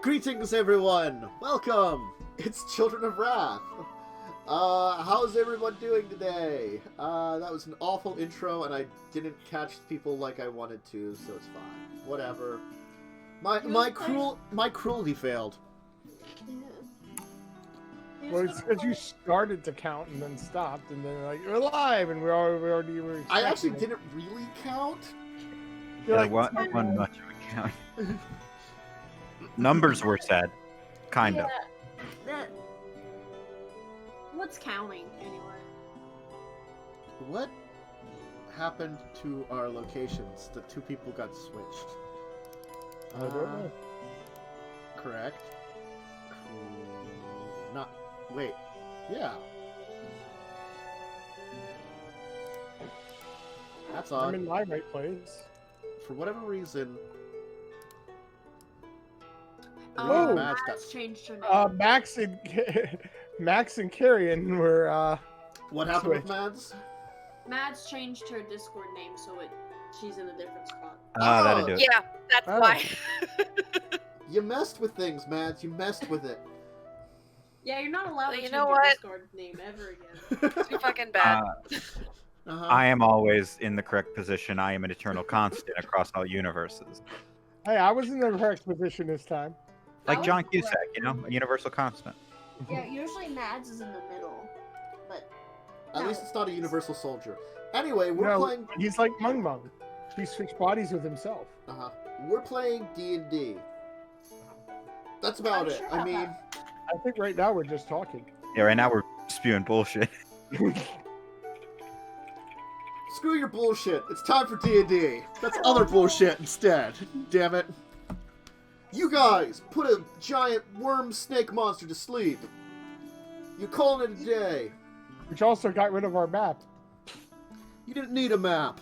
Greetings, everyone! Welcome! It's Children of Rath! How's everyone doing today? That was an awful intro, and I didn't catch people like I wanted to, so it's fine. Whatever. My cruelty failed. Well, it's because you started to count and then stopped, and then like you're alive, and we already were. I actually didn't really count. Yeah, like, one much of a count. Numbers were said, kind of. What's counting anyway? What happened to our locations? The two people got switched. I don't know. Correct. Not. Wait. Yeah. That's odd. I'm in my right place. For whatever reason. Oh, Mads Mads changed her name. Max and Carrie were. What happened with Mads? Mads changed her Discord name so she's in a different spot. Ah, that'd do it. Yeah, that's why. You messed with things, Mads. You messed with it. Yeah, you're not allowed to You change know your what? Discord name ever again. Too fucking bad. I am always in the correct position. I am an eternal constant across all universes. Hey, I was in the correct position this time. Like John Cusack, you know, a universal constant. Yeah, usually Mads is in the middle, but At least it's not a universal soldier. Anyway, we're playing. He's like Mung Mung. He switched bodies with himself. We're playing D&D. That's about it. I mean, I think right now we're just talking. Yeah, right now we're spewing bullshit. screw your bullshit. It's time for D&D. That's other bullshit instead. Damn it. You guys put a giant worm snake monster to sleep. You calling it a day. Which also got rid of our map. You didn't need a map.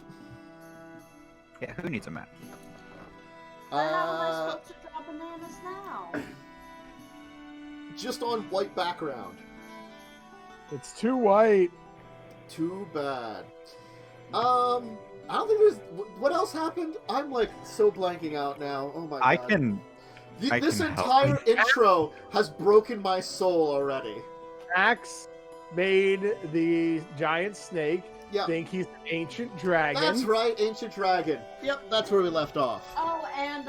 Yeah, who needs a map? how am I supposed to draw bananas now? Just on white background. It's too white. Too bad. I don't think there's... What else happened? I'm, like, so blanking out now. Oh, my God. This entire intro has broken my soul already. Max made the giant snake think he's an ancient dragon. That's right, ancient dragon. Yep, that's where we left off. Oh, and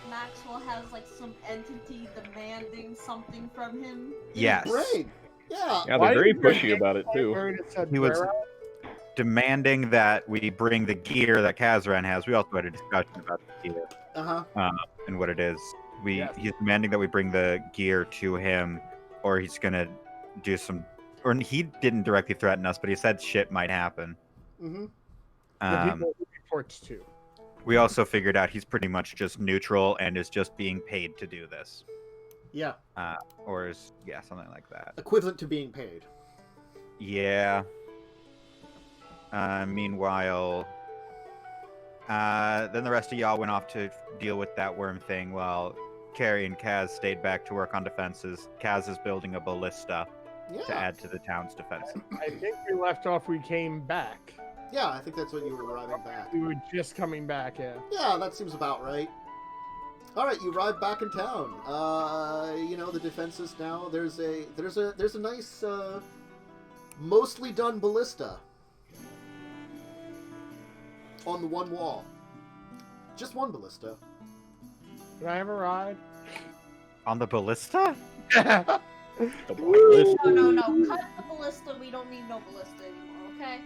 Maxwell has like some entity demanding something from him. Yes. Brain. Yeah. Yeah, they're very pushy about it too. He was demanding that we bring the gear that Kb'brian has. We also had a discussion about the gear. And what it is. He's demanding that we bring the gear to him, or he's gonna do some. Or he didn't directly threaten us, but he said shit might happen. The people who reports to. We also figured out he's pretty much just neutral and is just being paid to do this. Yeah. Something like that. Equivalent to being paid. Yeah. Meanwhile, then the rest of y'all went off to deal with that worm thing while Carrie and Kaz stayed back to work on defenses. Kaz is building a ballista to add to the town's defense. I think we left off, we came back. Yeah, I think that's when you were arriving back. We were just coming back, yeah. Yeah, that seems about right. Alright, you arrive back in town. The defenses now, there's a nice, mostly done ballista. On the one wall. Just one ballista. Can I have a ride? On the ballista? No. Cut the ballista. We don't need no ballista anymore, okay?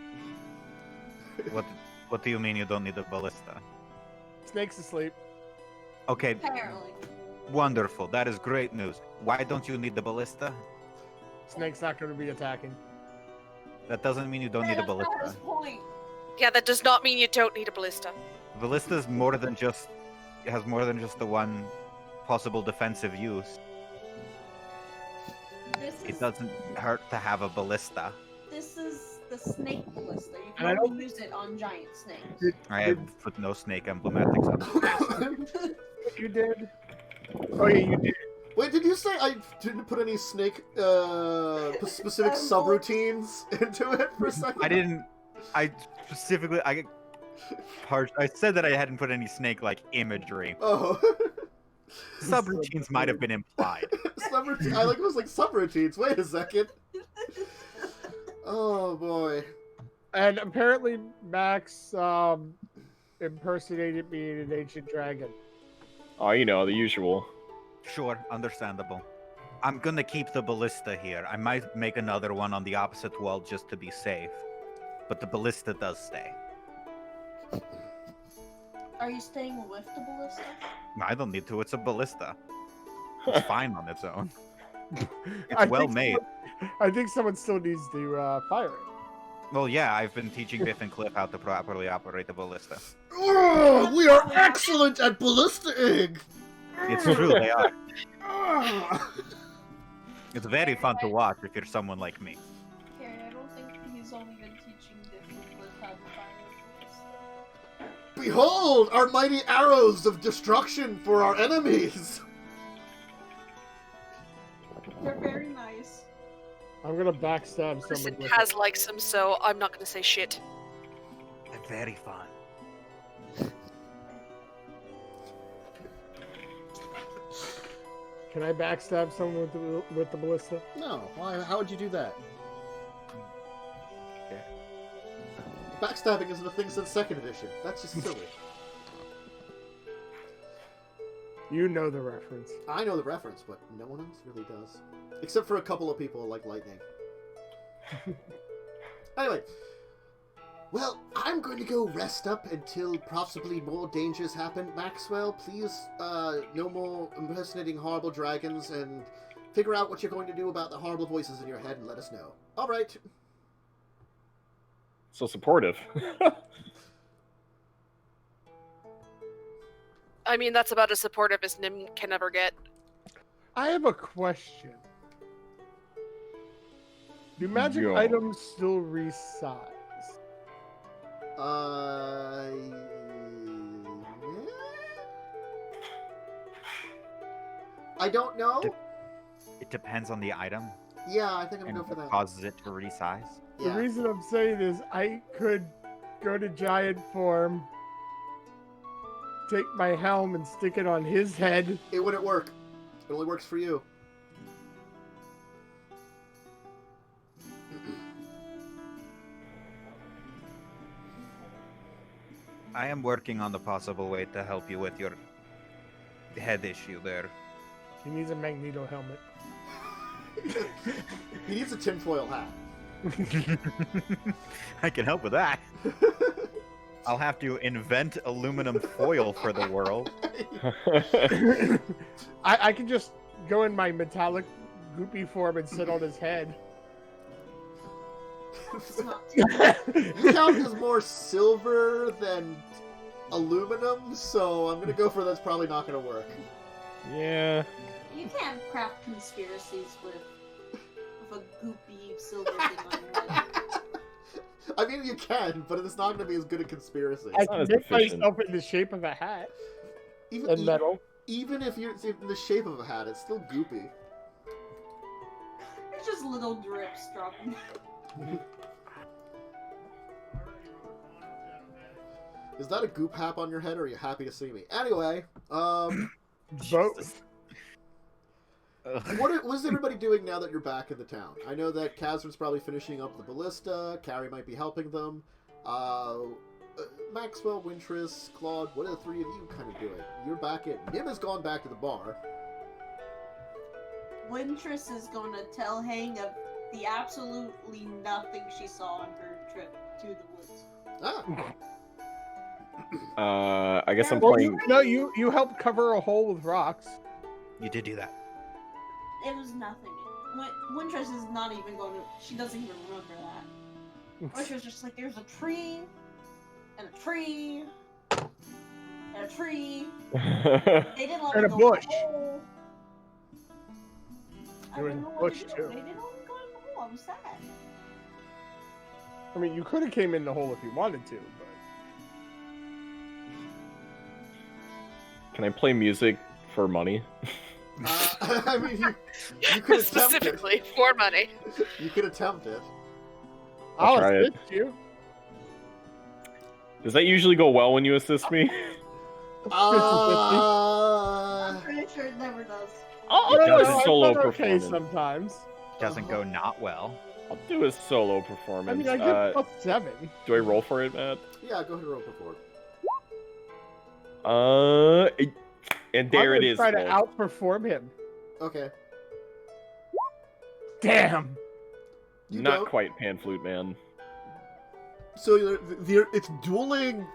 What do you mean you don't need a ballista? Snake's asleep. Okay. Apparently. Wonderful. That is great news. Why don't you need the ballista? Snake's not going to be attacking. That doesn't mean you don't need a ballista. That's his point. Yeah, that does not mean you don't need a ballista. Ballista is more than just... It has more than just the one possible defensive use. It doesn't hurt to have a ballista. This is the snake ballista. You And I can don't- only use it on giant snakes. I have put no snake emblematics on the ballista. You did? Oh, yeah, you did. Wait, did you say I didn't put any snake, specific subroutines into it for a second? I didn't... I specifically... I said that I hadn't put any snake-like imagery. Oh. Subroutines might have been implied. I like it was like subroutines. Wait a second. Oh boy. And apparently Max impersonated me in an ancient dragon. Oh, you know, the usual. Sure, understandable. I'm gonna keep the ballista here. I might make another one on the opposite wall just to be safe. But the ballista does stay. Are you staying with the ballista? I don't need to, it's a ballista. It's fine on its own. It's I well think made. I think someone still needs to fire it. Well, yeah, I've been teaching Biff and Cliff how to properly operate the ballista. Oh, we are excellent at ballistaing! It's true, they are. It's very fun to watch if you're someone like me. Carrie, I don't think he's only been teaching different with how to fire a ballista. Behold, our mighty arrows of destruction for our enemies! They're very nice. I'm gonna backstab someone Person with has it. likes him, so I'm not gonna say shit. They're very fun. Can I backstab someone with the ballista? No, why? How would you do that? Okay. Backstabbing isn't a thing since 2nd edition. That's just silly. You know the reference. I know the reference, but no one else really does. Except for a couple of people like Lightning. Anyway. Well, I'm going to go rest up until possibly more dangers happen. Maxwell, please, no more impersonating horrible dragons, and figure out what you're going to do about the horrible voices in your head and let us know. Alright. So supportive. I mean, that's about as supportive as Nim can ever get. I have a question. Do magic Yeah. items still resize? I don't know. It depends on the item. Yeah, I think I'm And going for what that. causes it to resize. The Yeah. reason I'm saying is I could go to giant form, take my helm and stick it on his head. It wouldn't work. It only works for you. I am working on the possible way to help you with your head issue there. He needs a magneto helmet. He needs a tinfoil hat. I can help with that. I'll have to invent aluminum foil for the world. I can just go in my metallic goopy form and sit on his head. It's not You count as more silver than aluminum, so I'm gonna go for that's probably not gonna work. Yeah. You can't craft conspiracies with a goopy silver thing on your head. I mean, you can, but it's not gonna be as good a conspiracy. I not can as make efficient. myself in the shape of a hat Even, and metal. even if you're in the shape of a hat, it's still goopy. It's just little drips dropping. Is that a goop hap on your head, or are you happy to see me? Anyway, Both. what is everybody doing now that you're back in the town? I know that Kazran's probably finishing up the ballista, Carrie might be helping them. Maxwell, Wintris, Claude, what are the three of you kind of doing? You're back in. Nim has gone back to the bar. Wintris is going to tell Hang of the absolutely nothing she saw on her trip to the woods. Ah, I guess I'm Well, playing. you helped cover a hole with rocks. You did do that. It was nothing. Wintris is not even going to. She doesn't even remember that. Wintris was just like, there's a tree, and a tree, and a tree. They didn't let And me a go bush. in the hole. I There was didn't a know what bush, to do. too. They didn't let me go in the hole. I was sad. I mean, you could have came in the hole if you wanted to, but Can I play music for money? I mean, you could attempt it. Specifically for money. You could attempt it. I'll I'll try it. assist you. Does that usually go well when you assist me? Uh, I'm pretty sure it never does. I'll No, do a no, solo I've done okay performance. sometimes. Doesn't go not well. I'll do a solo I performance. mean, I get +7. Do I roll for it, Matt? Yeah, go ahead and roll before. And there it is. I'm gonna try folks. to outperform him. Okay. Damn. You Not don't. quite pan flute, man. So it's dueling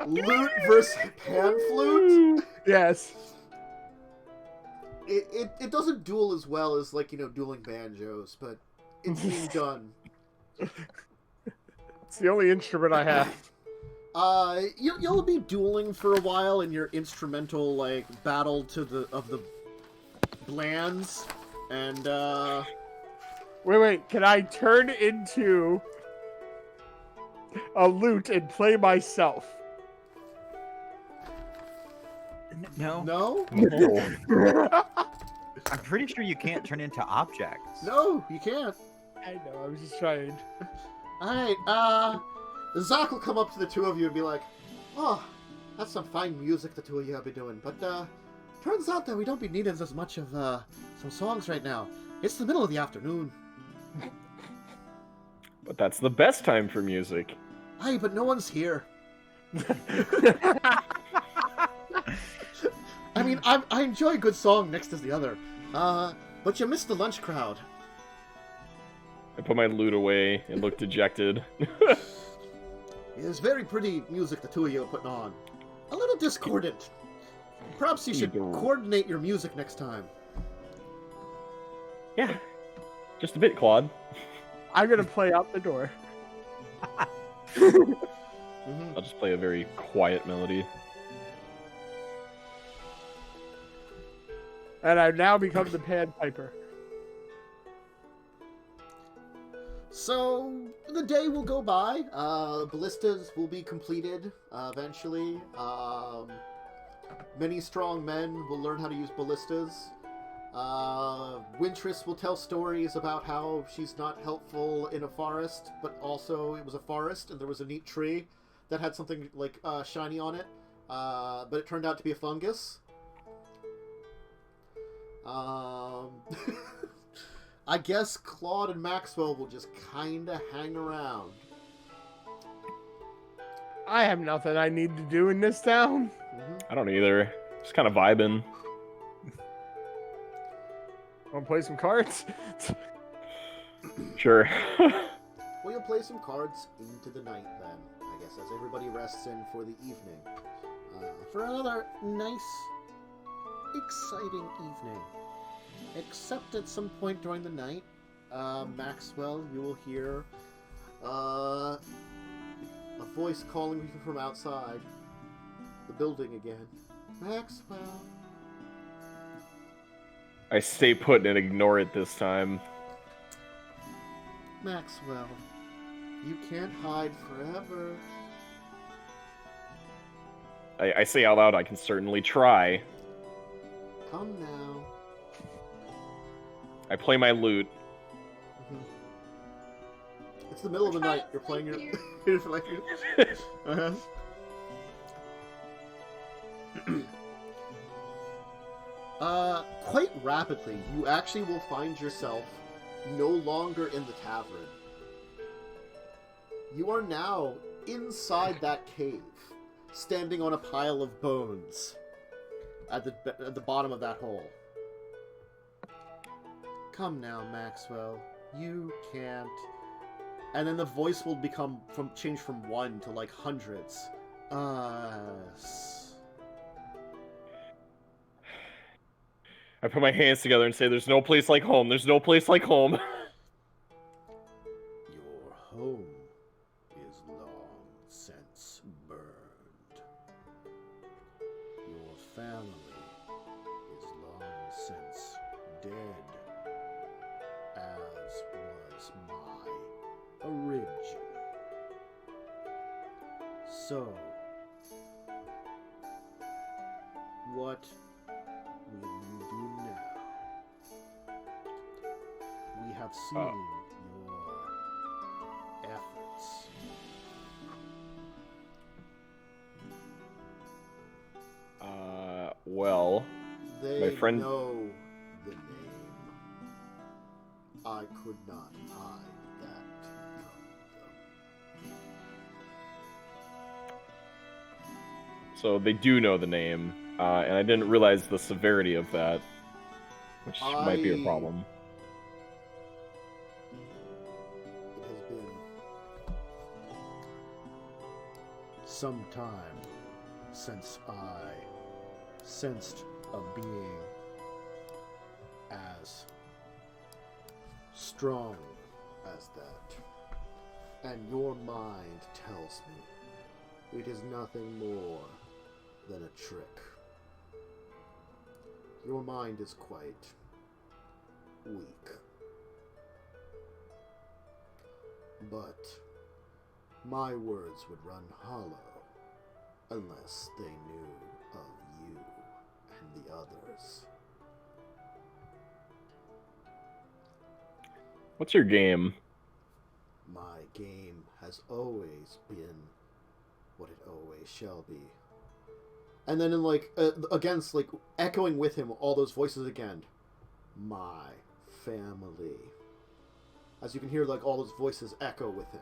lute versus pan flute. Yes. It doesn't duel as well as, like, dueling banjos, but it's being done. It's the only instrument I have. You'll be dueling for a while in your instrumental, like, battle of the Blands, and Wait, can I turn into a lute and play myself? No. No? I'm pretty sure you can't turn into objects. No, you can't. I know, I was just trying. Alright, Zach will come up to the two of you and be like, "Oh, that's some fine music the two of you have been doing, but, turns out that we don't be needing as much of, some songs right now. It's the middle of the afternoon." But that's the best time for music. Aye, but no one's here. I mean, I enjoy a good song next to the other, but you missed the lunch crowd. I put my lute away and look dejected. It's very pretty music the two of you are putting on. A little discordant. Perhaps you should coordinate your music next time. Yeah, just a bit, Claude. I'm gonna play out the door. I'll just play a very quiet melody. And I've now become the Pan Piper. So, the day will go by. Ballistas will be completed eventually. Many strong men will learn how to use ballistas. Wintress will tell stories about how she's not helpful in a forest, but also it was a forest and there was a neat tree that had something like shiny on it, but it turned out to be a fungus. I guess Claude and Maxwell will just kinda hang around. I have nothing I need to do in this town. I don't either. Just kind of vibing. Wanna play some cards? Sure. Well, you'll play some cards into the night then, I guess, as everybody rests in for the evening. For another nice, exciting evening. Except at some point during the night, Maxwell, you will hear a voice calling you from outside the building again. Maxwell. I stay put and ignore it this time. Maxwell, you can't hide forever. I say out loud, I can certainly try. Come now. I play my lute. It's the middle of the night. You're playing your... You're playing your... Quite rapidly, you actually will find yourself no longer in the tavern. You are now inside that cave, standing on a pile of bones at the bottom of that hole. Come now, Maxwell. You can't. And then the voice will change from 1 to like hundreds. I put my hands together and say, "There's no place like home. There's no place like home." Your home is long since burned. Your family is long since dead, as was my origin. So, what will you do now? We have seen your efforts. Well, They my friend... know the name. I could not hide that from them. So they do know the name, and I didn't realize the severity of that, which might be a problem. It has been some time since I sensed a being as strong as that. And your mind tells me it is nothing more than a trick. Your mind is quite weak. But my words would run hollow unless they knew of you and the others. What's your game? My game has always been what it always shall be. And then in against echoing with him all those voices again. My family. As you can hear all those voices echo with him.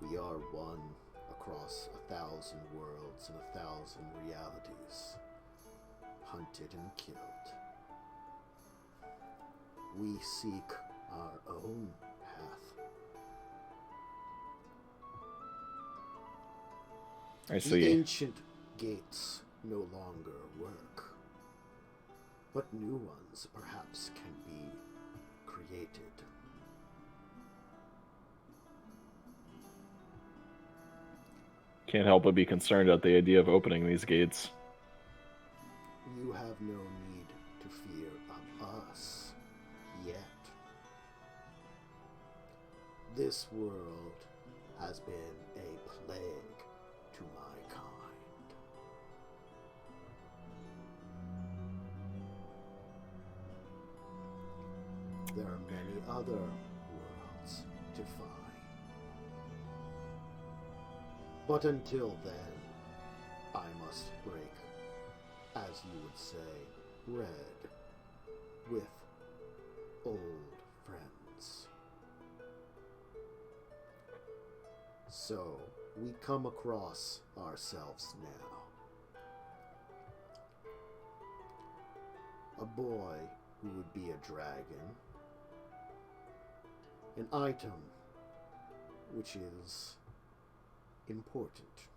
We are one across 1,000 worlds and 1,000 realities. Hunted and killed. We seek our own path. I see. The ancient gates no longer work, but new ones perhaps can be created. Can't help but be concerned at the idea of opening these gates. You have no need to fear of us yet. This world has been a plague to my kind. There are many other worlds to find. But until then, I must break, as you would say, bread with old friends. So, we come across ourselves now. A boy who would be a dragon. An item which is important.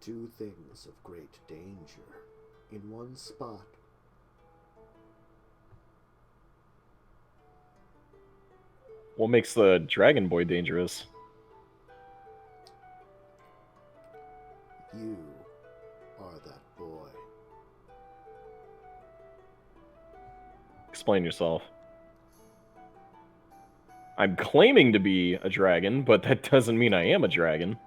Two things of great danger in one spot. What makes the Dragon Boy dangerous? You are that boy. Explain yourself. I'm claiming to be a dragon, but that doesn't mean I am a dragon.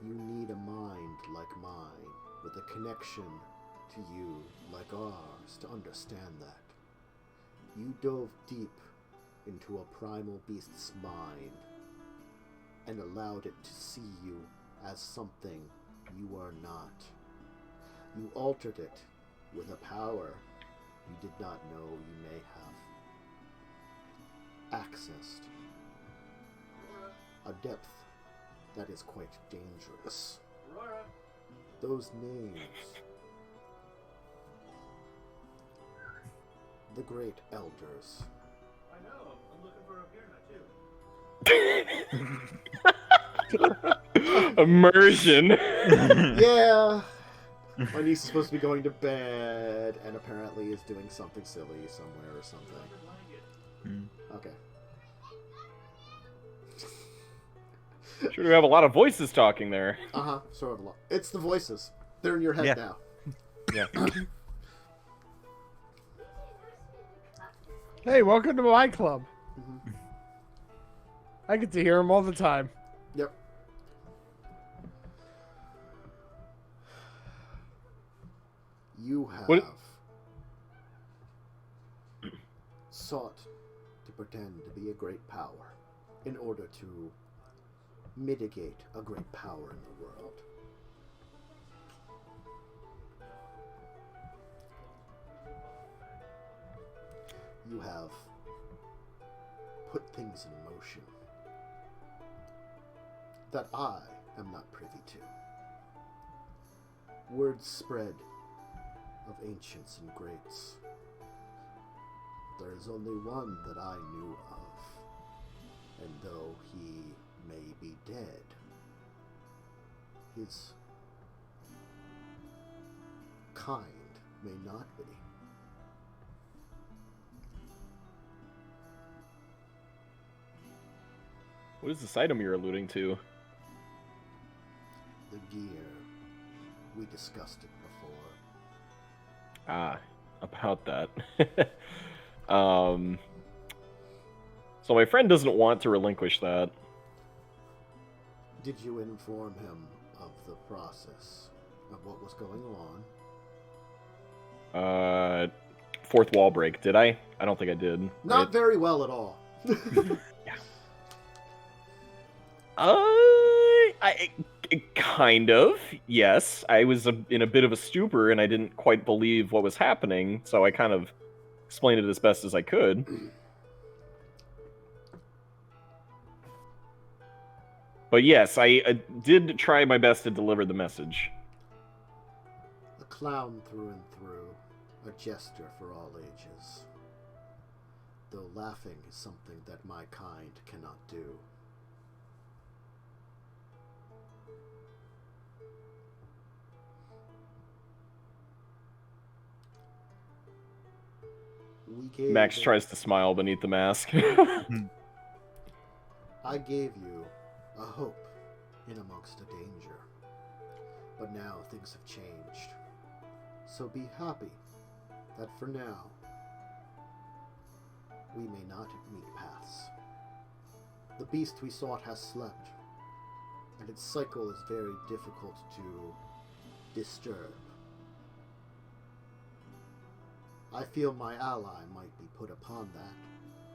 You need a mind like mine, with a connection to you like ours to understand that. You dove deep into a primal beast's mind and allowed it to see you as something you are not. You altered it with a power you did not know you may have accessed. A depth that is quite dangerous. Those names. The great elders. I know, I'm looking for a beer now too. Immersion. Yeah. My niece is supposed to be going to bed and apparently is doing something silly somewhere or something. Okay. Sure do have a lot of voices talking there. Uh-huh, sort of a lot. It's the voices. They're in your head Yeah. now. Yeah. Hey, welcome to my club. Mhm. I get to hear them all the time. Yep. You have What- sought to pretend to be a great power in order to mitigate a great power in the world. You have put things in motion that I am not privy to. Word spread of ancients and greats. There is only one that I knew of, and though he may be dead, his kind may not be. What is this item you're alluding to? The gear. We discussed it before. Ah, about that. So my friend doesn't want to relinquish that. Did you inform him of the process, of what was going on? Fourth wall break, did I? I don't think I did. Not right? very well at all. I kind of, yes. I was in a bit of a stupor and I didn't quite believe what was happening, so I kind of explained it as best as I could. But yes, I did try my best to deliver the message. A clown through and through, a jester for all ages. Though laughing is something that my kind cannot do. Max tries to smile beneath the mask. I gave you a hope in amongst a danger. But now things have changed. So be happy that for now, we may not meet paths. The beast we sought has slept, and its cycle is very difficult to disturb. I feel my ally might be put upon that,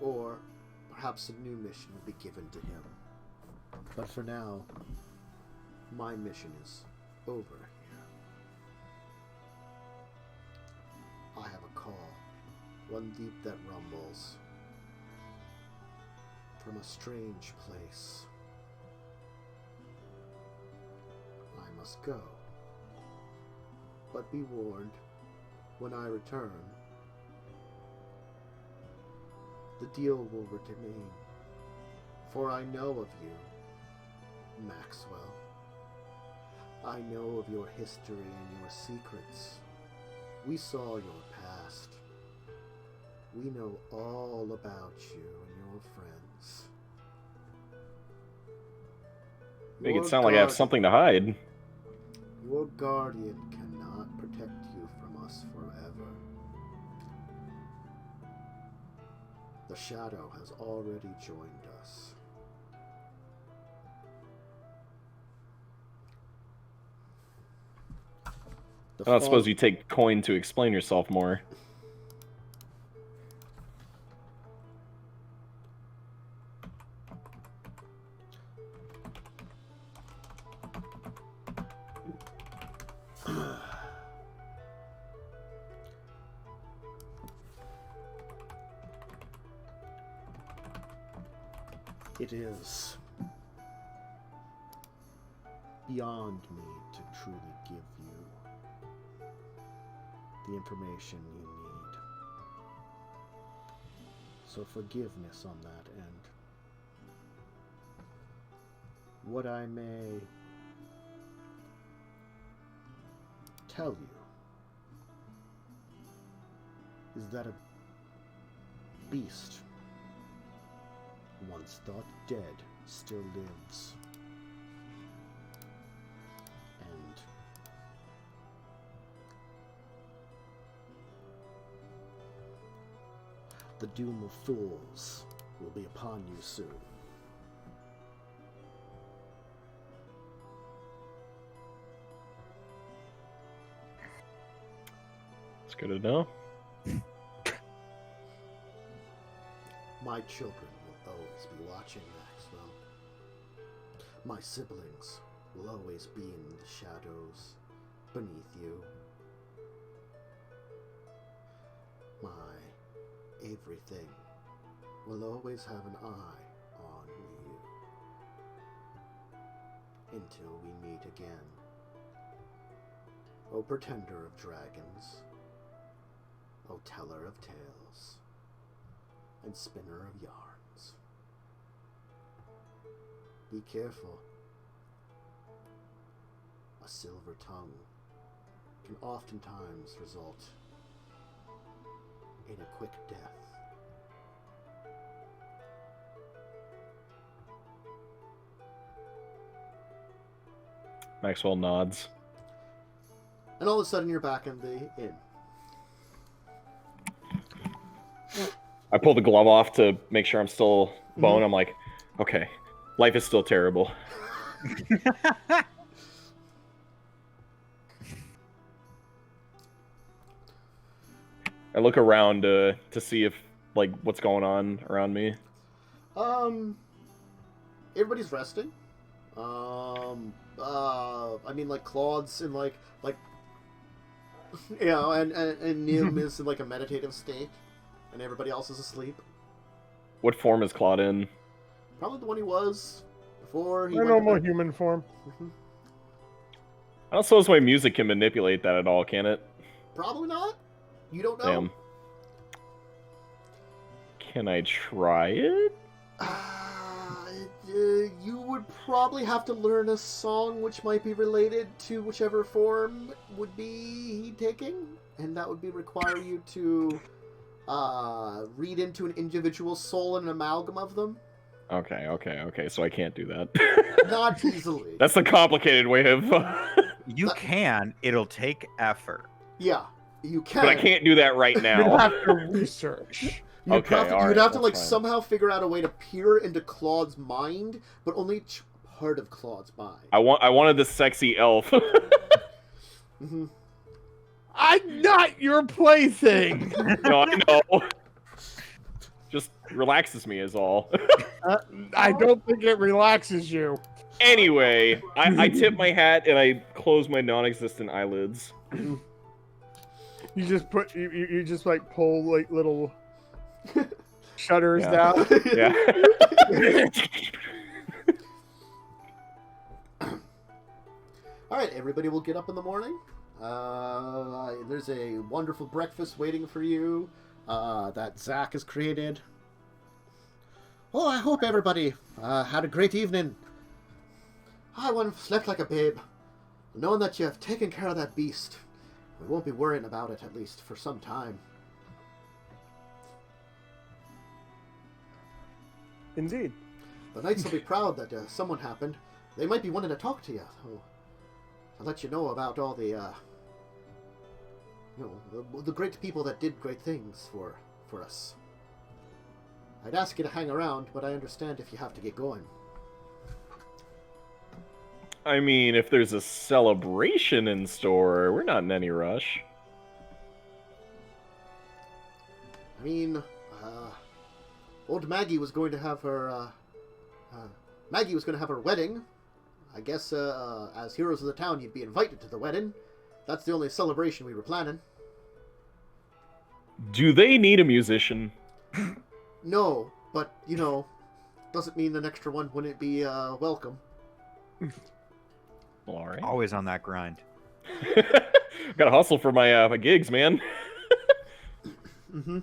or perhaps a new mission will be given to him. But for now, my mission is over here. I have a call, one deep that rumbles, from a strange place. I must go. But be warned, when I return, the deal will remain, for I know of you, Maxwell. I know of your history and your secrets. We saw your past. We know all about you and your friends. Make it sound like I have something to hide. Your guardian cannot protect you from us forever. The shadow has already joined us. I don't suppose you take coin to explain yourself more. It is beyond me to truly give you the information you need. So forgiveness on that end. What I may tell you is that a beast once thought dead still lives. And the doom of fools will be upon you soon. It's good to know. My children will always be watching, Maxwell. My siblings will always be in the shadows beneath you. My everything will always have an eye on you. Until we meet again. O pretender of dragons, O teller of tales, and spinner of yarns. Be careful. A silver tongue can oftentimes result in a quick death. Maxwell nods. And all of a sudden you're back in the inn. I pull the glove off to make sure I'm still bone. I'm like, okay, life is still terrible. I look around to see if, like, what's going on around me. Everybody's resting. I mean, like, Claude's in, like, you know, and Nim is in, like, a meditative state, and everybody else is asleep. What form is Claude in? Probably the one he was before he My went normal to bed. human form. I don't suppose my music can manipulate that at all, can it? Probably not. You don't know. Damn. Can I try it? You would probably have to learn a song which might be related to whichever form would be he taking, and that would be require you to read into an individual soul and an amalgam of them. Okay, so I can't do that. Not easily. That's the complicated way of... You can. It'll take effort. Yeah, you can. But I can't do that right You'd now. have to research. You'd Okay, have to, alright, you'd have to that's like fine. somehow figure out a way to peer into Claude's mind, but only part of Claude's mind. I wanted the sexy elf. Mm-hmm. I'm not your plaything. No, I know. Just relaxes me is all. I don't think it relaxes you. Anyway, I tip my hat and I close my non-existent eyelids. You just put you just like pull like little shutters Yeah. down. Yeah. Alright, everybody will get up in the morning. There's a wonderful breakfast waiting for you that Zach has created. Oh, I hope everybody had a great evening. I once slept like a babe, knowing that you have taken care of that beast. We won't be worrying about it, at least, for some time. Indeed. The knights will be proud that someone happened. They might be wanting to talk to you. To let you know about all the, the great people that did great things for us. I'd ask you to hang around, but I understand if you have to get going. I mean, if there's a celebration in store, we're not in any rush. I mean, old Maggie was going to have her, wedding. I guess, as heroes of the town, you'd be invited to the wedding. That's the only celebration we were planning. Do they need a musician? No, but, doesn't mean an extra one wouldn't be, welcome. Well, all right. Always on that grind. Gotta hustle for my my gigs, man. Mm-hmm.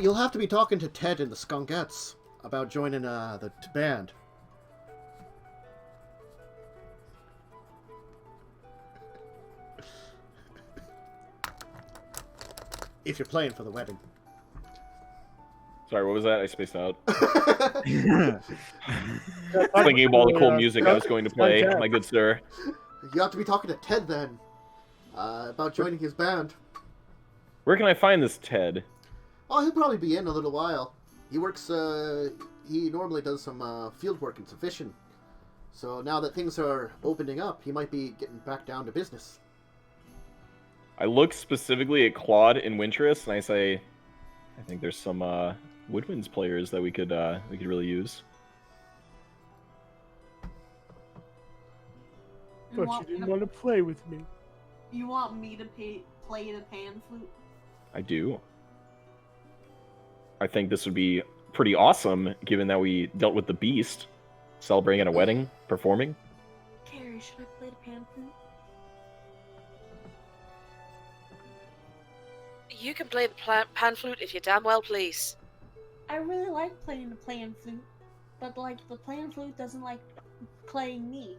You'll have to be talking to Ted and the Skunkettes about joining the band. If you're playing for the wedding. Sorry, what was that? I spaced out. Yeah, Thinking of all the cool music I was Skunk- going to play, Skunk my good sir. You have to be talking to Ted then about joining his band. Where can I find this Ted? Oh, he'll probably be in a little while. He works, he normally does some field work and some fishing. So now that things are opening up, he might be getting back down to business. I look specifically at Claude and Wintress, and I say, I think there's some Woodwinds players that we could really use. But you didn't want to play with me. You want me to play the pan flute? I do. I think this would be pretty awesome, given that we dealt with the beast, celebrating at a wedding, performing. Carrie, should I play the pan flute? You can play the pan flute if you damn well please. I really like playing the pan flute, but like the pan flute doesn't like playing me.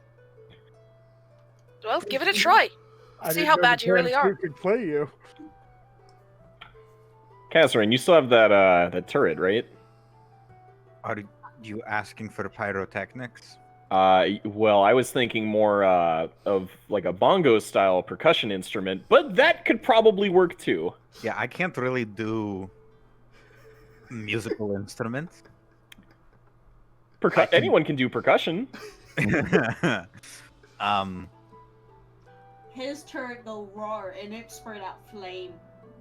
Well, give it a try. See how bad you really are. Could play you. Kazran, you still have that turret, right? Are you asking for pyrotechnics? Well, I was thinking more of like a bongo-style percussion instrument, but that could probably work too. Yeah, I can't really do musical instruments. Anyone can do percussion. His turret go roar and it spread out flame.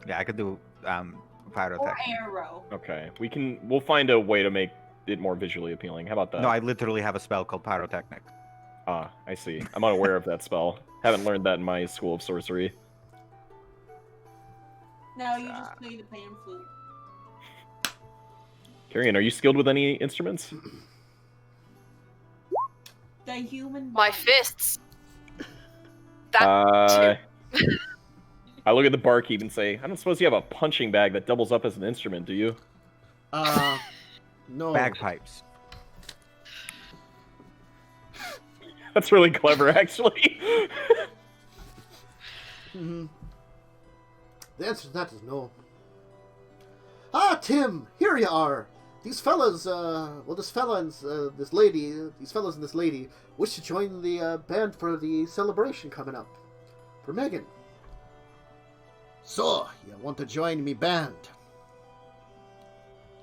Yeah, I could do Or pyrotechnics. arrow. Okay, we'll find a way to make it more visually appealing. How about that? No, I literally have a spell called pyrotechnics. Ah, I see. I'm unaware of that spell. Haven't learned that in my school of sorcery. No, you just play the pan flute. Carrie, are you skilled with any instruments? The human My body. fists. That too. I look at the barkeep and say, I don't suppose you have a punching bag that doubles up as an instrument, do you? No. Bagpipes. That's really clever, actually. Mm-hmm. The answer to that is no. Ah, Tim, here you are. These fellas, this fella and this lady, these fellas and this lady wish to join the band for the celebration coming up. For Megan. So, you want to join me band?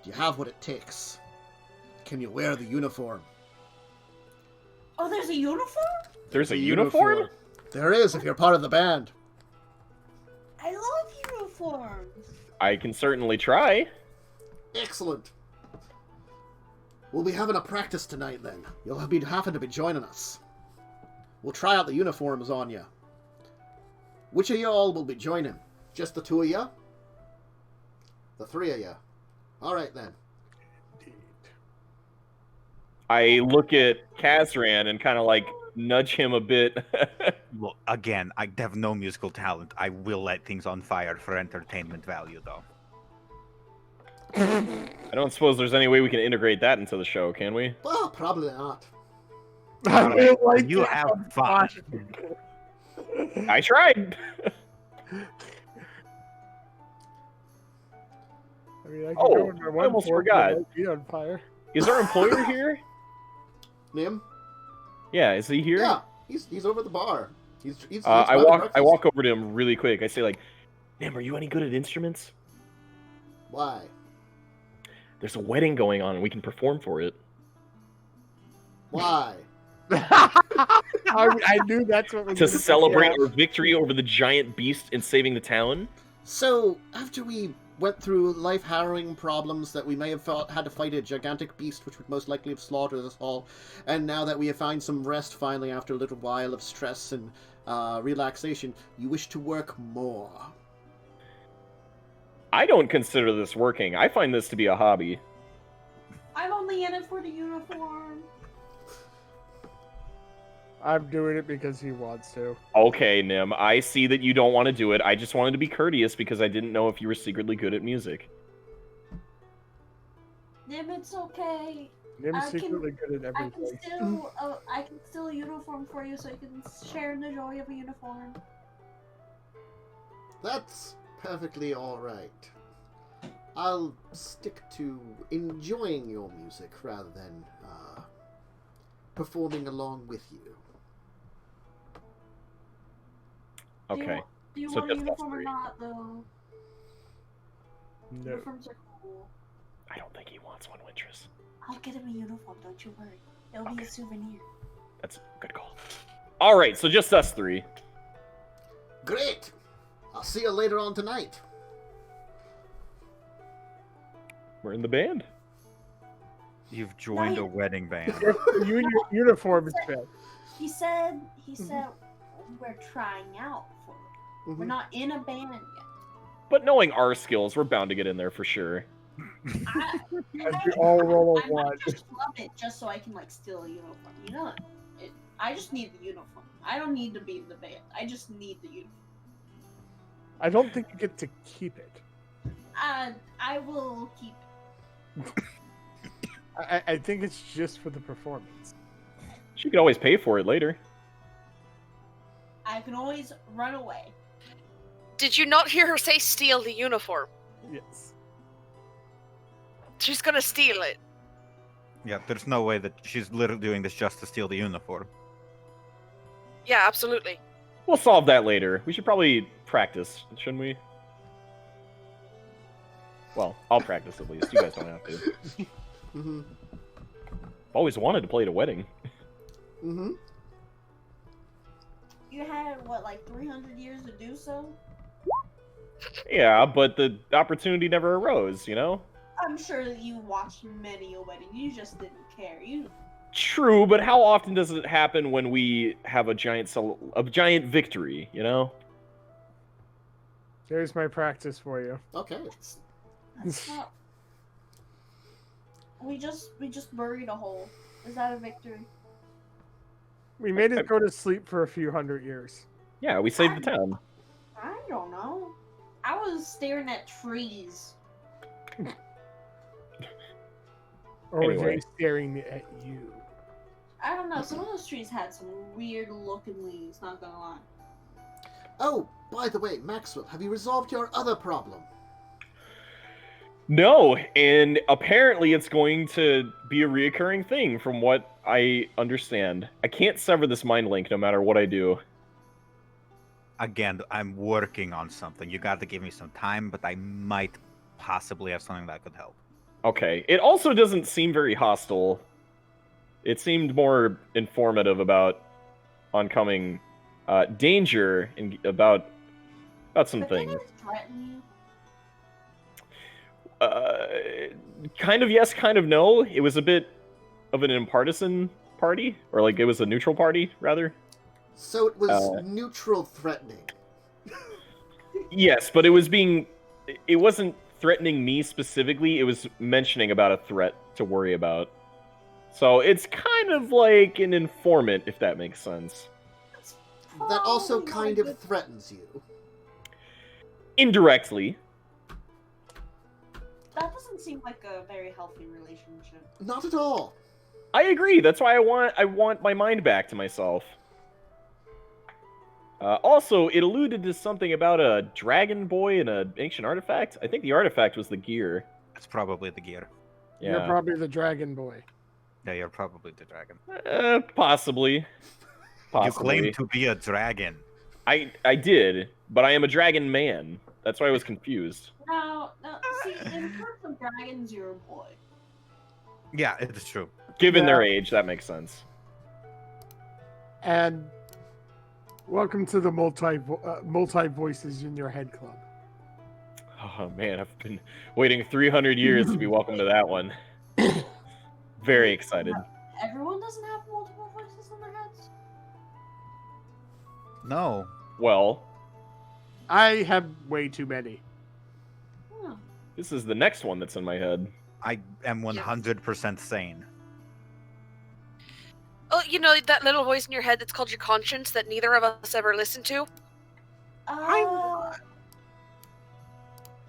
Do you have what it takes? Can you wear the uniform? Oh, there's a uniform? There's a uniform? There is, if you're part of the band. I love uniforms. I can certainly try. Excellent. We'll be having a practice tonight, then. You'll be having to be joining us. We'll try out the uniforms on you. Which of you all will be joining? Just the two of you? The three of you? Alright, then. I look at Kazran and kind of like nudge him a bit. Well, again, I have no musical talent. I will light things on fire for entertainment value, though. I don't suppose there's any way we can integrate that into the show, can we? Well, probably not. I will like You it have on fun. fire. I tried. I mean, I can Oh, go into I one almost form forgot. that might be on fire. Is our employer here? Nim? Yeah, is he here? Yeah, he's over at the bar. He's I buying walk breakfast. over to him really quick. I say like, Nim, are you any good at instruments? Why? There's a wedding going on and we can perform for it. Why? I knew that's what was To gonna be celebrate asked. our victory over the giant beast and saving the town? So, after we went through life-harrowing problems that we may have had to fight a gigantic beast which would most likely have slaughtered us all, and now that we have found some rest finally after a little while of stress and relaxation, you wish to work more. I don't consider this working. I find this to be a hobby. I'm only in it for the uniform. I'm doing it because he wants to. Okay, Nim, I see that you don't want to do it. I just wanted to be courteous because I didn't know if you were secretly good at music. Nim, it's okay. Nim's I can- secretly good at I can everything. still, I can still a uniform for you, so you can share in the joy of a uniform. That's perfectly alright. I'll stick to enjoying your music rather than performing along with you. Okay. Do you So want a just us uniform or three. not, though? No. Uniforms are cool. I don't think he wants one, Wintress. I'll get him a uniform, don't you worry. It'll be Okay. a souvenir. That's a good call. Alright, so just us three. Great! I'll see you later on tonight. We're in the band. You've joined a wedding band. Your uniform is fit. He said we're trying out for it. We're not in a band yet. But knowing our skills, we're bound to get in there for sure. We all roll a I one. might just love it just so I can like steal a uniform. You know, I just need the uniform. I don't need to be in the band. I just need the uniform. I don't think you get to keep it. I will keep it. I think it's just for the performance. She could always pay for it later. I can always run away. Did you not hear her say steal the uniform? Yes. She's gonna steal it. Yeah, there's no way that she's literally doing this just to steal the uniform. Yeah, absolutely. We'll solve that later. We should probably practice, shouldn't we? Well, I'll practice at least. You guys don't have to. Mm-hmm. Always wanted to play at a wedding. Mm-hmm. You had what, like 300 years to do so? Yeah, but the opportunity never arose, you know? I'm sure that you watched many a wedding. You just didn't care. True, but how often does it happen when we have a giant victory, you know? There's my practice for you. Okay. That's not... We just buried a hole. Is that a victory? We made it go to sleep for a few hundred years. Yeah, we saved the town. I don't know. I was staring at trees. Or was Anyway. they staring at you? I don't know. Some of those trees had some weird looking leaves, not gonna lie. Oh, by the way, Maxwell, have you resolved your other problem? No, and apparently it's going to be a reoccurring thing from what I understand. I can't sever this mind link no matter what I do. Again, I'm working on something. You got to give me some time, but I might possibly have something that could help. Okay. It also doesn't seem very hostile. It seemed more informative about oncoming danger and about some But things. didn't it threaten you? Kind of yes, kind of no. It was a bit of an impartisan party, or like it was a neutral party, rather. So it was neutral threatening. Yes, but it wasn't threatening me specifically. It was mentioning about a threat to worry about. So it's kind of like an informant, if that makes sense. That also Probably kind not of good. threatens you. Indirectly. That doesn't seem like a very healthy relationship. Not at all. I agree. That's why I want my mind back to myself. Also, it alluded to something about a dragon boy and an ancient artifact. I think the artifact was the gear. It's probably the gear. Yeah. You're probably the dragon boy. Yeah, you're probably the dragon. Possibly. You claim to be a dragon. I did, but I am a dragon man. That's why I was confused. No, see, in terms of dragons, you're a boy. Yeah, it's true. Given their Yeah. age, that makes sense. And welcome to the multi voices in your head club. Oh man, I've been waiting 300 years to be welcome to that one. Very excited. Everyone doesn't have multiple voices in their heads? No. Well, I have way too many. Huh. this is the next one that's in my head. I am 100% sane. Oh, you know that little voice in your head that's called your conscience that neither of us ever listened to?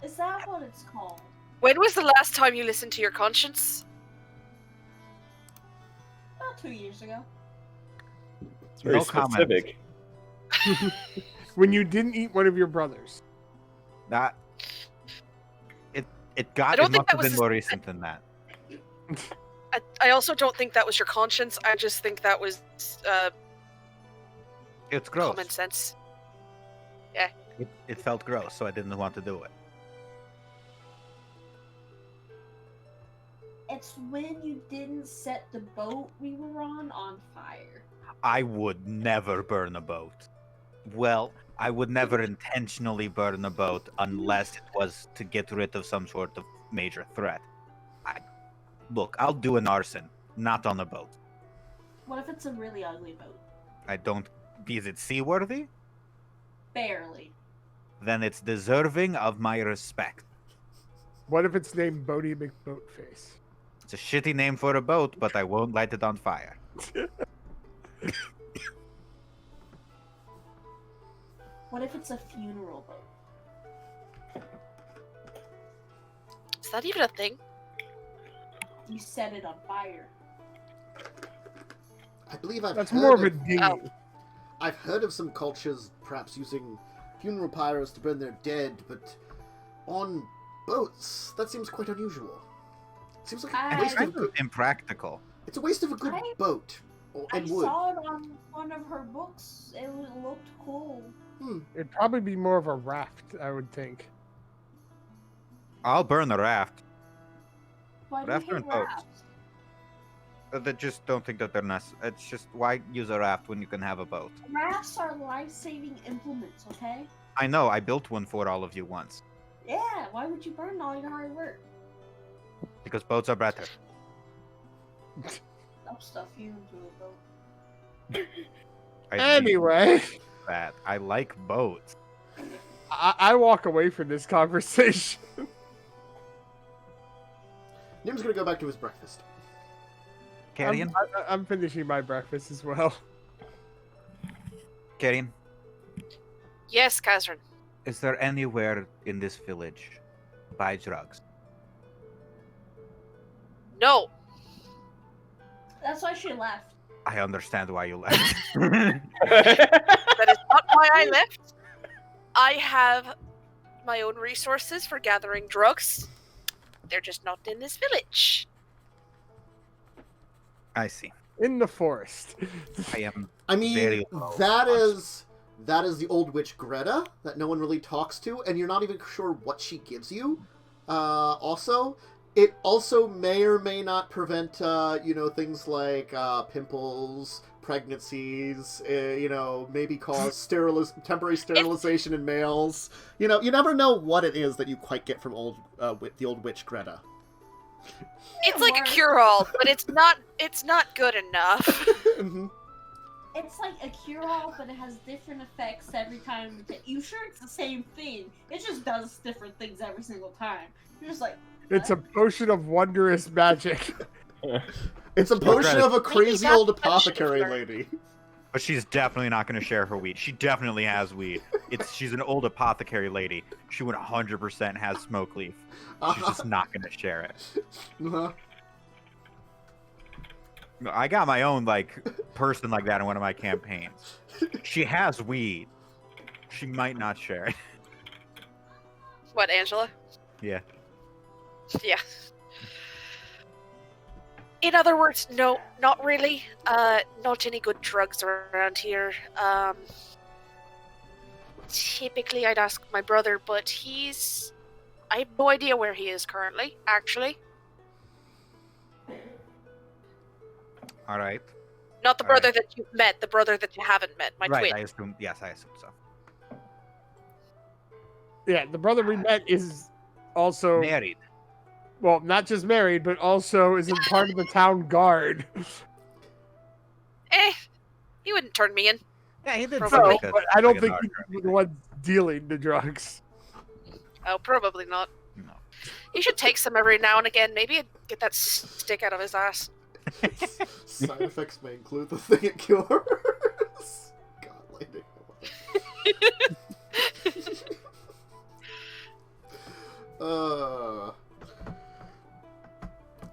Is that what it's called? When was the last time you listened to your conscience? About 2 years ago. It's very No comment. specific. When you didn't eat one of your brothers. That it I got don't it think must that have was been his- more recent than that. I also don't think that was your conscience. I just think that was It's gross. common sense. It felt gross, so I didn't want to do it. It's when you didn't set the boat we were on fire. I would never burn a boat. Well, I would never intentionally burn a boat unless it was to get rid of some sort of major threat. Look, I'll do an arson, not on a boat. What if it's a really ugly boat? Is it seaworthy? Barely. Then it's deserving of my respect. What if it's named Bodie McBoatface? It's a shitty name for a boat, but I won't light it on fire. What if it's a funeral boat? Is that even a thing? You set it on fire. I believe I've That's heard more of a of, dinghy. Oh. I've heard of some cultures perhaps using funeral pyros to burn their dead, but on boats, that seems quite unusual. It seems like a It's waste of kind a good, of impractical. it's a waste of a good boat I and wood. saw it on one of her books. It looked cool. It'd probably be more of a raft, I would think. I'll burn the raft. Why do Raft you or hate boats? rafts? I just don't think that they're necessary. It's just, why use a raft when you can have a boat? Rafts are life-saving implements, okay? I know, I built one for all of you once. Yeah, why would you burn all your hard work? Because boats are better. I'll stuff you into a boat. Anyway, That. I like boats. I walk away from this conversation. Nim's gonna go back to his breakfast. Carrion? I'm finishing my breakfast as well. Carrion? Yes, Kazran. Is there anywhere in this village buy drugs? No. That's why she left. I understand why you left. That is not why I left. I have my own resources for gathering drugs. They're just not in this village. I see. In the forest. I am I mean, very low that on- is the old witch Greta that no one really talks to, and you're not even sure what she gives you. Also, it also may or may not prevent, things like pimples, pregnancies, maybe cause temporary sterilization in males. You never know what it is that you quite get from the old witch Greta. It's like a Worse. cure-all, but it's not good enough. Mhm. It's like a cure-all, but it has different effects every time. You sure it's the same thing? It just does different things every single time. You're just like, It's a potion of wondrous magic. It's a potion Greta. of a crazy Maybe old that's what she apothecary learned. lady. But she's definitely not going to share her weed. She definitely has weed. She's an old apothecary lady. She 100% has smoke leaf. She's just not going to share it. Uh-huh. I got my own person like that in one of my campaigns. She has weed. She might not share it. What, Angela? Yeah. Yeah. In other words, no, not really. Not any good drugs around here. Typically I'd ask my brother, but I have no idea where he is currently, actually. All right. Not the All brother right. that you've met, the brother that you haven't met, my Right, twin. I assume so. Yeah, the brother we met is also, Married. well, not just married, but also isn't part of the town guard. He wouldn't turn me in. Yeah, he did. Probably. So, but I don't think he's the one dealing the drugs. Oh, probably not. No. He should take some every now and again. Maybe it'd get that stick out of his ass. Side effects may include the thing it cures. God, Lightning.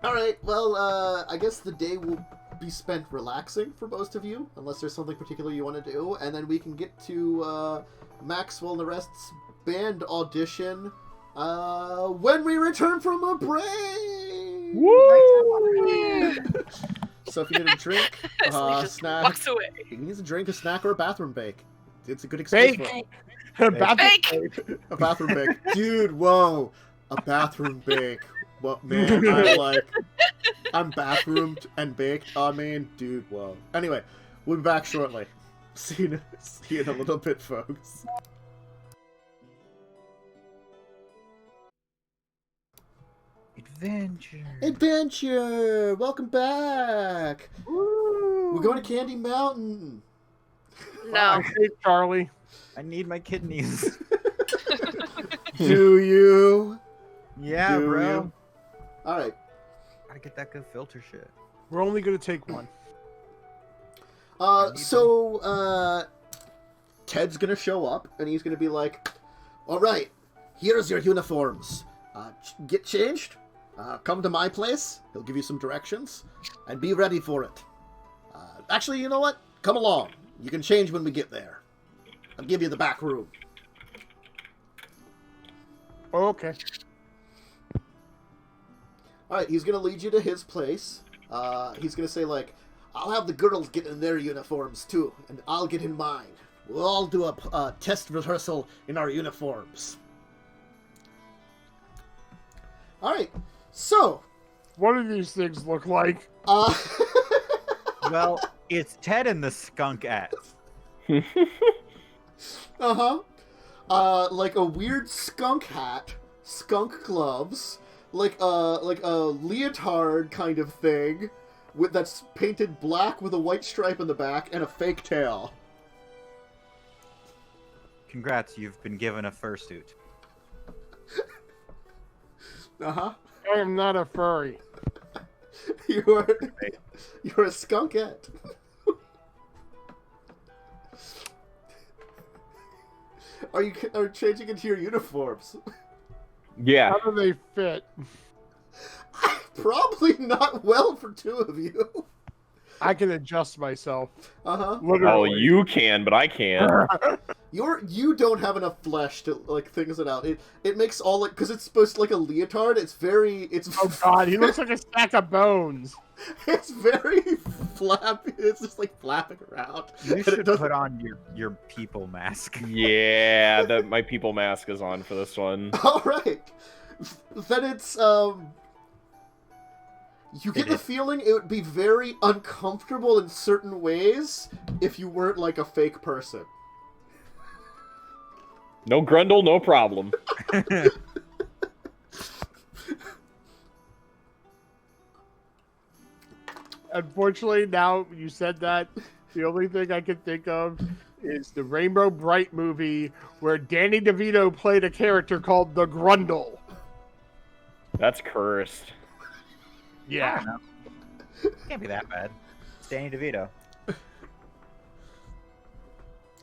Alright, well, I guess the day will be spent relaxing for most of you, unless there's something particular you want to do, and then we can get to Maxwell and the rest's band audition when we return from a break! Woo! So if you need a drink, He just snack, walks away. he needs a drink, a snack, or a bathroom break. It's a good excuse Bake. for it. Bathroom- A bathroom bake. Dude, whoa. A bathroom bake. Well, man, I'm bathroomed and baked. Oh, man, dude, whoa. Anyway, we'll be back shortly. See you in a little bit, folks. Adventure! Welcome back! Woo! We're going to Candy Mountain! No. Hey, Charlie. I need my kidneys. Do you? Yeah, Do bro. you? Alright. Gotta get that good filter shit. We're only gonna take one. Ted's gonna show up, and he's gonna be like, alright, here's your uniforms. Get changed, come to my place, he'll give you some directions, and be ready for it. Actually, you know what? Come along. You can change when we get there. I'll give you the back room. Okay. Alright, he's gonna lead you to his place. He's gonna say, like, I'll have the girls get in their uniforms, too, and I'll get in mine. We'll all do a test rehearsal in our uniforms. Alright, so... What do these things look like? Well, it's Ted and the skunk ass. Uh-huh. Like a weird skunk hat, skunk gloves, like a leotard kind of thing, that's painted black with a white stripe in the back, and a fake tail. Congrats, you've been given a fursuit. Uh-huh. I am not a furry. You're a skunkette. Are you changing into your uniforms? Yeah. How do they fit? Probably not well for two of you. I can adjust myself. Uh-huh. Oh, Literally. you can, but I can't. You don't have enough flesh to like things it out. It makes all like because it's supposed to like a leotard. It's Oh god, he looks like a stack of bones. It's very flappy. It's just like flapping around. You And should it doesn't- put on your people mask. Yeah, my people mask is on for this one. All right. Then it's you get the feeling it would be very uncomfortable in certain ways if you weren't like a fake person. No Grundle, no problem. Unfortunately, now you said that, the only thing I can think of is the Rainbow Bright movie where Danny DeVito played a character called the Grundle. That's cursed. Yeah. Can't be that bad. It's Danny DeVito.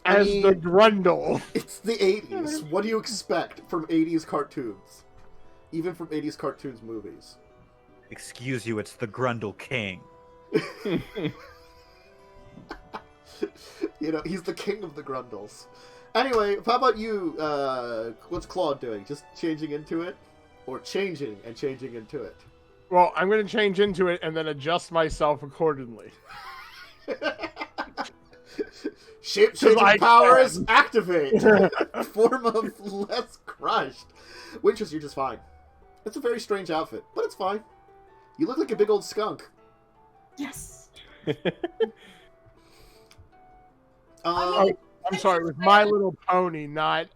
As mean, the Grundle. It's the 80s. What do you expect from 80s cartoons? Even from 80s cartoons movies. Excuse you, it's the Grundle King. You know, he's the king of the Grundles. Anyway, how about you? What's Claude doing? Just changing into it? Or changing and changing into it? Well, I'm going to change into it and then adjust myself accordingly. Shape-changing powers activate! Form of less crushed. Winters, you're just fine. It's a very strange outfit, but it's fine. You look like a big old skunk. Yes. I'm sorry, with My Little Pony, not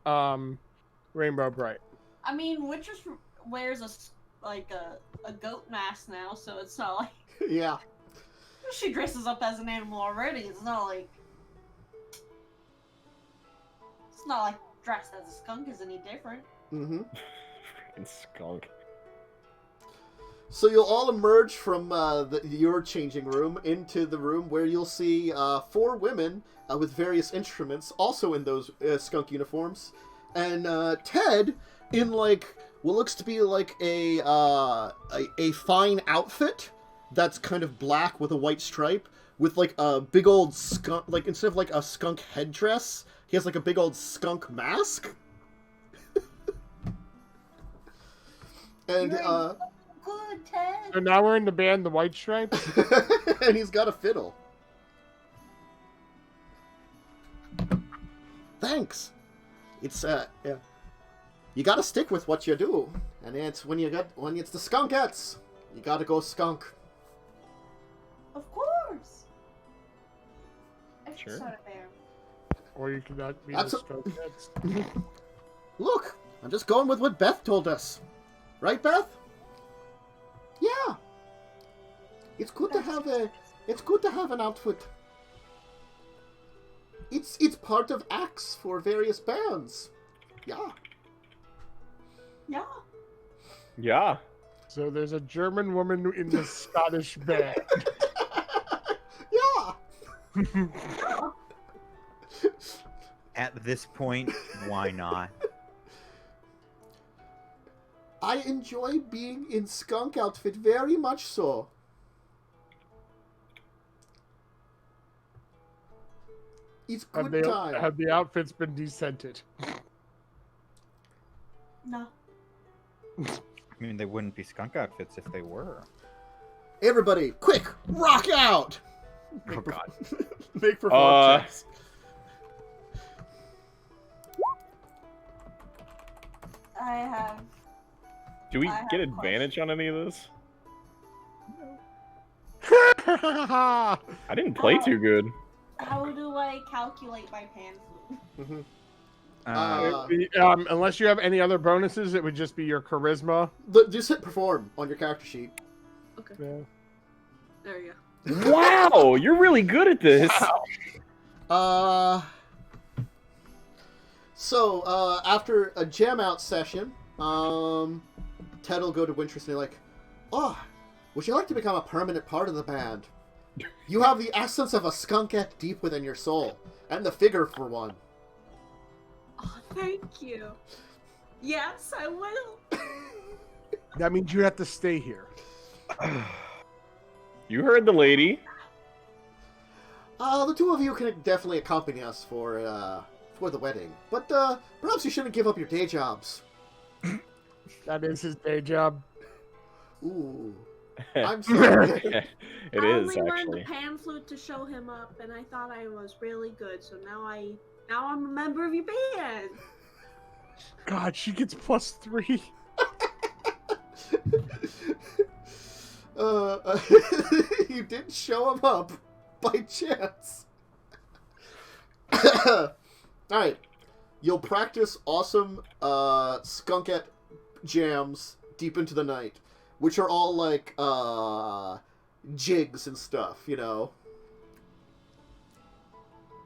Rainbow Bright. I mean, Witcher wears a goat mask now, so it's not like Yeah. she dresses up as an animal already. It's not like dressed as a skunk is any different. Mm-hmm. Freaking skunk. So you'll all emerge from your changing room into the room where you'll see 4 women with various instruments, also in those skunk uniforms, and Ted in like what looks to be like a fine outfit that's kind of black with a white stripe, with like a big old skunk. Like instead of like a skunk headdress, he has like a big old skunk mask. And Good, Ted. So now we're in the band The White Stripes? and he's got a fiddle. Thanks. It's yeah. You gotta stick with what you do, and it's when it's the skunkettes, you gotta go skunk. Of course. Extra Sure. soda bear. Or you cannot be That's the a- skunk next. Look, I'm just going with what Beth told us. Right, Beth? Yeah. It's good to have an outfit. It's part of acts for various bands. Yeah. Yeah. Yeah. So there's a German woman in the Scottish band. Yeah. At this point, why not? I enjoy being in skunk outfit very much so. It's good time. Have the outfits been descented? No. I mean, they wouldn't be skunk outfits if they were. Everybody, quick, rock out! Oh god. Make performance checks. I have. Do we I have get a advantage on any of this? I I didn't play too good. How do I calculate my pan flute? Unless you have any other bonuses, it would just be your charisma. Just hit perform on your character sheet. Okay. Yeah. There you go. Wow, you're really good at this. So, after a jam out session, Ted will go to Wintress and be like, "Oh, would you like to become a permanent part of the band? You have the essence of a skunkette deep within your soul, and the figure for one." Oh, thank you. Yes, I will. That means you have to stay here. You heard the lady. The two of you can definitely accompany us for the wedding, but perhaps you shouldn't give up your day jobs. That is his day job. Ooh, I'm sorry. It I is only learned actually. the pan flute to show him up, and I thought I was really good. So now I'm a member of your band. God, she gets +3. You didn't show him up by chance. Alright. You'll practice awesome skunkette jams deep into the night, which are all like jigs and stuff, you know.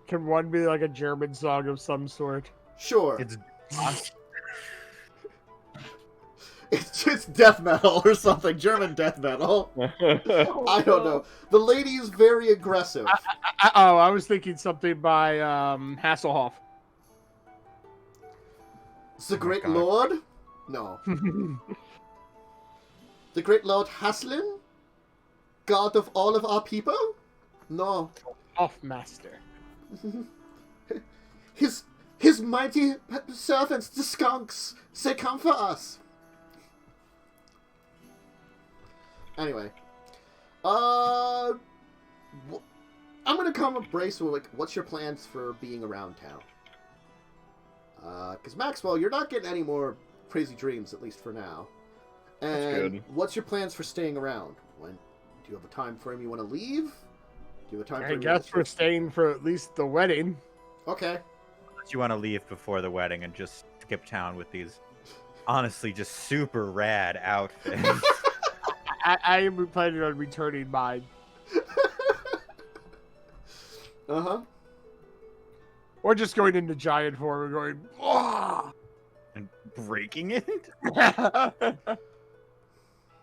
Can one be like a German song of some sort? Sure. It's It's just death metal or something. German death metal. I don't know. The lady is very aggressive. I was thinking something by Hasselhoff. The Great God. Lord? No. The Great Lord Haslin? God of all of our people? No. Hoffmaster. His mighty servants, the skunks, say come for us. Anyway. I'm gonna come up brace with, like, what's your plans for being around town? Because Maxwell, you're not getting any more crazy dreams, at least for now. And good. what's your plans for staying around? Do you have a time frame you want to leave? Do you have a time I frame? guess we're staying for at least the wedding. Okay. Unless you want to leave before the wedding and just skip town with these, honestly, just super rad outfits. I am planning on returning mine. Uh-huh. Or just going into giant form and going, "Wah!" And breaking it?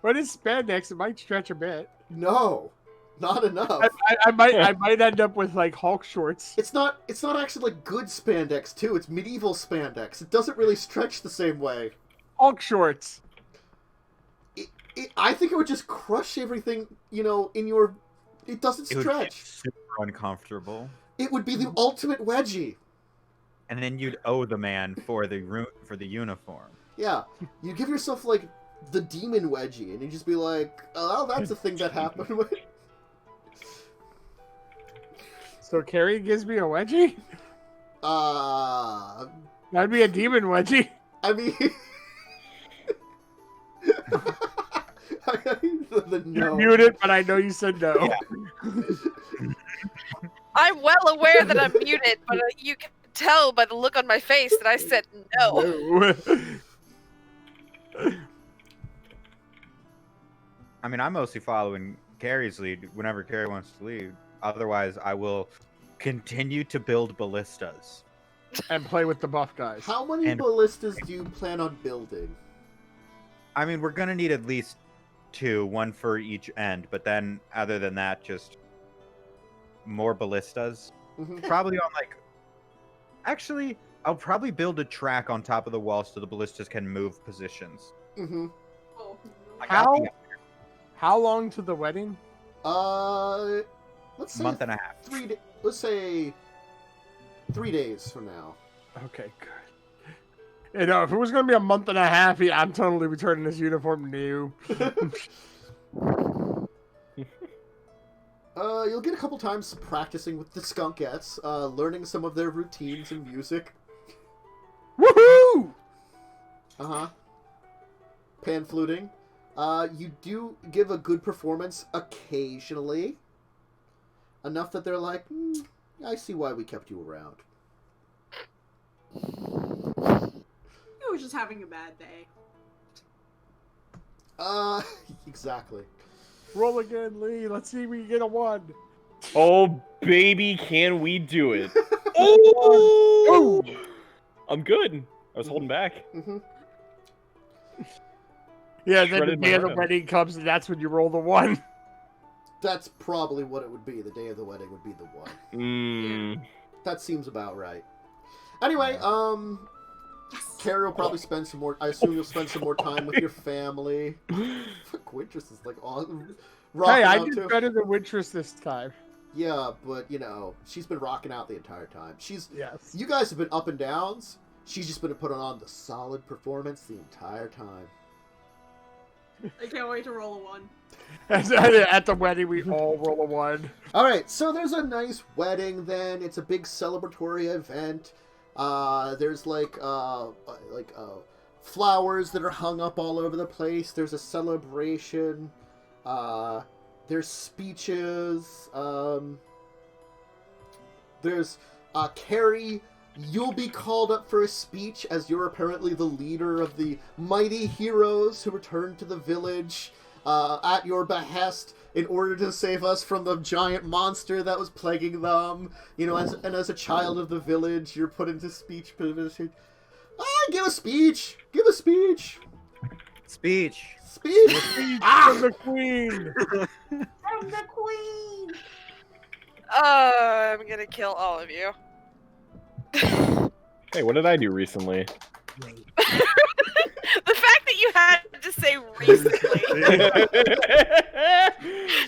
But it's spandex, it might stretch a bit. No, not enough. I might end up with like Hulk shorts. It's not actually like good spandex too. It's medieval spandex. It doesn't really stretch the same way. Hulk shorts. I think it would just crush everything, you know, in your... It doesn't It would be stretch. super uncomfortable. It would be the ultimate wedgie. And then you'd owe the man for the uniform. Yeah. You give yourself, like, the demon wedgie, and you just be like, oh, that's a thing that happened. So Carrie gives me a wedgie? That'd be a demon wedgie. I mean... the You no. muted, but I know you said no. Yeah. I'm well aware that I'm muted, but you can tell by the look on my face that I said no. I mean, I'm mostly following Carrie's lead whenever Carrie wants to lead. Otherwise, I will continue to build ballistas. And play with the buff guys. How many ballistas do you plan on building? I mean, we're gonna need at least 2, one for each end. But then, other than that, just more ballistas. Probably on like. Actually, I'll probably build a track on top of the wall so the ballistas can move positions. How long to the wedding? Let's say month and a half. Let's say 3 days from now. Okay, good. You know, if it was going to be a month and a half, I'm totally returning this uniform new. You'll get a couple times practicing with the skunkettes, learning some of their routines and music. Woohoo! Pan fluting. You do give a good performance occasionally. Enough that they're like, I see why we kept you around. You were just having a bad day. Exactly. Roll again, Lee. Let's see if we can get a 1. Oh, baby, can we do it? Oh! I'm good. I was holding back. Yeah, then the Shredded my day of the hand. wedding comes, and that's when you roll the 1. That's probably what it would be. The day of the wedding would be the 1. That seems about right. Anyway, Carrie will probably spend some more. I assume you'll spend some more time with your family. Fuck, Waitress is like awesome. Hey, I did better than Waitress this time. Yeah, but you know, she's been rocking out the entire time. Yes. You guys have been up and downs. She's just been putting on the solid performance the entire time. I can't wait to roll a 1. At the wedding, we all roll a 1. All right, so there's a nice wedding. Then it's a big celebratory event. There's like flowers that are hung up all over the place. There's a celebration. There's speeches. There's Carrie. You'll be called up for a speech as you're apparently the leader of the mighty heroes who returned to the village at your behest in order to save us from the giant monster that was plaguing them. You know, as a child of the village, you're put into speech position. Give a speech! Give a speech! Speech! Speech! From the queen! From the queen! I'm gonna kill all of you. Hey, what did I do recently? The fact that you had to say recently.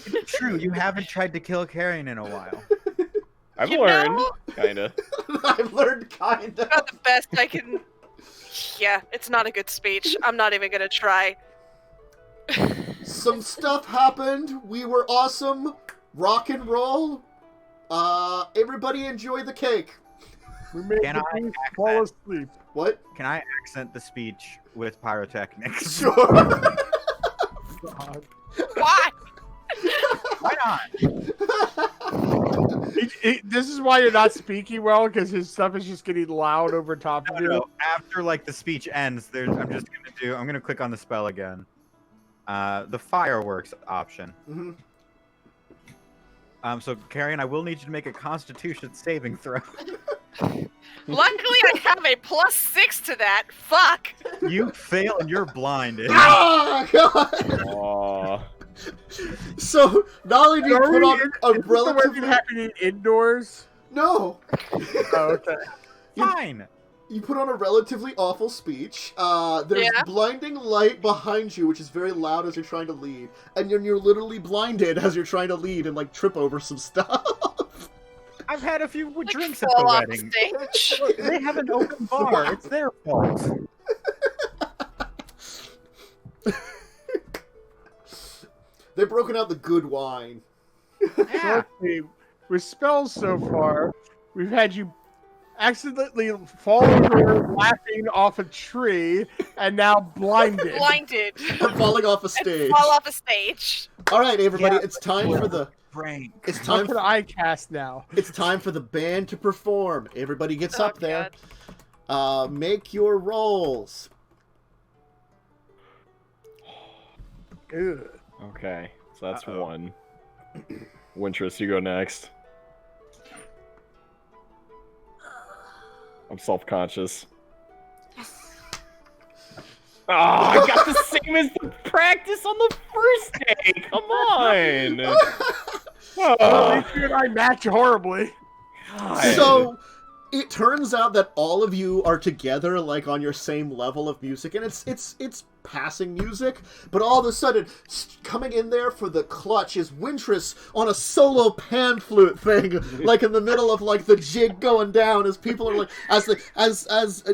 It's true, you haven't tried to kill Carrie in a while. I've You learned, know- kinda. I've learned kind of. About the best I can. Yeah, it's not a good speech. I'm not even gonna try. Some stuff happened. We were awesome. Rock and roll. Everybody enjoy the cake. We made Can the I beast act fall that? asleep. What? Can I accent the speech with pyrotechnics? Sure. God. Why? Why not? This is why you're not speaking well, because his stuff is just getting loud over top of you. No, after like the speech ends, I'm gonna click on the spell again. The fireworks option. So Carrie, I will need you to make a Constitution saving throw. Luckily, I have a +6 to that. Fuck. You fail and you're blinded. Ah, God. Aw. So not only do you put on a Is relatively the happening indoors? no, Oh, okay. Fine. you put on a relatively awful speech. There's Yeah. blinding light behind you, which is very loud as you're trying to lead, and you're literally blinded as you're trying to lead and like trip over some stuff. I've had a few Like, drinks at fall the off wedding. stage. They have an open bar. It's their fault. They've broken out the good wine. So let's see. With spells so far, we've had you accidentally fall over laughing off a tree and now Blinded. I'm falling off a And stage. fall off a stage. All right, everybody, Yeah, it's time for the prank. It's What time. can I cast now? It's time for the band to perform. Everybody gets up there. Make your rolls. Ugh. Okay, so that's one. Wintress, you go next. I'm self-conscious. Oh, I got the same as the practice on the first day. Come on. At least you and I match horribly. God. So it turns out that all of you are together, like on your same level of music, and it's passing music. But all of a sudden, coming in there for the clutch is Wintress on a solo pan flute thing, like in the middle of like the jig going down, as people are like, as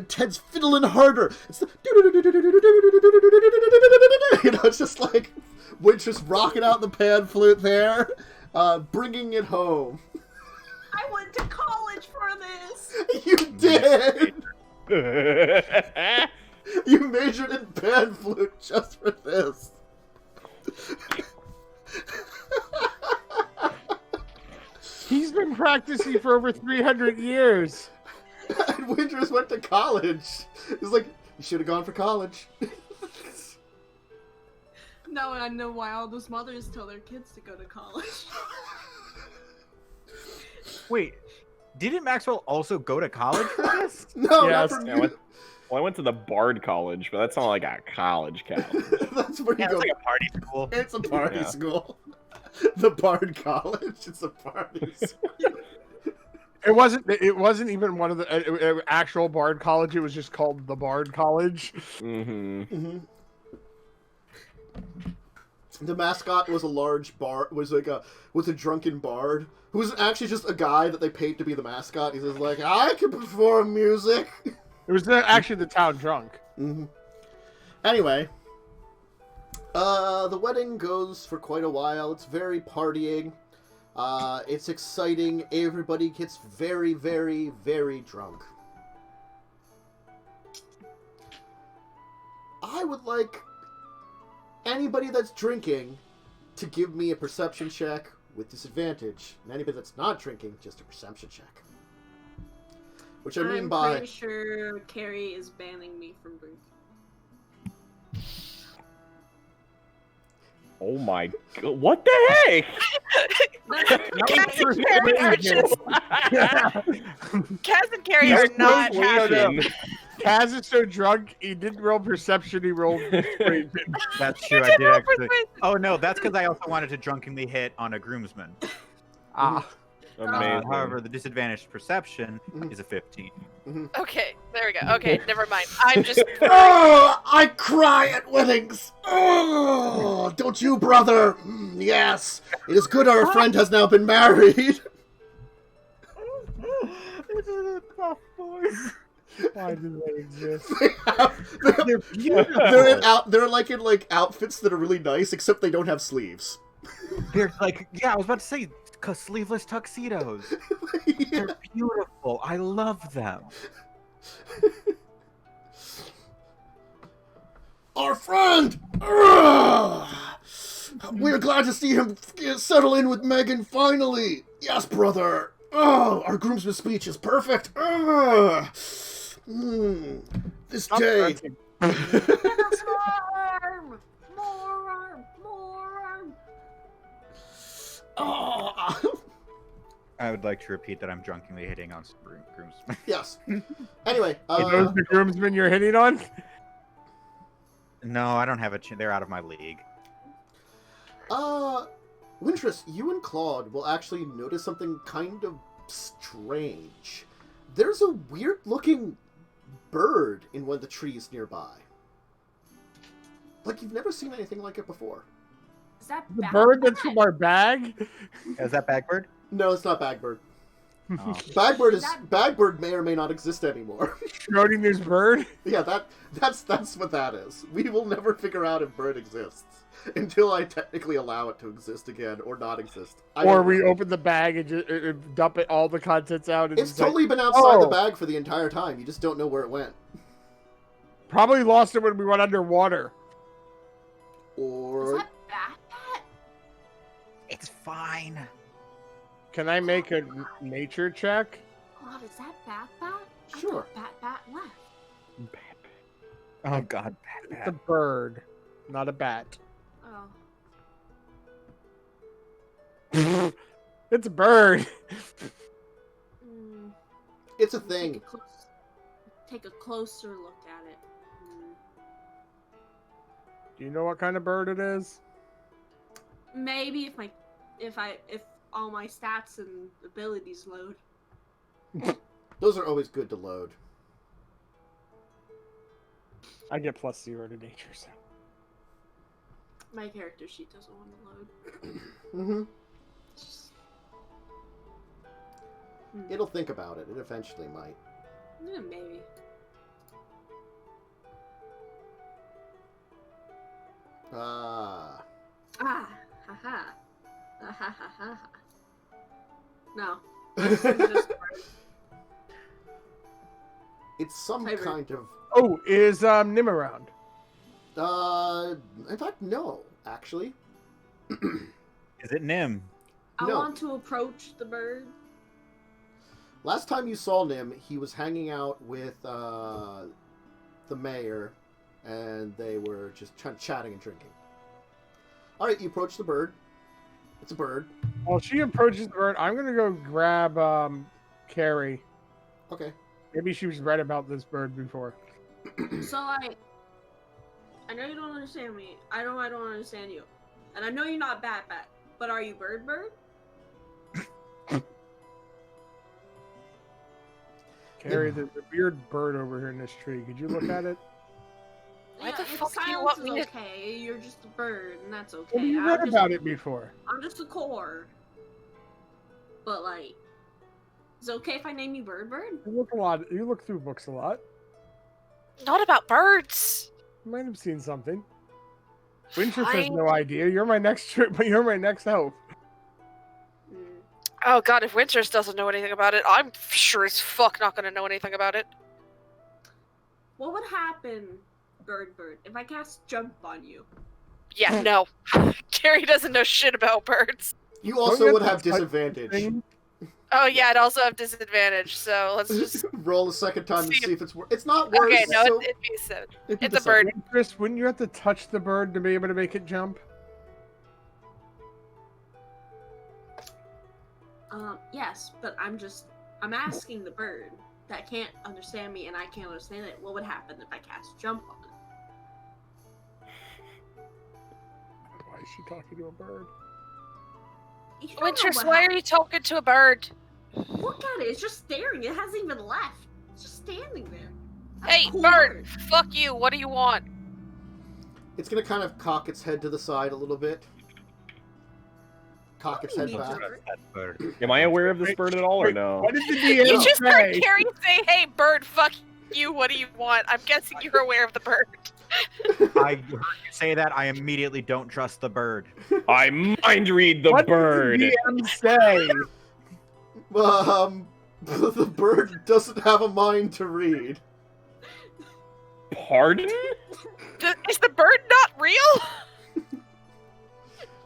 Ted's fiddling harder. It's the it's just like Wintress rocking out the pan flute there, bringing it home. I went to college for this. You did. You majored in pan flute just for this. He's been practicing for over 300 years. And Wintress went to college. He's like, you should have gone for college. Now I know why all those mothers tell their kids to go to college. Wait, didn't Maxwell also go to college for this? No, Yes. not for Yeah, you. I went to the Bard College, but that's not like a college college. That's where you Yeah, go. it's like a party school. It's a party Yeah. school. The Bard College. It's a party school. It wasn't even one of the actual Bard College. It was just called the Bard College. Mm-hmm. Mm-hmm. The mascot was a large bard. Was a drunken bard who was actually just a guy that they paid to be the mascot. He's just like, I can perform music. It was actually the town drunk. Mm-hmm. Anyway, the wedding goes for quite a while. It's very partying. It's exciting. Everybody gets very, very, very drunk. I would like anybody that's drinking to give me a perception check with disadvantage. And anybody that's not drinking, just a perception check. Which I mean I'm by... pretty sure Carrie is banning me from drinking. Oh my god, what the heck? Kaz and Carrie are just... Kaz and Carrie are There's no not happy. leading. Kaz is so drunk, he didn't roll perception, he rolled persuasion. That's true. I did actually. Oh no, that's because I also wanted to drunkenly hit on a groomsman. Amazing. However, the disadvantaged perception is a 15. Okay, there we go. Okay, never mind. I'm just... Oh, I cry at weddings. Oh, don't you, brother? Yes, it is good our friend has now been married. Why do they exist? They're like in outfits that are really nice, except they don't have sleeves. They're like, yeah, I was about to say, sleeveless tuxedos. They're beautiful. I love them. Our friend! Ugh! We're glad to see him settle in with Megan finally. Yes, brother. Oh, our groomsman's speech is perfect. Ugh. This Stop day. grunting. More arm. Oh. I would like to repeat that I'm drunkenly hitting on some groomsmen. Yes. Anyway, Are those the groomsmen you're hitting on? No, I don't have a they're out of my league. Wintress, you and Claude will actually notice something kind of strange. There's a weird-looking bird in one of the trees nearby. Like, you've never seen anything like it before. Is that The bad? bird that's from our bag? Is that Bagbird? No, it's not Bagbird. Oh. Bagbird may or may not exist anymore. Schrodinger's bird? Yeah, that's what that is. We will never figure out if bird exists until I technically allow it to exist again or not exist. Or we open the bag and just dump it all the contents out. And It's just like, totally been outside the oh. bag for the entire time. You just don't know where it went. Probably lost it when we went underwater. Is Or that bad? It's fine. Can I make a nature check? God, is that Bat? Sure. I thought Bat left. Oh God, It's a bird, not a bat. Oh. It's a bird. Mm, It's a thing. take a closer look at it. Mm. Do you know what kind of bird it is? Maybe if all my stats and abilities load. Those are always good to load. I get +0 to nature, so. My character sheet doesn't want to load. Mm-hmm. It's just... It'll think about it. It eventually might. Yeah, maybe. Ah. Ah, haha. Ah, ha ha ha ha. No. It's just It's some Favorite. kind of. Oh, is Nim around? In fact, no. Actually, Is it Nim? I No. want to approach the bird. last time you saw Nim, he was hanging out with the mayor, and they were just chatting and drinking. All right, you approach the bird. It's a bird. While she approaches the bird, I'm gonna go grab Carrie. Okay. Maybe she was read about this bird before. So I know you don't understand me. I don't understand you. And I know you're not Bat, but are you Bird? Carrie, there's a weird bird over here in this tree. Could you look at it? Why the its fuck do you silence want me is to- okay. You're just a bird, and that's okay. Well, you I'm read just- about it before. I'm just a core. But like, is it okay if I name you Bird? You look a lot. You look through books a lot. Not about birds. You might have seen something. Winter has Fine. no idea. You're my next trip, but you're my next help. Mm. Oh God, if Winters doesn't know anything about it, I'm sure as fuck not gonna know anything about it. What would happen, Bird, if I cast Jump on you? Yeah, no. Carrie doesn't know shit about birds. You Don't also you would have have to touch disadvantage. Thing? Oh yeah, I'd also have disadvantage, so let's just... Roll a second time to See if- see if it's worse. It's not worse. Okay, no, so it'd be 7. it'd be It's the a bird. second. Chris, wouldn't you have to touch the bird to be able to make it jump? Yes, but I'm asking the bird that can't understand me and I can't understand it. What would happen if I cast Jump on it? Why is she talking to a bird? You don't know Winters, what why are happened. you talking to a bird? Look at it. It's just staring. It hasn't even left. It's just standing there. That's Hey, a cool bird! Fuck you, what do you want? It's gonna kind of cock its head to the side a little bit. Cock its head You back. jerk. That bird. Am I aware of this bird at all, or no? What did the DM You just heard say? Carrie say, hey, bird, fuck you, what do you want? I'm guessing you're aware of the bird. I heard you say that. I immediately don't trust the bird. I mind read the What bird. did the DM say? The bird doesn't have a mind to read. Pardon? Is the bird not real?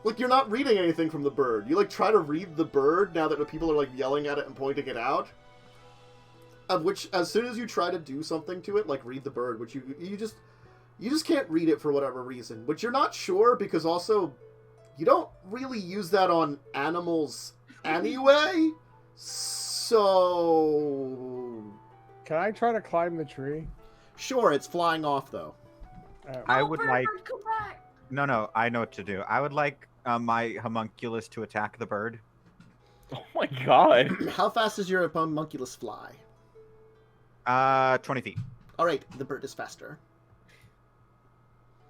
Like, you're not reading anything from the bird. You, like, try to read the bird now that the people are, like, yelling at it and pointing it out. Of which, as soon as you try to do something to it, like read the bird, which you just can't read it for whatever reason. But you're not sure, because also, you don't really use that on animals anyway. So... Can I try to climb the tree? Sure, it's flying off, though. I Oh, would bird, like. come back. No, I know what to do. I would like my homunculus to attack the bird. Oh my god. How fast does your homunculus fly? 20 feet. Alright, the bird is faster.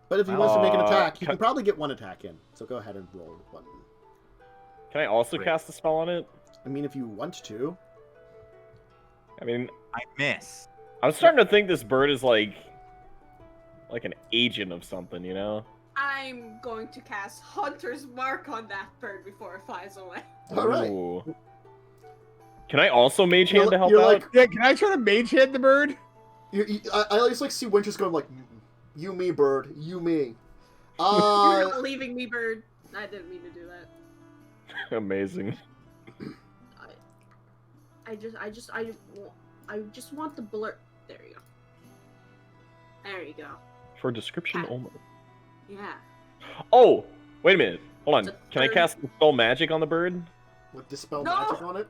But if he wants to make an attack, you can probably get one attack in. So go ahead and roll one. Can I also Great. cast a spell on it? I mean, if you want to. I mean, I miss. I'm starting to think this bird is like an agent of something, you know? I'm going to cast Hunter's Mark on that bird before it flies away. Alright. Ooh. Can I also mage hand to help You're out? like, Yeah, can I try to mage hand the bird? I just like see Winters going like, you me, bird, you me. You're not leaving me, bird. I didn't mean to do that. Amazing. I just want the blur. There you go. There you go. For description only. Yeah. Oh, wait a minute. Hold on. It's a Can I third- cast Dispel Magic on the bird? With Dispel No! Magic on it?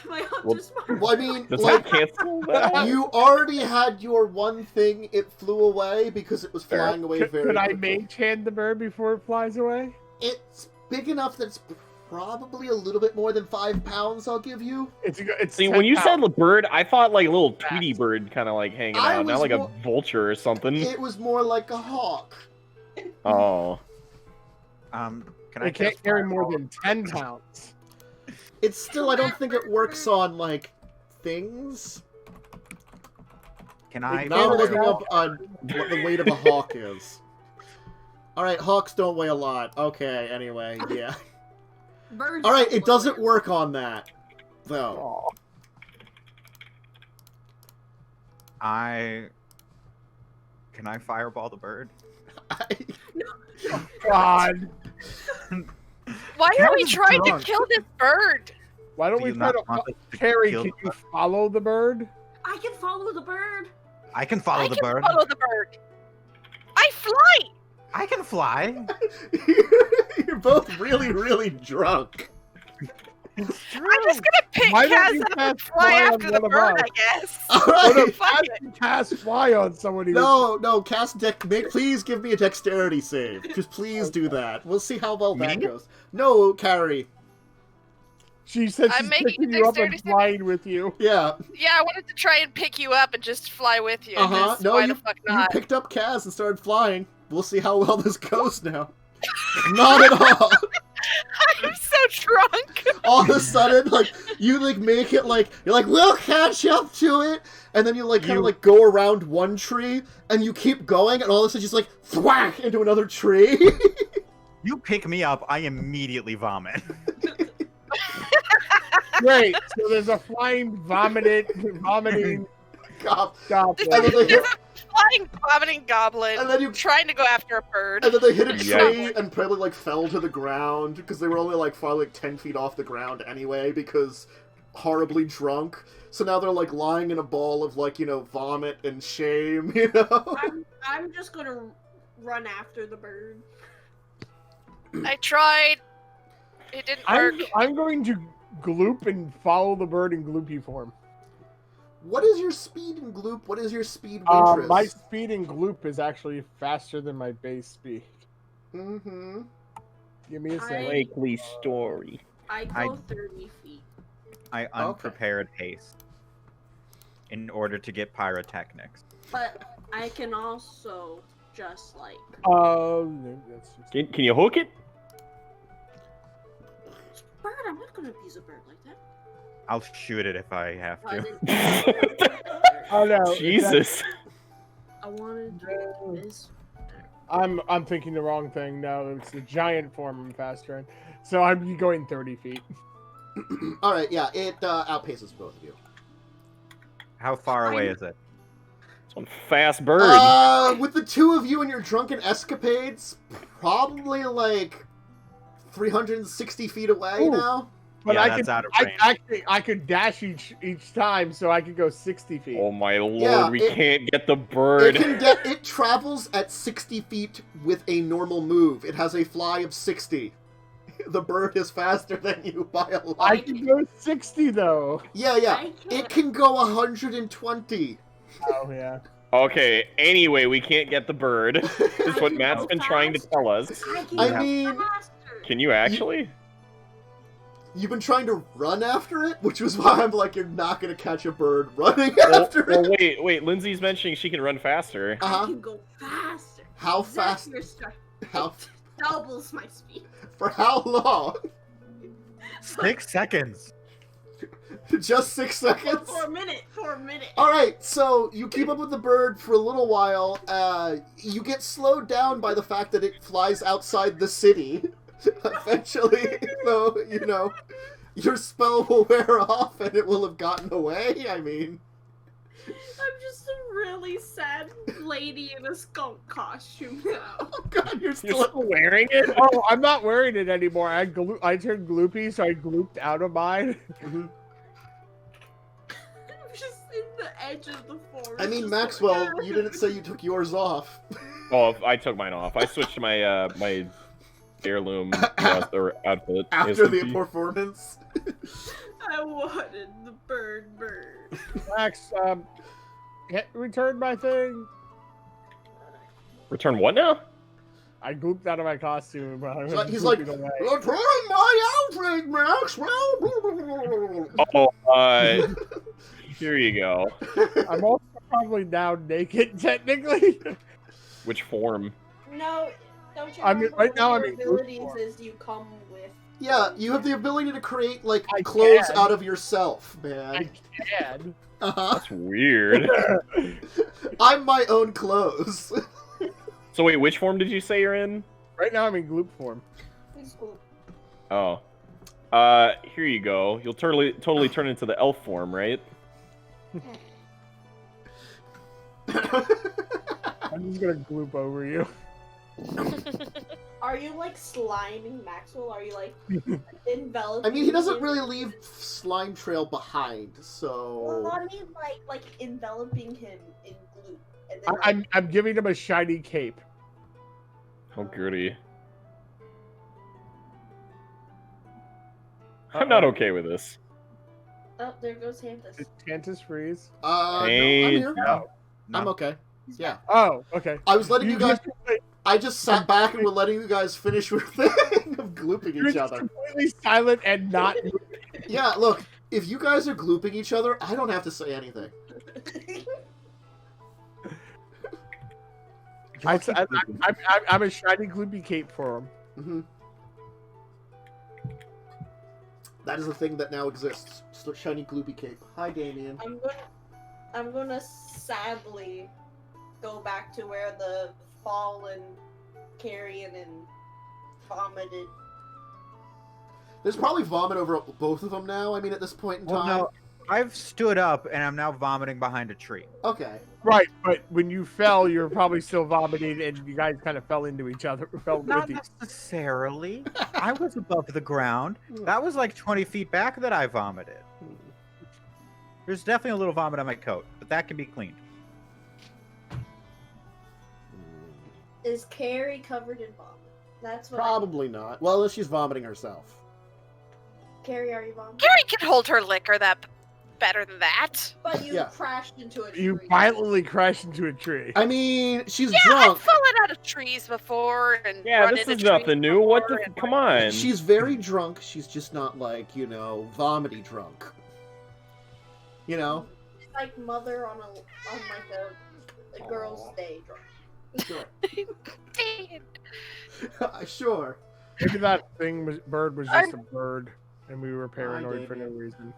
my Well, hunter's Well, I mean, Does like, that cancel that? you already had your one thing, it flew away because it was Fair. flying away very Could I quickly. mage hand the bird before it flies away? It's big enough that it's probably a little bit more than 5 pounds, I'll give you. It's See, 10 when you said pounds. the bird, I thought like a little Tweety bird kind of like hanging I out, not was like more- a vulture or something. It was more like a hawk. Oh. Can I It can't cast carry more Fireball? than 10 pounds. It's still, I don't think it works on, like, things. Can I? Now I'm looking Fireball. up on what the weight of a hawk is. Alright, hawks don't weigh a lot. Okay, anyway, yeah. birds. Alright, it doesn't work on that, though. Can I fireball the bird? God. Why That are we was trying drunk. to kill this bird? Why don't Do we you try not to... want us to Carrie, kill can the you follow the bird? I can follow the bird. I can follow I the can bird. follow the bird. I fly. I can fly. You're both really, really drunk. I'm just gonna pick Why don't Kaz you up and cast fly fly on after the one of bird, us? I guess. Alright! Fuck it. Cast fly on somebody. No, cast deck. Please give me a dexterity save. Just please do that. We'll see how well that Me? goes. No, Carrie. She said I'm she's making picking you up and dexterity save. flying with you. Yeah. Yeah, I wanted to try and pick you up and just fly with you. Uh-huh. 'cause No, why you, the fuck you not? picked up Kaz and started flying. We'll see how well this goes now. Not at all. I'm so drunk. All of a sudden, like, you, like, make it, like, you're like, we'll catch up to it, and then you, like, kind of, like, go around one tree, and you keep going, and all of a sudden, just, like, thwack into another tree. You pick me up, I immediately vomit. Great. So there's a flying vomiting God. goblin. And then they hit, Flying vomiting goblin and then you trying to go after a bird. And then they hit a Yeah. tree and probably, like, fell to the ground, because they were only, like, probably, like, 10 feet off the ground anyway, because horribly drunk. So now they're, like, lying in a ball of, like, you know, vomit and shame, you know? I'm just gonna run after the bird. I tried. It didn't work. I'm going to gloop and follow the bird in gloopy form. What is your speed in Gloop? What is your speed Wintris? My speed in gloop is actually faster than my base speed. Mm-hmm. Give me a second. Likely story. I go 30 feet. I unprepared haste in order to get pyrotechnics. But I can also just like That's just... Can you hook it? bird. I'm not gonna abuse a bird like that. I'll shoot it if I have I to. didn't. Oh no! Jesus. I wanted to make this. I'm thinking the wrong thing. No, it's the giant form I'm faster in. So I'm going 30 feet. Alright, yeah, it outpaces both of you. How far away is it? It's one fast bird. With the two of you and your drunken escapades, probably, like, 360 feet away Ooh. now. But Yeah, I that's could, out of I range. actually I could dash each time, so I could go 60 feet. Oh my lord, Yeah, we it- can't get the bird. It travels at 60 feet with a normal move. It has a fly of 60. The bird is faster than you by a lot. I can go 60 though. Yeah. I It can't. can go 120. Oh yeah. Okay, anyway, we can't get the bird. Is what Matt's been trying to tell us. I can I go mean- faster. Can you actually? You've been trying to run after it, which was why I'm like, you're not going to catch a bird running Well, after well, it. wait. Lindsay's mentioning she can run faster. I Uh-huh. can go faster. How fast? Your start How, doubles my speed. for how long? 6 seconds. Just 6 seconds? For a minute. For a minute. Alright, so you keep up with the bird for a little while. You get slowed down by the fact that it flies outside the city. Eventually, though, you know, your spell will wear off and it will have gotten away. I mean, I'm just a really sad lady in a skunk costume now. Oh god, you're You're still... still wearing it? Oh, I'm not wearing it anymore. I turned gloopy, so I glooped out of mine. I'm just in the edge of the forest. I mean, just Maxwell, like, you didn't say you took yours off. Oh, I took mine off. I switched to my my heirloom or outfit. After the ASMG. performance. I wanted the bird. Max, return my thing. Return what now? I glooped out of my costume. He's like, glooping away. return my outfit, Maxwell! Oh, here you go. I'm also probably now naked, technically. Which form? No, don't you I mean, remember right now one I'm of in your group abilities form. is you come with... Yeah, you have the ability to create, like, I clothes can. out of yourself, I man. can. Uh-huh. That's weird. I'm my own clothes. So wait, which form did you say you're in? Right now I'm in gloop form. It's cool. Oh. Here you go. You'll totally turn into the elf form, right? I'm just gonna gloop over you. Are you like sliming Maxwell? Are you like enveloping? I mean, he doesn't him? really leave slime trail behind, Well, so... I mean, like enveloping him in glue, and then like, I'm giving him a shiny cape. Oh, goody. I'm not okay with this. oh, there goes Hantus. Did Tantus freeze? No, I'm Hey, here. No. I'm okay. Yeah. Oh, okay. I was letting you guys... just- I just sat back and was letting you guys finish your thing of glooping You're each just other. completely silent and not. Yeah, look, if you guys are glooping each other, I don't have to say anything. I'm a shiny gloopy cape for him. hmm That is a thing that now exists. Shiny gloopy cape. Hi, Damien. I'm gonna sadly go back to where the fallen Carrie and vomited. There's probably vomit over both of them now, I mean, at this point in Well, time. no, I've stood up and I'm now vomiting behind a tree. Okay. Right, but when you fell, you were probably still vomiting, and you guys kind of fell into each other. Fell Not with each. necessarily. I was above the ground. That was like 20 feet back that I vomited. There's definitely a little vomit on my coat, but that can be cleaned. Is Carrie covered in vomit? That's what. Probably not. Well, unless she's vomiting herself. Carrie, are you vomiting? Carrie can hold her liquor that better than that. But you Yeah. crashed into a tree. You violently crashed into a tree. I mean, she's Yeah, drunk. I've fallen out of trees before and Yeah, run this into is trees nothing new. What the? before and- Come on. She's very drunk. She's just not, like, vomity drunk. You know? It's like mother on like a girl's day drunk. Sure. Dang. Sure. Maybe that bird was just a bird, and we were paranoid for no Damien. reason.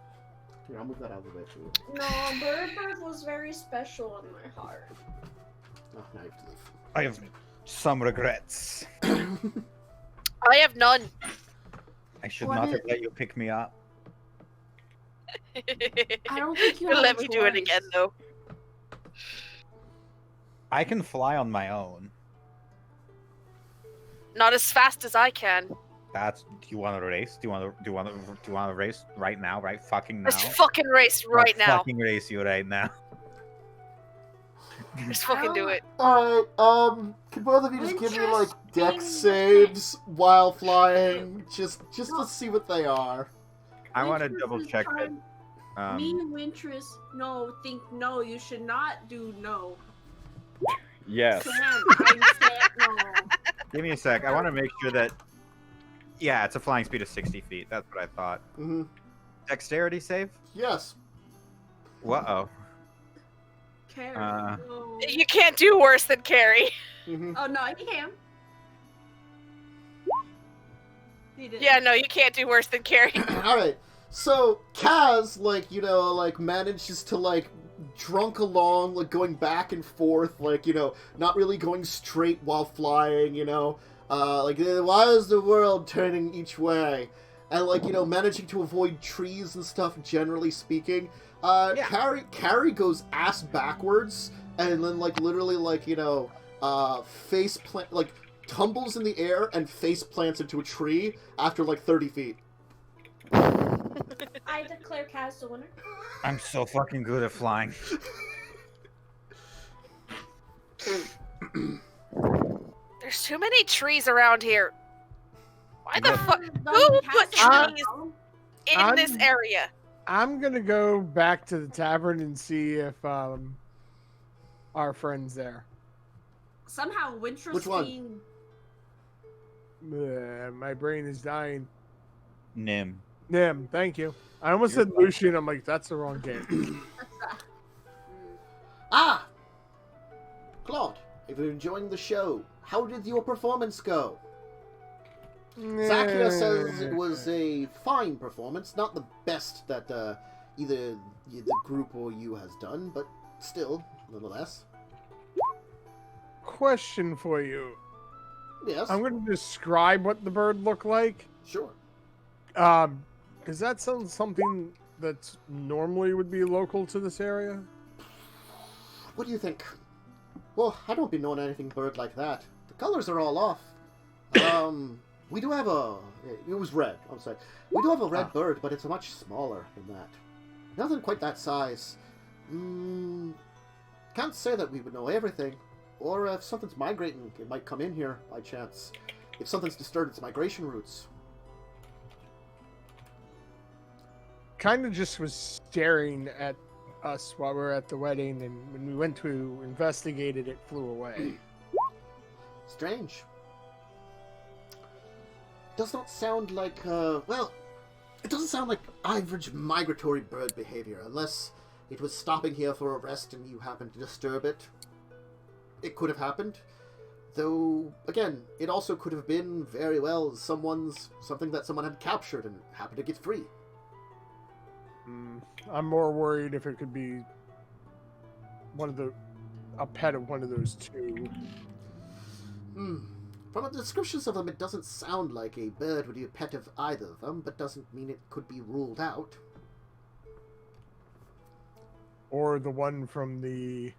Here, I'll move that out of the way, too. No, Bird was very special in my heart. Oh, now you have to I have some regrets. leave. I have none. I should What not is- have let you pick me up. I don't think you You'll have let a me do it choice. again, though. I can fly on my own. Not as fast as I can. Do you want to race? Do you want to race right now? Right fucking now? Let's fucking race right I'll now. Fucking race you right now. Let's fucking do it. Alright, can both of you just give me, like, dex Interesting. saves while flying? Just to see what they are. I want to Wintress double is check that. trying- Me, Wintress, no, you should not do no. Yes. Sam, I said no. Give me a sec. I want to make sure that. Yeah, it's a flying speed of 60 feet. That's what I thought. Mm-hmm. Dexterity save? Yes. Uh-oh. Carrie, Uh, no. You can't do worse than Carrie. Mm-hmm. Oh, no, he can. He did. Yeah, no, you can't do worse than Carrie. Alright, so Kaz, manages to, drunk along, going back and forth, not really going straight while flying, why is the world turning each way? And, managing to avoid trees and stuff, generally speaking. Yeah. Carrie goes ass backwards and then like literally like face plant like tumbles in the air and face plants into a tree after like 30 feet. I declare Kaz the winner. I'm so fucking good at flying. There's too many trees around here. Why the fuck? The Who Kaz put the winner. trees in this area? I'm gonna go back to the tavern and see if our friend's there. Somehow Wintress Which one? being My brain is dying. Nim. Nim, thank you. I almost said Lucian. I'm like, that's the wrong game. Ah! Claude, if you're enjoying the show, how did your performance go? Zakia says it was a fine performance, not the best that either the group or you has done, but still, nonetheless. Question for you. Yes, I'm going to describe what the bird looked like. sure. Is that something that normally would be local to this area? What do you think? Well, I don't be knowing anything bird like that. The colors are all off. We do have a... It was red, I'm sorry. We do have a red bird, but it's much smaller than that. Nothing quite that size. Can't say that we would know everything. Or if something's migrating, it might come in here by chance. If something's disturbed its migration routes. Kind of just was staring at us while we were at the wedding, and when we went to investigate it, it flew away. Strange. Does not sound like, well, it doesn't sound like average migratory bird behavior, unless it was stopping here for a rest and you happened to disturb it. It could have happened. Though, again, it also could have been very well something that someone had captured and happened to get free. I'm more worried if it could be a pet of one of those two. From the descriptions of them, it doesn't sound like a bird would be a pet of either of them, but doesn't mean it could be ruled out. Or the one from the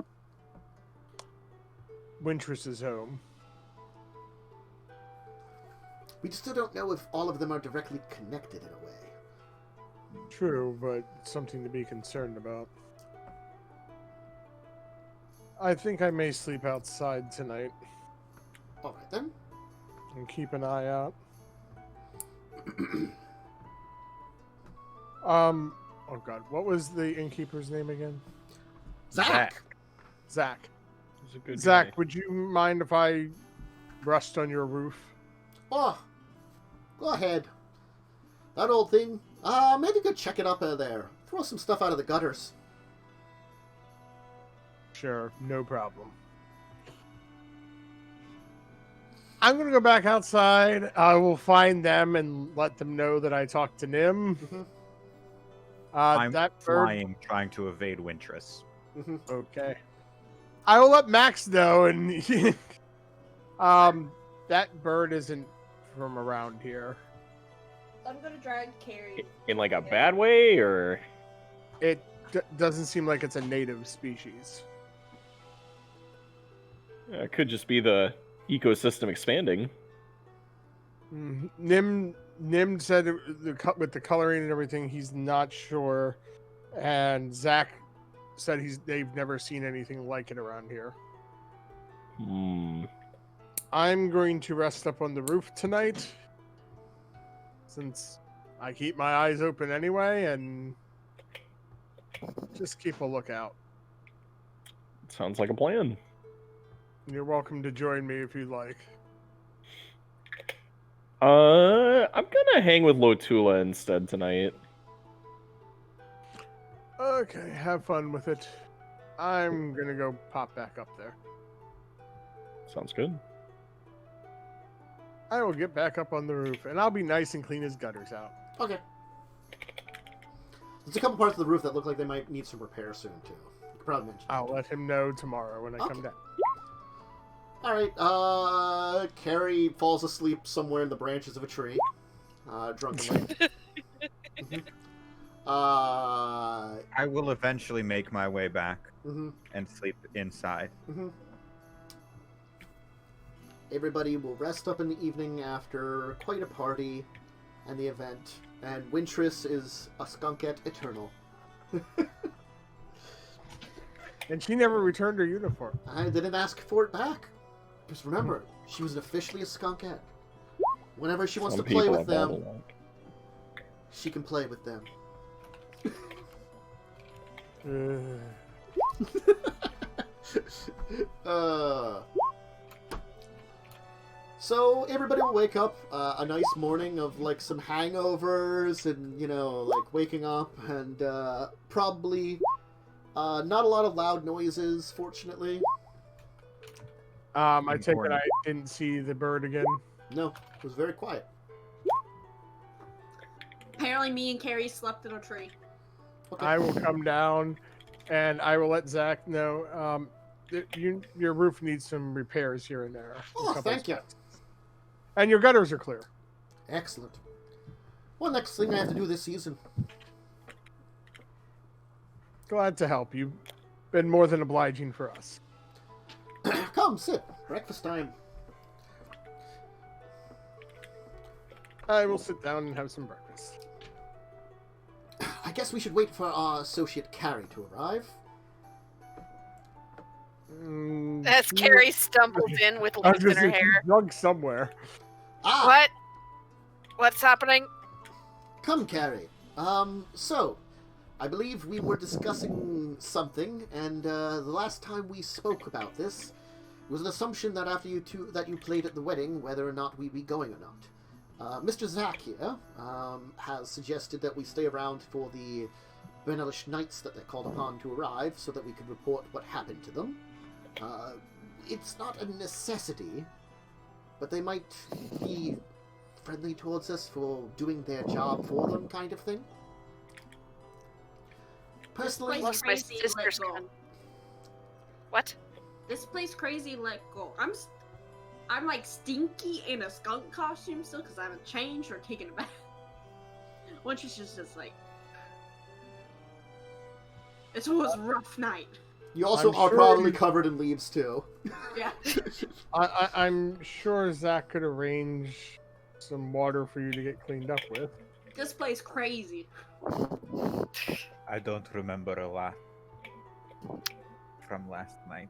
Wintress's home. We still don't know if all of them are directly connected in a way. True, but something to be concerned about. I think I may sleep outside tonight Alright then. and keep an eye out. Oh god, what was the innkeeper's name again? Zach! Zach. He's a good Zach, guy. would you mind if I rest on your roof? Oh, go ahead. That old thing, maybe go check it up there. Throw some stuff out of the gutters. Sure, no problem. I'm gonna go back outside. I will find them and let them know that I talked to Nim. I'm That bird. flying, trying to evade Wintress. Okay. I will let Max know, and that bird isn't from around here. I'm gonna drag Carrie. In like a bad way, or It doesn't seem like it's a native species. it could just be the ecosystem expanding. Nim said with the coloring and everything, he's not sure, and Zach said they've never seen anything like it around here. I'm going to rest up on the roof tonight, since I keep my eyes open anyway, and just keep a lookout. Sounds like a plan. You're welcome to join me if you'd like. I'm gonna hang with Lotula instead tonight. Okay, have fun with it. I'm gonna go pop back up there. Sounds good. I will get back up on the roof, and I'll be nice and clean his gutters out. Okay. There's a couple parts of the roof that look like they might need some repair soon, too. You could probably mention I'll let him know tomorrow when I come down. Alright, Carrie falls asleep somewhere in the branches of a tree. Drunkenly. I will eventually make my way back and sleep inside. Everybody will rest up in the evening after quite a party and the event, and Wintress is a skunkette eternal. And she never returned her uniform. I didn't ask for it back. Just remember, she was officially a skunkette. Whenever she wants to play with them, she can play with them. So everybody will wake up a nice morning of like some hangovers and, you know, like waking up and probably not a lot of loud noises, fortunately. I take it I didn't see the bird again. No, it was very quiet. Apparently me and Carrie slept in a tree. Okay. I will come down and I will let Zach know. Your roof needs some repairs here and there. Oh, thank you. And your gutters are clear. Excellent. Well, next thing I have to do this season. Glad to help. You've been more than obliging for us. Come, sit. Breakfast time. I will sit down and have some breakfast. I guess we should wait for our associate Carrie to arrive. As Carrie stumbles in with leaves in her hair. Drunk somewhere. Ah! What? What's happening? Come, Carrie. So, I believe we were discussing something, and the last time we spoke about this, it was an assumption that after you played at the wedding, whether or not we'd be going or not. Mr. Zach here has suggested that we stay around for the Benalia Knights that they're called upon to arrive, so that we could report what happened to them. It's not a necessity, but they might be friendly towards us for doing their job for them, kind of thing. Personally, This Lost my place crazy, sister's let go. gun. What? This place crazy, let go. I'm like stinky in a skunk costume still because I haven't changed or taken a bath. Once she's just like, it was a rough night. you also I'm are sure probably you- covered in leaves too. Yeah. I'm sure Zach could arrange some water for you to get cleaned up with. This place crazy. I don't remember a lot from last night.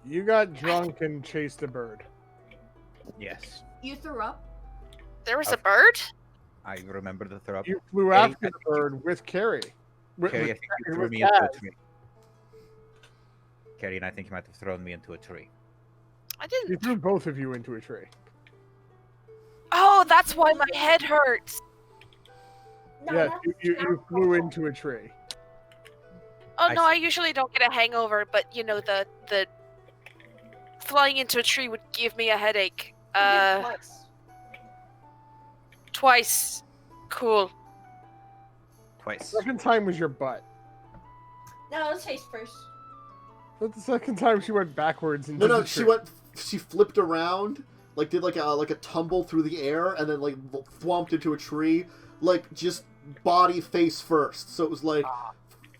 You got drunk and chased a bird. Yes, You threw up? There was a bird? I remember the throw up. You flew Carrie, after the bird with Carrie. Carrie, I think you threw with me into a Kaz. tree. Carrie, and I think you might have thrown me into a tree. I You didn't. threw both of you into a tree. Oh, that's why my head hurts. Yes, you flew into a tree. Oh I no, see. I usually don't get a hangover, but you know the flying into a tree would give me a headache. Twice. Cool. Twice. Second time was your butt. No, let's taste first. But the second time she went backwards into No, the she tree. she flipped around, like did like a tumble through the air, and then like thwomped into a tree, like just body face first. So it was like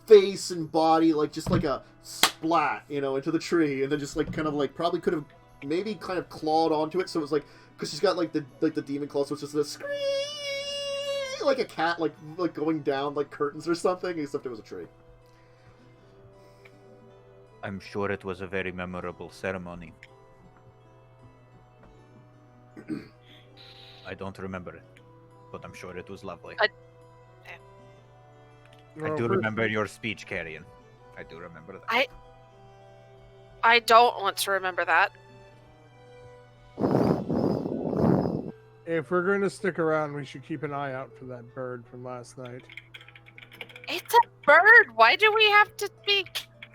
face and body, like just like a splat, you know, into the tree, and then just like kind of like probably could have maybe kind of clawed onto it. So it was like because she's got like the demon claw, so it's just a scream like a cat, like going down like curtains or something, except it was a tree. I'm sure it was a very memorable ceremony. I don't remember it, but I'm sure it was lovely. I Well, do first- remember your speech, Carrion. I do remember that. I don't want to remember that. If we're going to stick around, we should keep an eye out for that bird from last night. It's a bird. Why do we have to be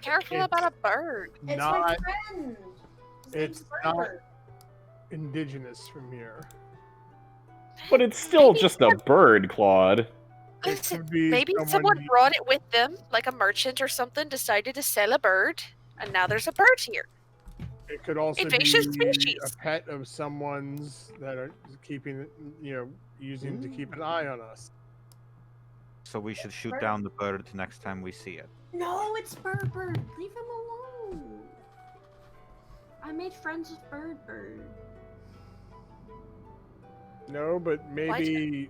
careful It's about a bird? It's Not my friend. His it's name's not- Bird. indigenous from here. But it's still just a bird, Claude. It Listen, could be maybe someone brought it with them, like a merchant or something, decided to sell a bird, and now there's a bird here. It could also Invasive be species. a pet of someone's that are keeping, using to keep an eye on us. so we should shoot down the bird next time we see it. No, it's Bird. Leave him alone. I made friends with Bird. No, but maybe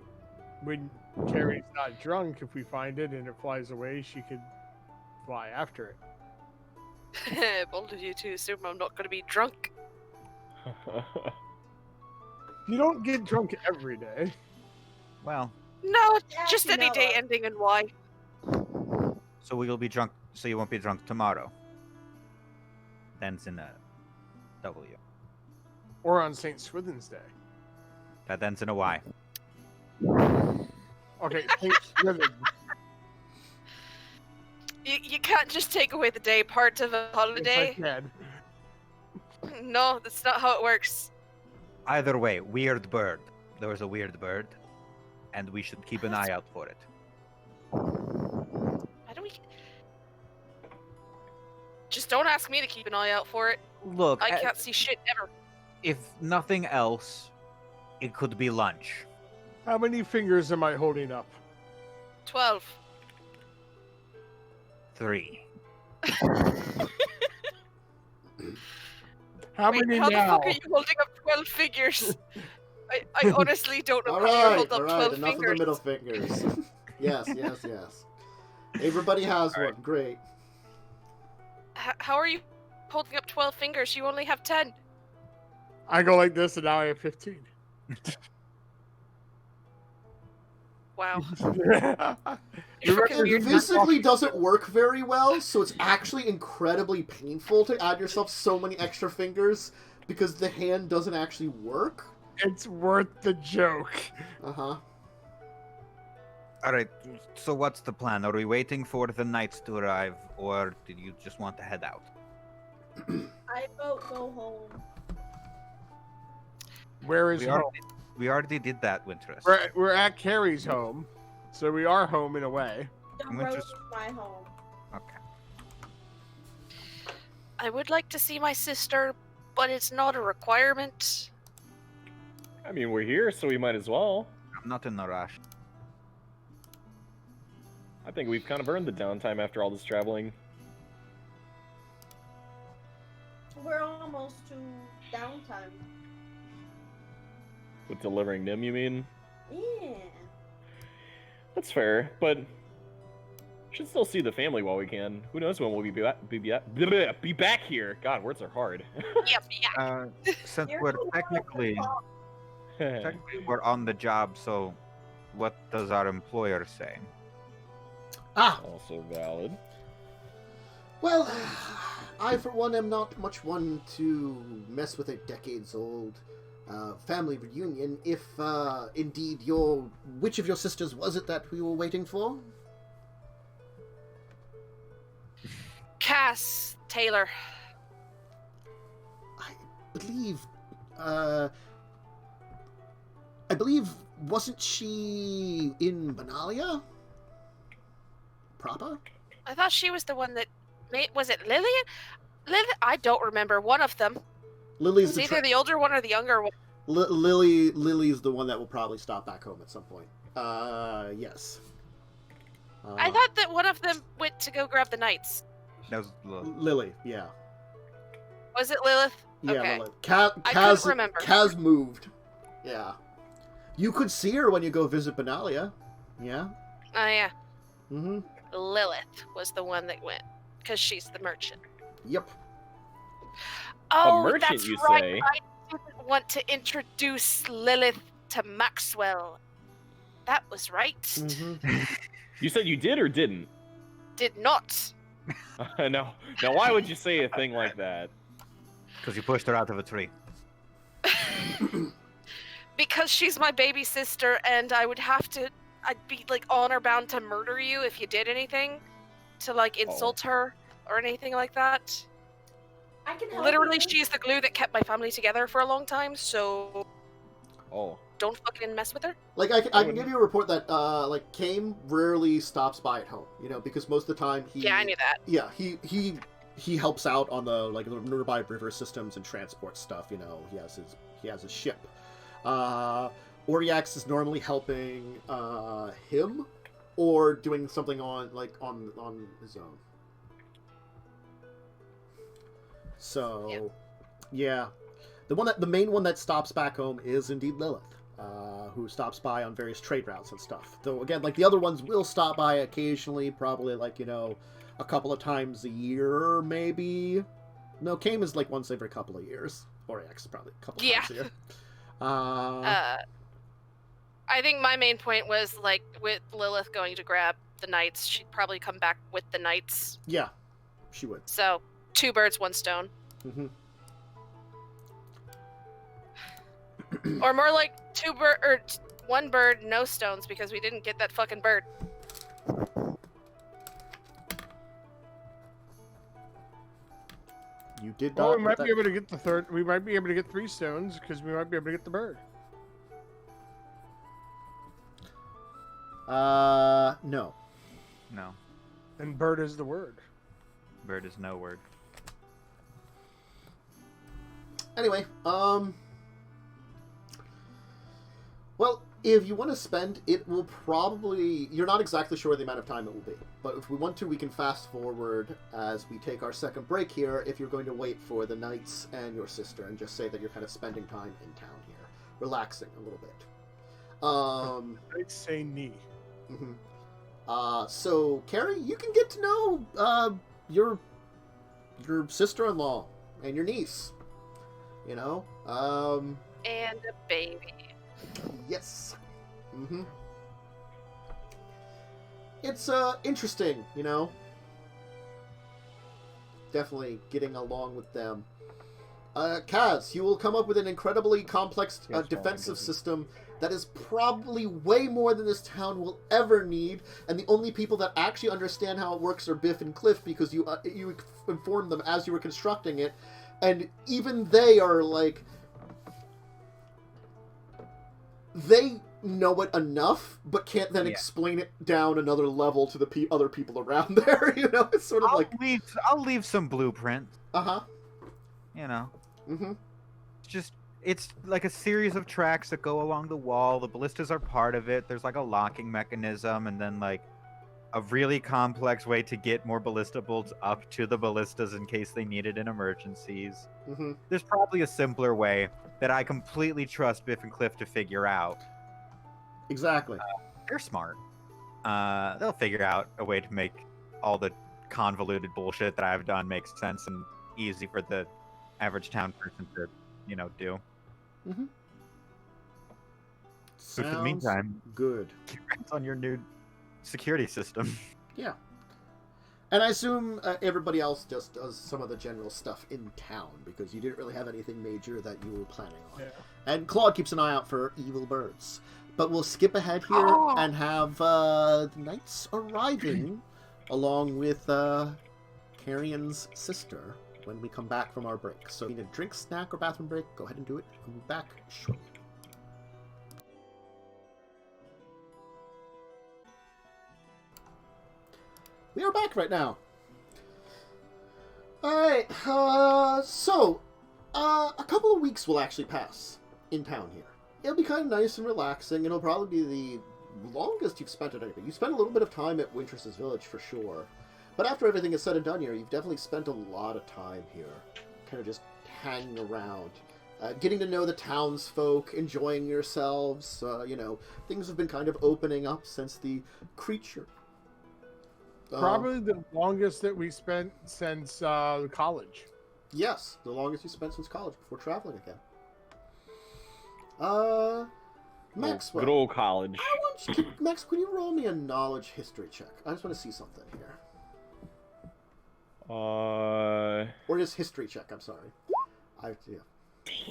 when Carrie's not drunk, if we find it and it flies away, she could fly after it. Bold of you to assume I'm not going to be drunk. You don't get drunk every day. Well, No, Yeah, just you any know day it. ending in Y. so we'll be drunk. So you won't be drunk tomorrow. Ends in a W. Or on St. Swithin's Day. That ends in a Y. Okay, St. Swithin. You can't just take away the day part of a holiday. Yes, I can. No, that's not how it works. Either way, weird bird. There was a weird bird, and we should keep an eye out for it. How do we... Just don't ask me to keep an eye out for it. Look, I can't see shit ever. if nothing else, it could be lunch. How many fingers am I holding up? 12. 3. How Wait, many how the now? fuck are you holding up 12 fingers? I honestly don't know All how you right, hold up all 12 right. Enough fingers. of the middle fingers. yes. Everybody has All one. right. Great. How are you holding up 12 fingers? You only have 10. I go like this and now I have 15. Wow. You reckon It physically doesn't work very well, so it's actually incredibly painful to add yourself so many extra fingers because the hand doesn't actually work. It's worth the joke. Uh-huh. Alright, so what's the plan? Are we waiting for the knights to arrive, or did you just want to head out? I vote go home. Where is home? We already did that, Winterus. We're at Carrie's home, so we are home in a way. The I'm road just- is my home. Okay. I would like to see my sister, but it's not a requirement. I mean, we're here, so we might as well. I'm not in a rush. I think we've kind of earned the downtime after all this traveling. We're almost to downtime. With delivering Nim, you mean? Yeah. That's fair, but should still see the family while we can. Who knows when we'll be back here? God, words are hard. Yep, yeah. Since You're we're the one technically we're on the job, so what does our employer say? Also valid. Well, I for one am not much one to mess with a decades-old family reunion. If indeed which of your sisters was it that we were waiting for? Cass Taylor. I believe, wasn't she in Benalia? Proper? I thought she was the one that... Was it Lillian? I don't remember. One of them. Lily's It was either the older one or the younger one. Lily's the one that will probably stop back home at some point. Yes. I thought that one of them went to go grab the knights. That was Lily, yeah. Was it Lilith? Yeah, Okay. Lily. I couldn't remember. Kaz moved. Yeah. You could see her when you go visit Benalia. Yeah. Oh, yeah. Mm-hmm. Lilith was the one that went. Because she's the merchant. Yep. Oh, merchant, that's you right. say? I didn't want to introduce Lilith to Maxwell. That was right. Mm-hmm. You said you did or didn't? Did not. No. Now, why would you say a thing like that? because you pushed her out of a tree. Because she's my baby sister, and I'd be like honor bound to murder you if you did anything to like insult her or anything like that. I can help Literally, you. she's the glue that kept my family together for a long time, so Oh. don't fucking mess with her. Like, I can give you a report that, like, Kame rarely stops by at home, you know, because most of the time he... Yeah, I knew that. Yeah, he helps out on the, like, the nearby river systems and transport stuff, you know, he has his ship. Oriax is normally helping, him or doing something on his own. So, yeah. The main one that stops back home is indeed Lilith, who stops by on various trade routes and stuff. Though again, like the other ones will stop by occasionally, probably like, you know, a couple of times a year, maybe. No, Kame is like once every couple of years. Or X probably a couple times a year. I think my main point was like with Lilith going to grab the knights, she'd probably come back with the knights. Yeah, she would. So 2 birds, 1 stone. Mm-hmm. Or more like 1 bird, no stones, because we didn't get that fucking bird. You did Well, not. we might be able to get the third. We might be able to get 3 stones because we might be able to get the bird. No. No. And bird is the word. Bird is no word. Anyway, well, if you want to spend, it will probably... You're not exactly sure the amount of time it will be. But if we want to, we can fast forward as we take our second break here, if you're going to wait for the knights and your sister, and just say that you're kind of spending time in town here. Relaxing a little bit. I'd say knee. Mm-hmm. So, Carrie, you can get to know, your sister-in-law and your niece. You know? And a baby. Yes. Mm-hmm. It's, interesting, you know? Definitely getting along with them. Kaz, you will come up with an incredibly complex defensive system that is probably way more than this town will ever need, and the only people that actually understand how it works are Biff and Cliff, because you informed them as you were constructing it, and even they are like... They know it enough, but can't then explain it down another level to the other people around there. You know, it's sort of I'll leave some blueprints. You know. Mm-hmm. It's like a series of tracks that go along the wall. The ballistas are part of it. There's like a locking mechanism, and then like a really complex way to get more ballista bolts up to the ballistas in case they need it in emergencies. Mm-hmm. There's probably a simpler way that I completely trust Biff and Cliff to figure out. Exactly. They're smart. They'll figure out a way to make all the convoluted bullshit that I've done make sense and easy for the average town person to, you know, do. Mm-hmm. But for the meantime, good. Congrats on your new security system. Yeah. And I assume everybody else just does some of the general stuff in town, because you didn't really have anything major that you were planning on. Yeah. And Claude keeps an eye out for evil birds. But we'll skip ahead here and have the knights arriving along with Carrion's sister when we come back from our break. So if you need a drink, snack, or bathroom break, go ahead and do it. I'll be back shortly. We are back right now. Alright, so, a couple of weeks will actually pass in town here. It'll be kind of nice and relaxing. It'll probably be the longest you've spent at anything. You spent a little bit of time at Wintress's village for sure. But after everything is said and done here, you've definitely spent a lot of time here. Kind of just hanging around. Getting to know the townsfolk, enjoying yourselves. You know, things have been kind of opening up since the creature. Probably the longest that we spent since college. Yes, the longest you spent since college before traveling again. Maxwell. Good old college. Max, can you roll me a knowledge history check? I just want to see something here. Or just history check, I'm sorry.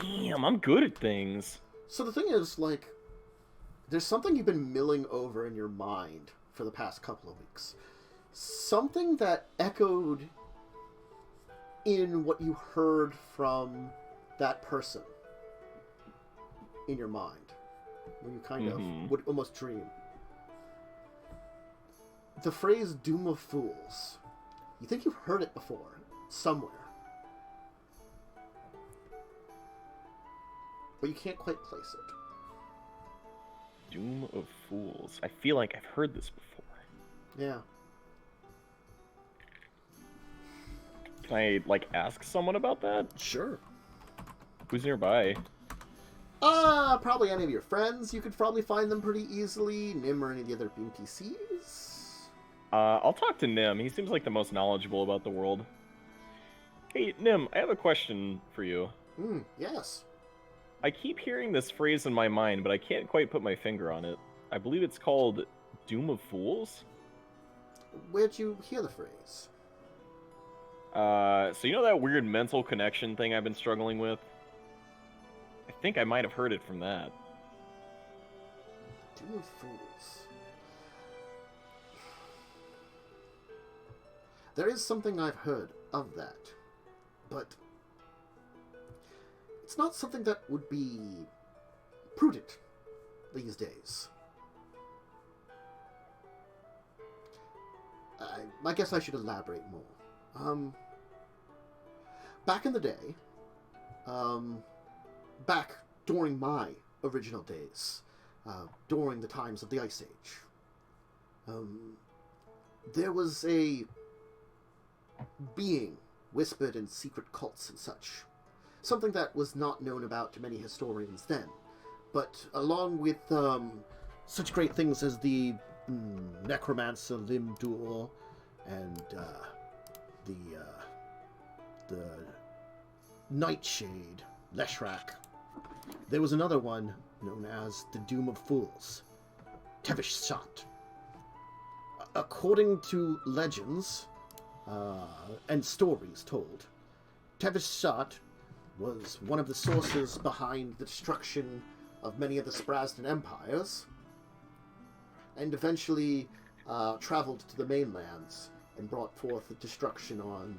Damn, I'm good at things. So the thing is, like, there's something you've been milling over in your mind for the past couple of weeks. Something that echoed in what you heard from that person in your mind. When you kind of would almost dream. The phrase Doom of Fools. You think you've heard it before, somewhere. But you can't quite place it. Doom of Fools. I feel like I've heard this before. Yeah. Can I, like, ask someone about that? Sure. Who's nearby? Probably any of your friends. You could probably find them pretty easily. Nim or any of the other NPCs. I'll talk to Nim. He seems like the most knowledgeable about the world. Hey, Nim, I have a question for you. Yes. I keep hearing this phrase in my mind, but I can't quite put my finger on it. I believe it's called Doom of Fools? Where'd you hear the phrase? So you know that weird mental connection thing I've been struggling with? I think I might have heard it from that. Doom of Fools. There is something I've heard of that, but it's not something that would be prudent these days. I guess I should elaborate more. Back in the day, back during my original days, during the times of the Ice Age, there was a being whispered in secret cults and such. Something that was not known about to many historians then. But along with such great things as the Necromancer Limdur and the Nightshade Leshrak, there was another one known as the Doom of Fools, Tevish Shot. According to legends and stories told, Tevish Shot was one of the sources behind the destruction of many of the Sprasden empires, and eventually traveled to the mainlands and brought forth the destruction on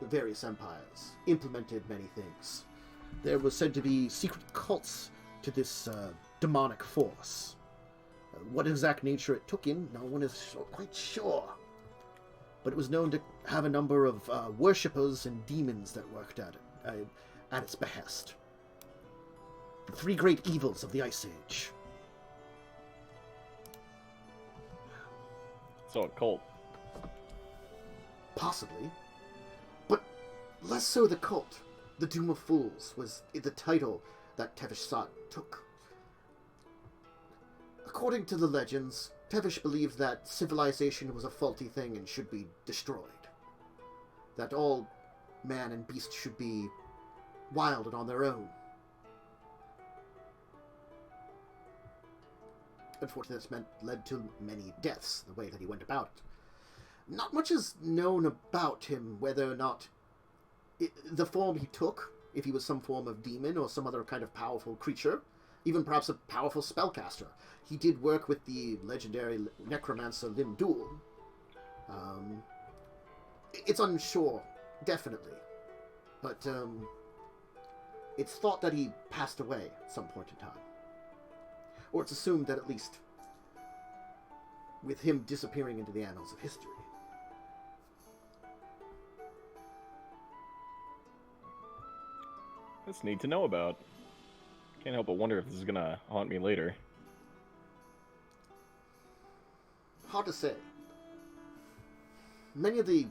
various empires, implemented many things. There was said to be secret cults to this demonic force. What exact nature it took in, no one is quite sure. But it was known to have a number of worshippers and demons that worked at it, at its behest. The three great evils of the Ice Age. So a cult. Possibly. But less so the cult. The Doom of Fools was the title that Tevish Sat took. According to the legends, Tevish believed that civilization was a faulty thing and should be destroyed. That all man and beast should be wild and on their own. Unfortunately, this led to many deaths, the way that he went about it. Not much is known about him, whether or not the form he took, if he was some form of demon or some other kind of powerful creature, even perhaps a powerful spellcaster. He did work with the legendary necromancer Limdur. It's unsure, definitely. But it's thought that he passed away at some point in time. Or it's assumed that at least with him disappearing into the annals of history. That's neat to know about. Can't help but wonder if this is gonna haunt me later. Hard to say. Many of the...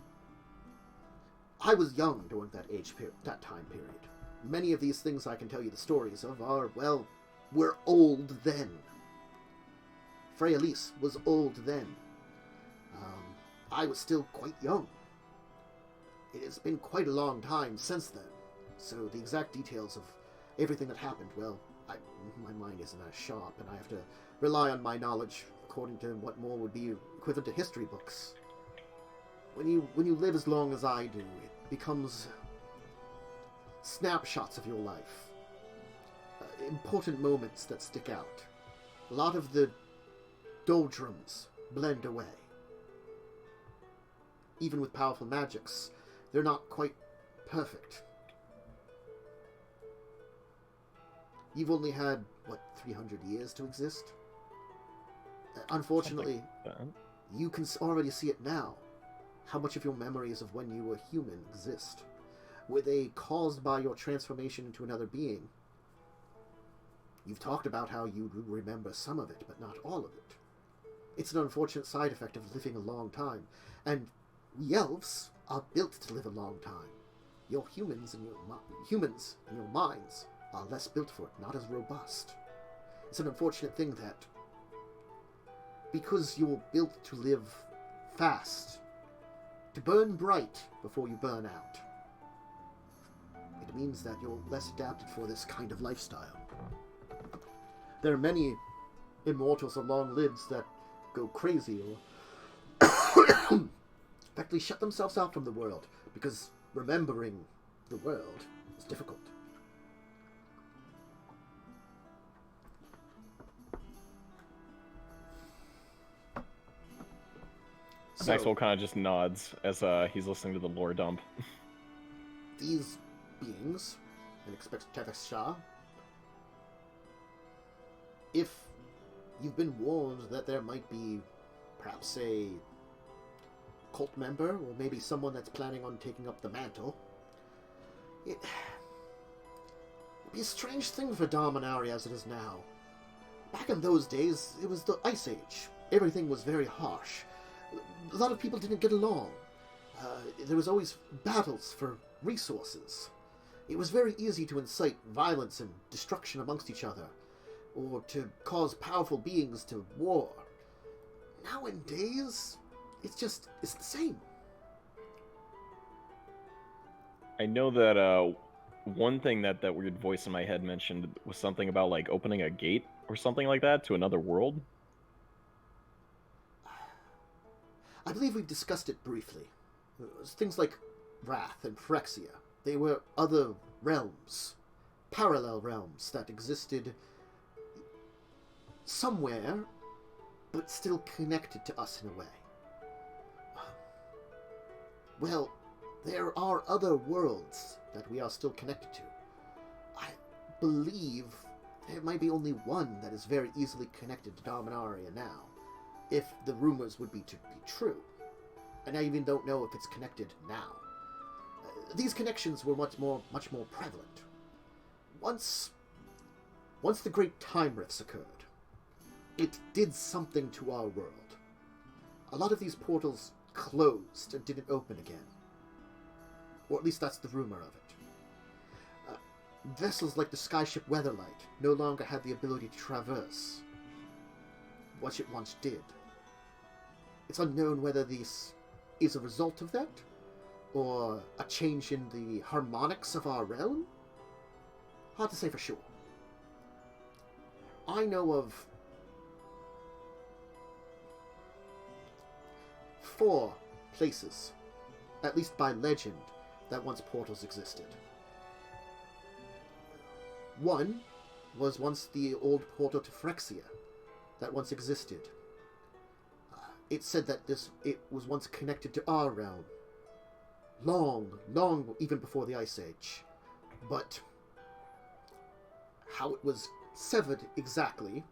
I was young during that time period. Many of these things I can tell you the stories of are, well, were old then. Freya-Lise was old then. I was still quite young. It has been quite a long time since then. So the exact details of everything that happened, well, my mind isn't as sharp, and I have to rely on my knowledge according to what more would be equivalent to history books. When you live as long as I do, it becomes snapshots of your life. Important moments that stick out. A lot of the doldrums blend away. Even with powerful magics, they're not quite perfect. You've only had, 300 years to exist? Unfortunately, you can already see it now. How much of your memories of when you were human exist? Were they caused by your transformation into another being? You've talked about how you remember some of it, but not all of it. It's an unfortunate side effect of living a long time, and we elves are built to live a long time. Your humans and your minds are less built for it, not as robust. It's an unfortunate thing that because you're built to live fast, to burn bright before you burn out, it means that you're less adapted for this kind of lifestyle. There are many immortals and long-liveds that go crazy or effectively shut themselves out from the world because remembering the world is difficult. So, Maxwell kind of just nods as he's listening to the lore dump. these beings, and expect Shah, if you've been warned that there might be perhaps a cult member, or maybe someone that's planning on taking up the mantle, it'd be a strange thing for Dominaria as it is now. Back in those days, it was the Ice Age. Everything was very harsh. A lot of people didn't get along. There was always battles for resources. It was very easy to incite violence and destruction amongst each other, or to cause powerful beings to war. Nowadays, it's the same. I know that one thing that weird voice in my head mentioned was something about like opening a gate or something like that to another world. I believe we've discussed it briefly. It was things like Rath and Phyrexia. They were other realms, parallel realms that existed somewhere, but still connected to us in a way. Well, there are other worlds that we are still connected to. I believe there might be only one that is very easily connected to Dominaria now, if the rumors would be to be true. And I even don't know if it's connected now. These connections were much more prevalent. Once the great time rifts occurred, it did something to our world. A lot of these portals closed and didn't open again. Or at least that's the rumor of it. Vessels like the skyship Weatherlight no longer had the ability to traverse what it once did. It's unknown whether this is a result of that, or a change in the harmonics of our realm. Hard to say for sure. I know of 4 places, at least by legend, that once portals existed. One was once the old portal to Phyrexia that once existed. It said that it was once connected to our realm. Long even before the Ice Age. But how it was severed exactly,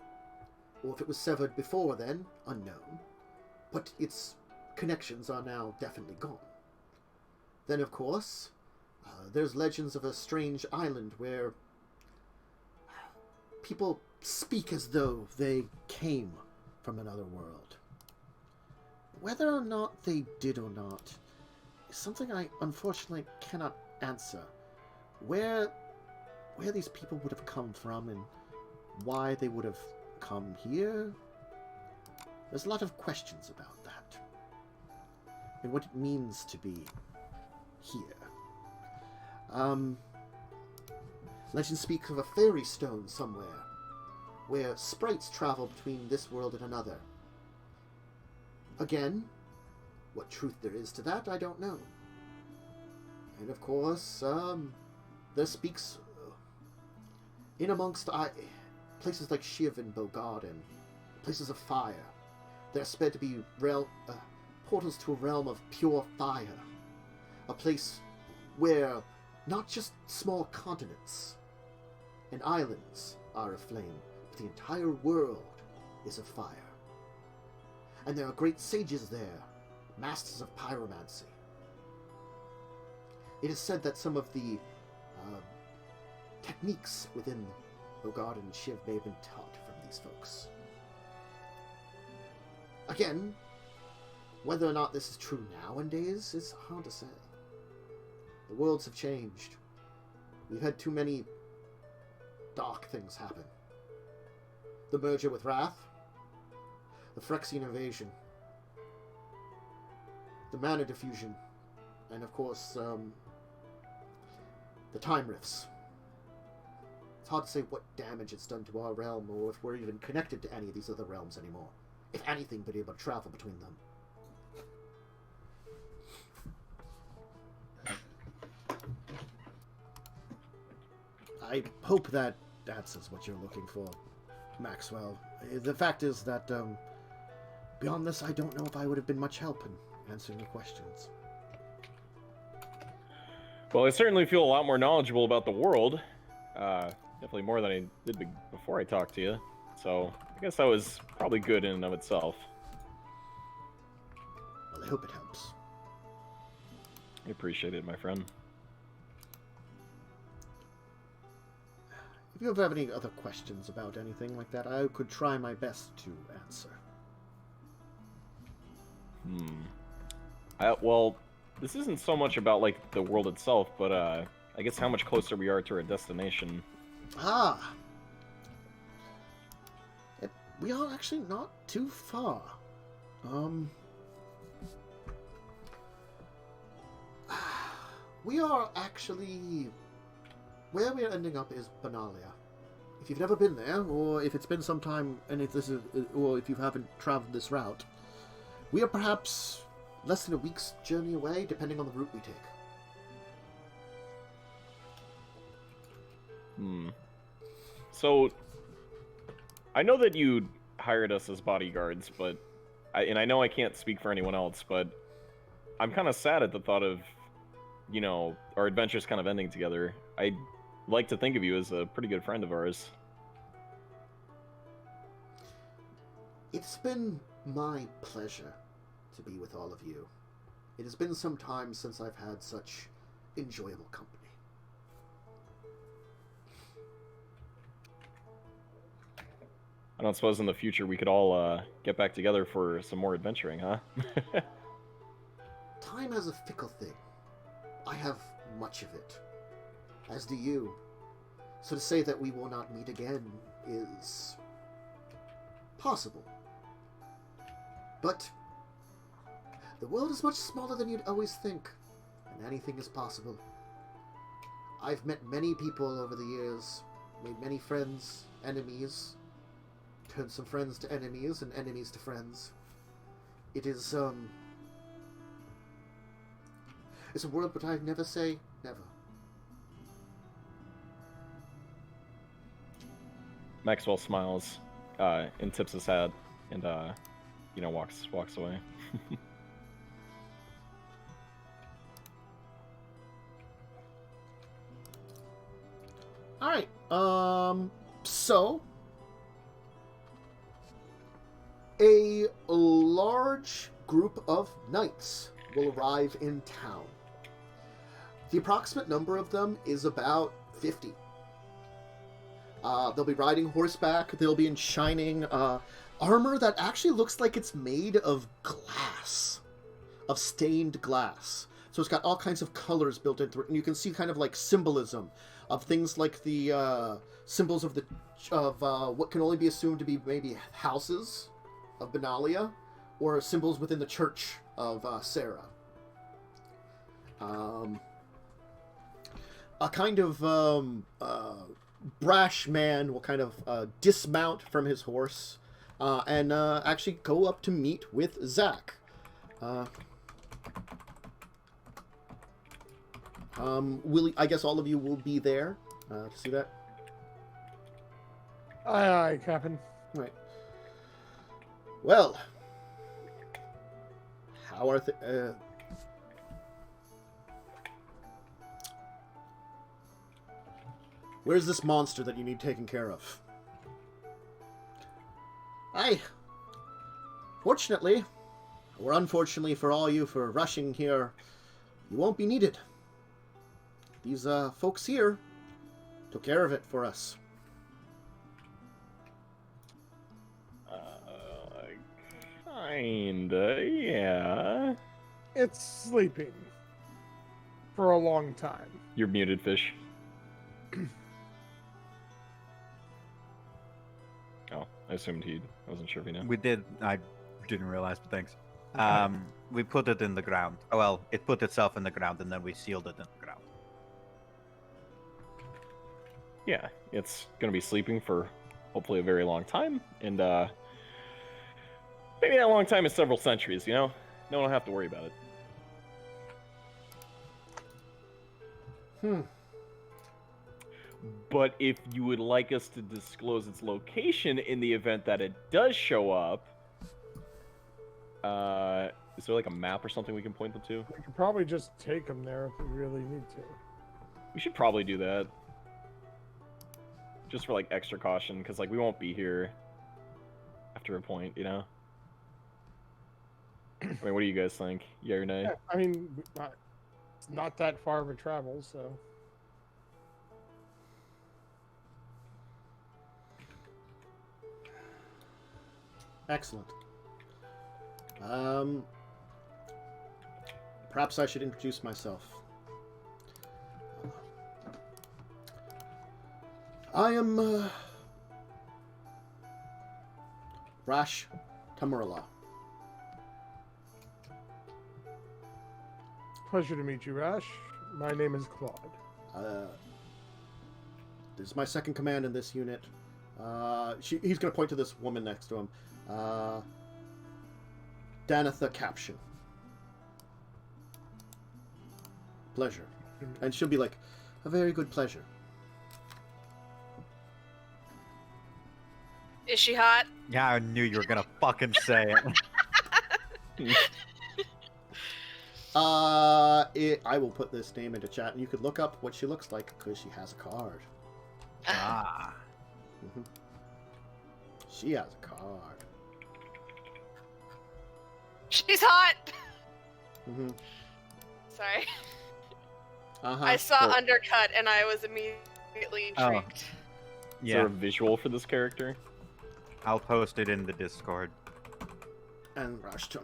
or if it was severed before then, unknown. But its connections are now definitely gone. Then, of course, there's legends of a strange island where people speak as though they came from another world. Whether or not they did or not is something I unfortunately cannot answer. Where these people would have come from and why they would have come here, there's a lot of questions about that. And what it means to be here. Legends speak of a fairy stone somewhere, where sprites travel between this world and another. Again, what truth there is to that, I don't know. And of course, there speaks in amongst places like Shiv and Bogarden, places of fire. They're said to be portals to a realm of pure fire. A place where not just small continents and islands are aflame, but the entire world is afire. And there are great sages there, masters of pyromancy. It is said that some of the techniques within Bogarden and Shiv may have been taught from these folks. Again, whether or not this is true nowadays is hard to say. The worlds have changed. We've had too many dark things happen. The merger with Rath, the Phyrexian invasion, the mana diffusion, and of course, the time rifts. It's hard to say what damage it's done to our realm, or if we're even connected to any of these other realms anymore. If anything, but able to travel between them. I hope that answers what you're looking for, Maxwell. The fact is that, beyond this, I don't know if I would have been much help in answering your questions. Well, I certainly feel a lot more knowledgeable about the world. Definitely more than I did before I talked to you. So, I guess that was probably good in and of itself. Well, I hope it helps. I appreciate it, my friend. If you have any other questions about anything like that, I could try my best to answer. Well, this isn't so much about, like, the world itself, but, I guess how much closer we are to our destination. Ah! We are actually not too far. We are actually... Where we are ending up is Benalia. If you've never been there, or if it's been some time, and if this is, or if you haven't traveled this route, we are perhaps less than a week's journey away, depending on the route we take. So, I know that you hired us as bodyguards, but I know I can't speak for anyone else, but I'm kind of sad at the thought of, you know, our adventures kind of ending together. I like to think of you as a pretty good friend of ours. It's been my pleasure to be with all of you. It has been some time since I've had such enjoyable company. I don't suppose in the future we could all get back together for some more adventuring, huh? Time is a fickle thing. I have much of it, as do you. So to say that we will not meet again is possible. But the world is much smaller than you'd always think, and anything is possible. I've met many people over the years, made many friends, enemies, turned some friends to enemies and enemies to friends. It is, it's a world, but I never say never. Maxwell smiles, and tips his hat, and, you know, walks away. Alright, so... a large group of knights will arrive in town. The approximate number of them is about 50. They'll be riding horseback. They'll be in shining armor that actually looks like it's made of glass, of stained glass. So it's got all kinds of colors built into it, and you can see kind of like symbolism of things like the symbols of what can only be assumed to be maybe houses of Benalia, or symbols within the church of Sarah. A kind of brash man will kind of dismount from his horse and actually go up to meet with Zach. I guess all of you will be there to see that. Aye, aye, Captain. Right. Well, how are where's this monster that you need taken care of? Fortunately, or unfortunately for all you for rushing here, you won't be needed. These folks here took care of it for us. Kinda, yeah. It's sleeping. For a long time. You're muted, Fish. Oh, I assumed I wasn't sure if he knew. We did. I didn't realize, but thanks. We put it in the ground. Oh, well, it put itself in the ground, and then we sealed it in the ground. Yeah, it's gonna be sleeping for hopefully a very long time, and maybe that long time is several centuries, you know? No one will have to worry about it. But if you would like us to disclose its location in the event that it does show up, is there like a map or something we can point them to? We could probably just take them there if we really need to. We should probably do that. Just for like extra caution, because like we won't be here after a point, you know? I mean, what do you guys think? Yeah or nay? Yeah, I mean, it's not that far of a travel, so. Excellent. Perhaps I should introduce myself. I am Rash Tamurla. Pleasure to meet you, Rash. My name is Claude. This is my second command in this unit. He's going to point to this woman next to him. Danitha Caption. Pleasure. And she'll be like, a very good pleasure. Is she hot? Yeah, I knew you were gonna fucking say it. I will put this name into chat, and you could look up what she looks like, because she has a card. Ah. Mm-hmm. She has a card. She's hot! Mm-hmm. Sorry. Uh-huh. I saw Cool. Undercut and I was immediately intrigued. Is Yeah, there a visual for this character? I'll post it in the Discord. And Rush to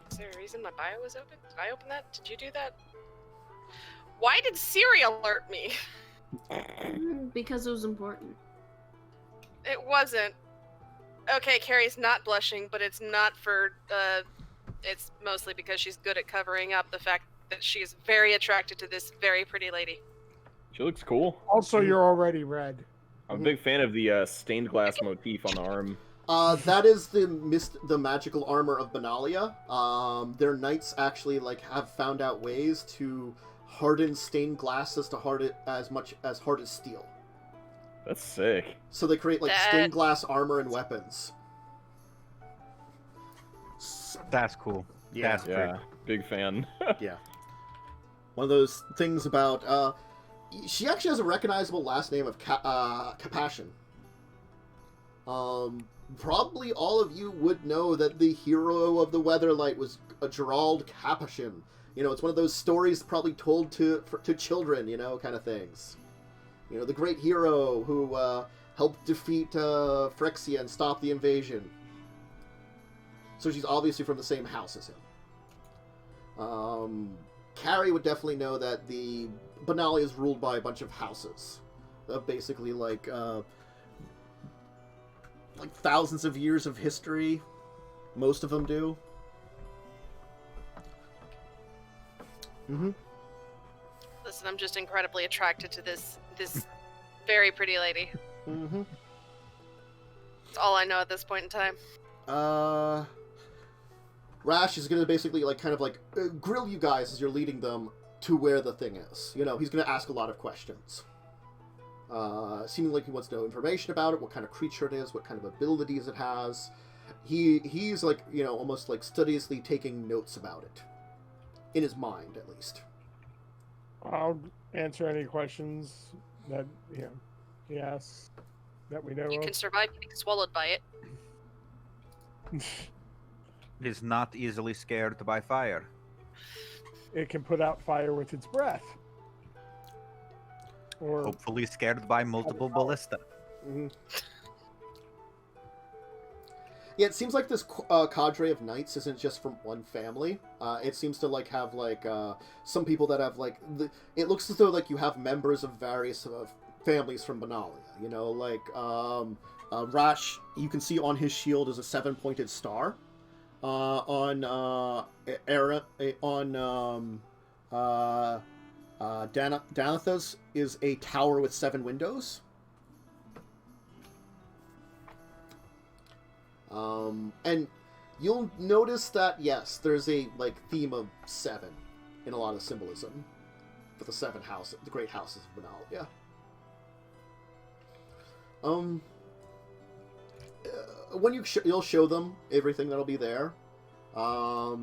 Is there a reason my bio was open? Did I open that? Did you do that? Why did Siri alert me? Because it was important. It wasn't. Okay, Carrie's not blushing, but it's not for, it's mostly because she's good at covering up the fact that she's very attracted to this very pretty lady. She looks cool. Also, you're already red. I'm a big fan of the stained glass motif on the arm. that is the magical armor of Benalia. Their knights actually have found out ways to harden stained glass as much as hard as steel. That's sick. So they create stained glass armor and weapons. That's cool. Yeah. That's Yeah, pretty. big fan. Yeah. One of those things about she actually has a recognizable last name of Kb'brian. Probably all of you would know that the hero of the Weatherlight was Gerald Kb'brian. You know, it's one of those stories probably told to children, you know, kind of things. You know, the great hero who helped defeat Phyrexia and stop the invasion. So she's obviously from the same house as him. Carrie would definitely know that the Benalia is ruled by a bunch of houses. Basically, like thousands of years of history. Most of them do. Mm-hmm. Listen, I'm just incredibly attracted to this very pretty lady. Mm-hmm. That's all I know at this point in time. Rash is gonna basically grill you guys as you're leading them to where the thing is. You know, he's gonna ask a lot of questions. Seeming like he wants to know information about it, what kind of creature it is, what kind of abilities it has. He's almost studiously taking notes about it. In his mind, at least. I'll answer any questions that he asks that we know You of. can survive getting swallowed by it. It is not easily scared by fire. It can put out fire with its breath. Or Hopefully scared by multiple ballista. Mhm. Yeah, it seems like this cadre of knights isn't just from one family. It seems to like have like some people that have like it looks as though like you have members of various families from Benalia. You know, like Rash. You can see on his shield is a 7-pointed star. On Danatha's is a tower with 7 windows. And you'll notice that, yes, there's a, like, theme of 7 in a lot of symbolism for the 7 houses, the great houses of Benalia. When you'll show them everything that'll be there. Of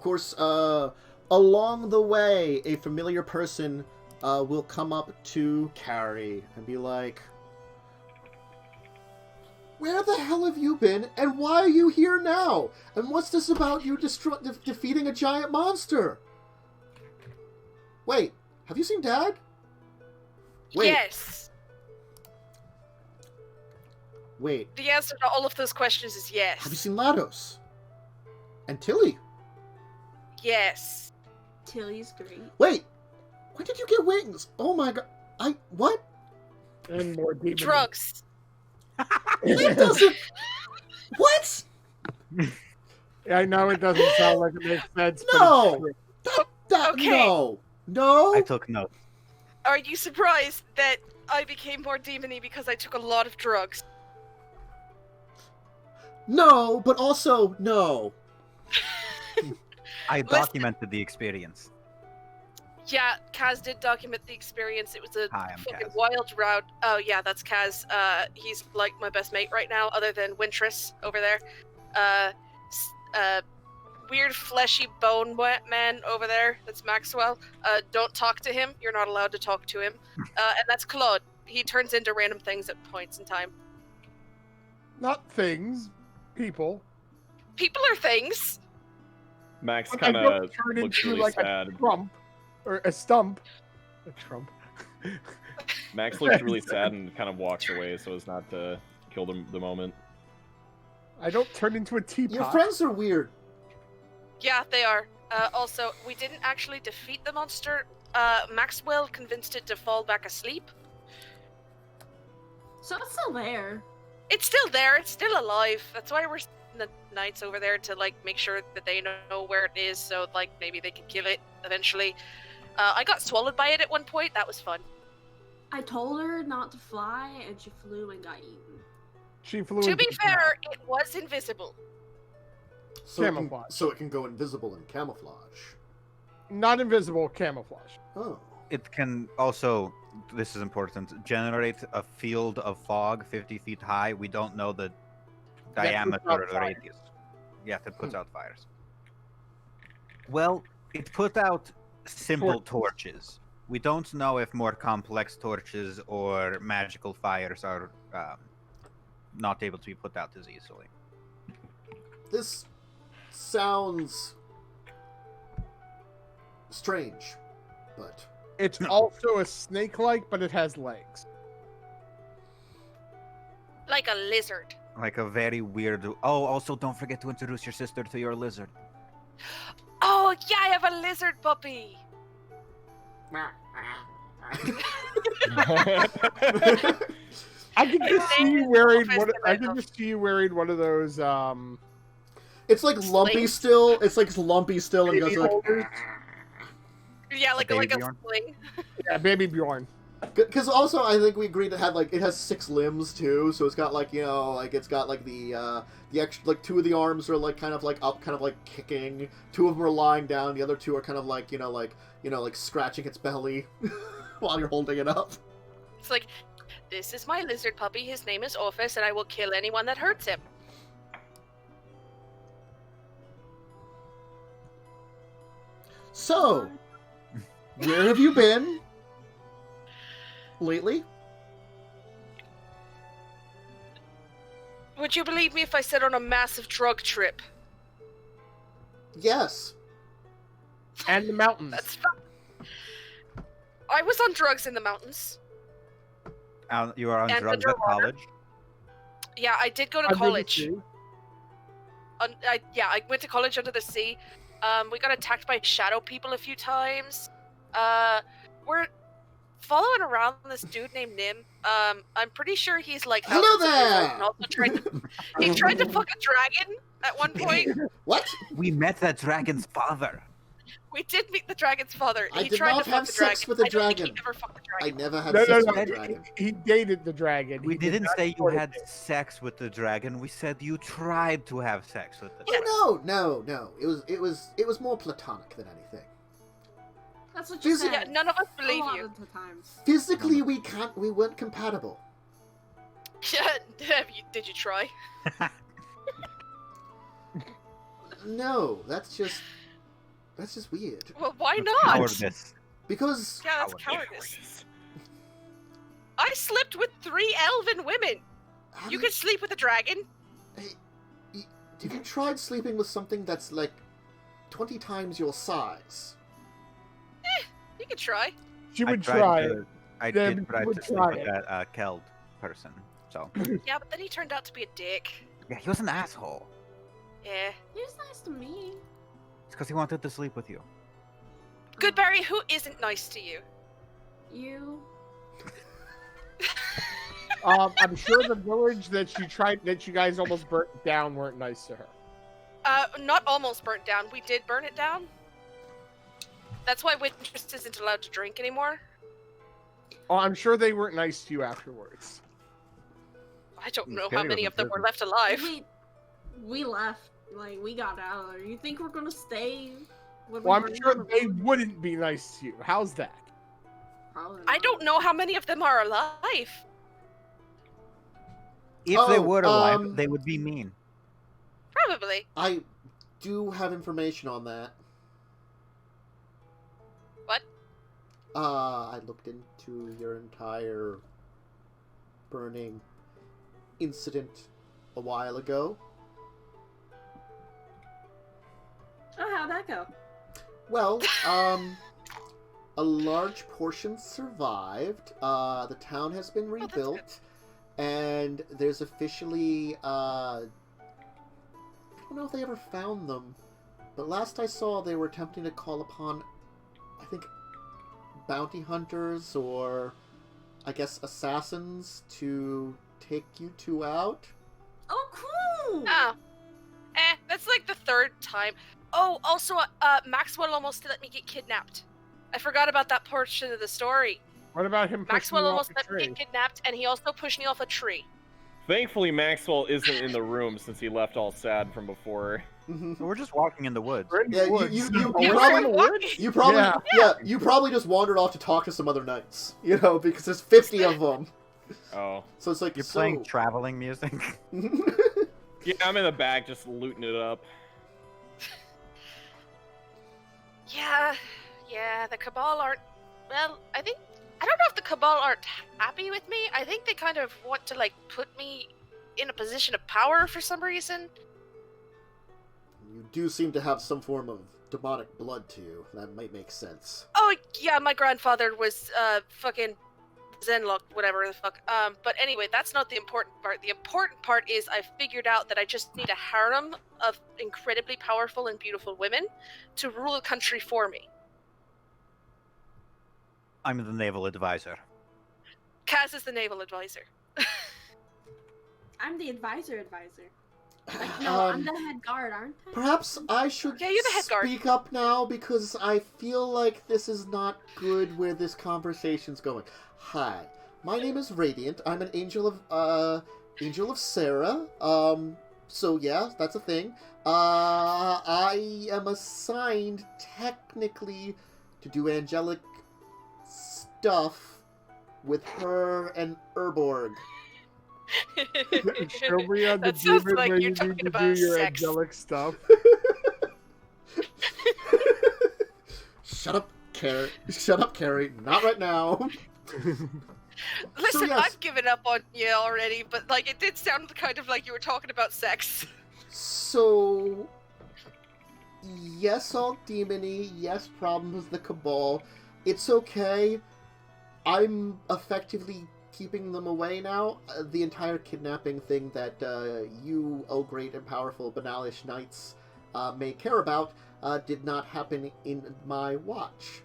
course, along the way, a familiar person will come up to Carrie and be like, "Where the hell have you been, and why are you here now? And what's this about you defeating a giant monster? Wait, have you seen Dad? Wait. Yes. Wait, The answer to all of those questions is yes. have you seen Lados? And Tilly? Yes. Tilly's great. Wait, when did you get wings? Oh my god, what? and more demons. Drugs. That doesn't... What? I know it doesn't sound like it makes sense. No! But Okay. No! I took notes. Are you surprised that I became more demony because I took a lot of drugs? No, but also, no. I documented the experience. Yeah, Kaz did document the experience. It was a Hi, I'm fucking Kaz. wild route. Oh yeah, that's Kaz. He's like my best mate right now, other than Wintress over there. Weird fleshy bone man over there. That's Maxwell. Don't talk to him. You're not allowed to talk to him. And that's Claude. He turns into random things at points in time. not things, people. People are things. Max Like, kind I don't of turn looks into really like sad. a trump or a stump. A trump. Max looks really sad and kind of walks away so as not to kill the moment. I don't turn into a teapot. Your friends are weird. Yeah, they are. Also, we didn't actually defeat the monster. Maxwell convinced it to fall back asleep. So it's still there. It's still there. It's still alive. That's why we're sending the knights over there to like make sure that they know where it is, so like maybe they can kill it eventually. I got swallowed by it at one point. That was fun. I told her not to fly, and she flew and got eaten. She flew To into be the fair, it was invisible. So it, can, Camouflage. so it can go invisible and camouflage. not invisible camouflage. Oh. It can also, this is important, generate a field of fog 50 feet high. We don't know the That puts diameter out or the fires. radius. Yeah, that puts out fires. Well, it put out simple torches. We don't know if more complex torches or magical fires are not able to be put out as easily. This sounds strange, but It's also a snake-like, but it has legs. Like a lizard. Like a very weird... Oh, also don't forget to introduce your sister to your lizard. Oh, yeah, I have a lizard puppy. I can just see name you is wearing Professor one. I can Randolph. just see you wearing one of those. it's like lumpy Slings? still. It's like lumpy still, and Baby goes like. holders? Yeah, like baby a Bjorn? sling. Yeah, baby Bjorn. Because also, I think we agreed it had like it has 6 limbs too, so it's got like like it's got like the extra like 2 of the arms are like kind of like up, kind of like kicking. 2 of them are lying down. The other 2 are kind of like like scratching its belly while you're holding it up. It's like, this is my lizard puppy. His name is Orpheus, and I will kill anyone that hurts him. So, where have you been lately? Would you believe me if I said on a massive drug trip? Yes. And the mountains. That's fine. I was on drugs in the mountains. You are on And drugs at underwater. college? Yeah, I did go to Under the college. sea. I went to college under the sea. We got attacked by shadow people a few times. We're following around this dude named Nim. I'm pretty sure he's like. Hello out in some there! resort and also he tried to fuck a dragon at one point. What? We met that dragon's father. We did meet the dragon's father. I He did tried not to fuck have the sex dragon. with a I don't think dragon. he ever fucked a I dragon. never had No, sex no, with a no. dragon. He dated the dragon. We He did didn't not say you court had it. sex with the dragon. We said you tried to have sex with the Oh dragon. no. It was more platonic than anything. That's what you Physi- said. Yeah, none of us A believe lot you. of the times. Physically, we weren't compatible. Did you try? No, that's just weird. Well, why not? Cowardice. Because Yeah, that's cowardice. I slept with 3 elven women. how You do could sleep with a dragon. have you tried sleeping with something that's like 20 times your size? You could try. She would tried try. to- I Then did try we would to sleep try with it. that Keld person. So Yeah, but then he turned out to be a dick. yeah, he was an asshole. Yeah. He was nice to me. It's because he wanted to sleep with you. Goodberry, who isn't nice to you? You. I'm sure the village that you guys almost burnt down weren't nice to her. Not almost burnt down. We did burn it down. That's why Wintress isn't allowed to drink anymore. Oh, I'm sure they weren't nice to you afterwards. I don't know Okay, how many was of them were in left alive. We left. Like, we got out of there. You think we're gonna stay? when we Well, I'm burn sure down the they village? wouldn't be nice to you. How's that? Probably I not. don't know how many of them are alive. If they Oh, were alive, they would be mean. Probably. I do have information on that. What? I looked into your entire burning incident a while ago. Oh, how'd that go? Well, a large portion survived. The town has been that's good. rebuilt, and there's officially, I don't know if they ever found them, but last I saw they were attempting to call upon, I think, bounty hunters or, I guess, assassins to take you two out. Oh, cool! Oh. That's like the 3rd time. Oh, also, Maxwell almost let me get kidnapped. I forgot about that portion of the story. What about him pushing Maxwell you off almost the let me tree? get kidnapped, and he also pushed me off a tree. Thankfully, Maxwell isn't in the room since he left all sad from before. We're just walking in the woods. We're in the Yeah, woods. you Oh, probably- we're in the woods? You probably, Yeah. you probably just wandered off to talk to some other knights, you know, because there's 50 of them. Oh. So it's like, You're playing traveling music. Yeah, I'm in the back just looting it up. Yeah, the Cabal aren't... Well, I don't know if the Cabal aren't happy with me. I think they kind of want to, like, put me in a position of power for some reason. You do seem to have some form of demonic blood to you. That might make sense. Oh, yeah, my grandfather was, fucking Zenlock, whatever the fuck. But anyway, that's not the important part. The important part is I've figured out that I just need a harem of incredibly powerful and beautiful women to rule the country for me. I'm the naval advisor. Kaz is the naval advisor. I'm the advisor. Like, no, I'm Um, the head guard, aren't I? Perhaps I should Yeah, you're the head guard. speak up now because I feel like this is not good where this conversation's going. Hi, my name is Radiant. I'm an angel of Sarah. So yeah, that's a thing. I am assigned technically to do angelic stuff with her and Urborg. Show me on the That sounds demon like where you're you talking need to do about your sex. angelic stuff. Shut up, Carrie. Shut up, Carrie. Not right now. Listen, yes. I've given up on you already, but like it did sound kind of like you were talking about sex. So, yes, all demony. Yes, problems with the Cabal. It's okay. I'm effectively keeping them away now. The entire kidnapping thing that you, oh great and powerful Benalish knights, may care about did not happen in my watch.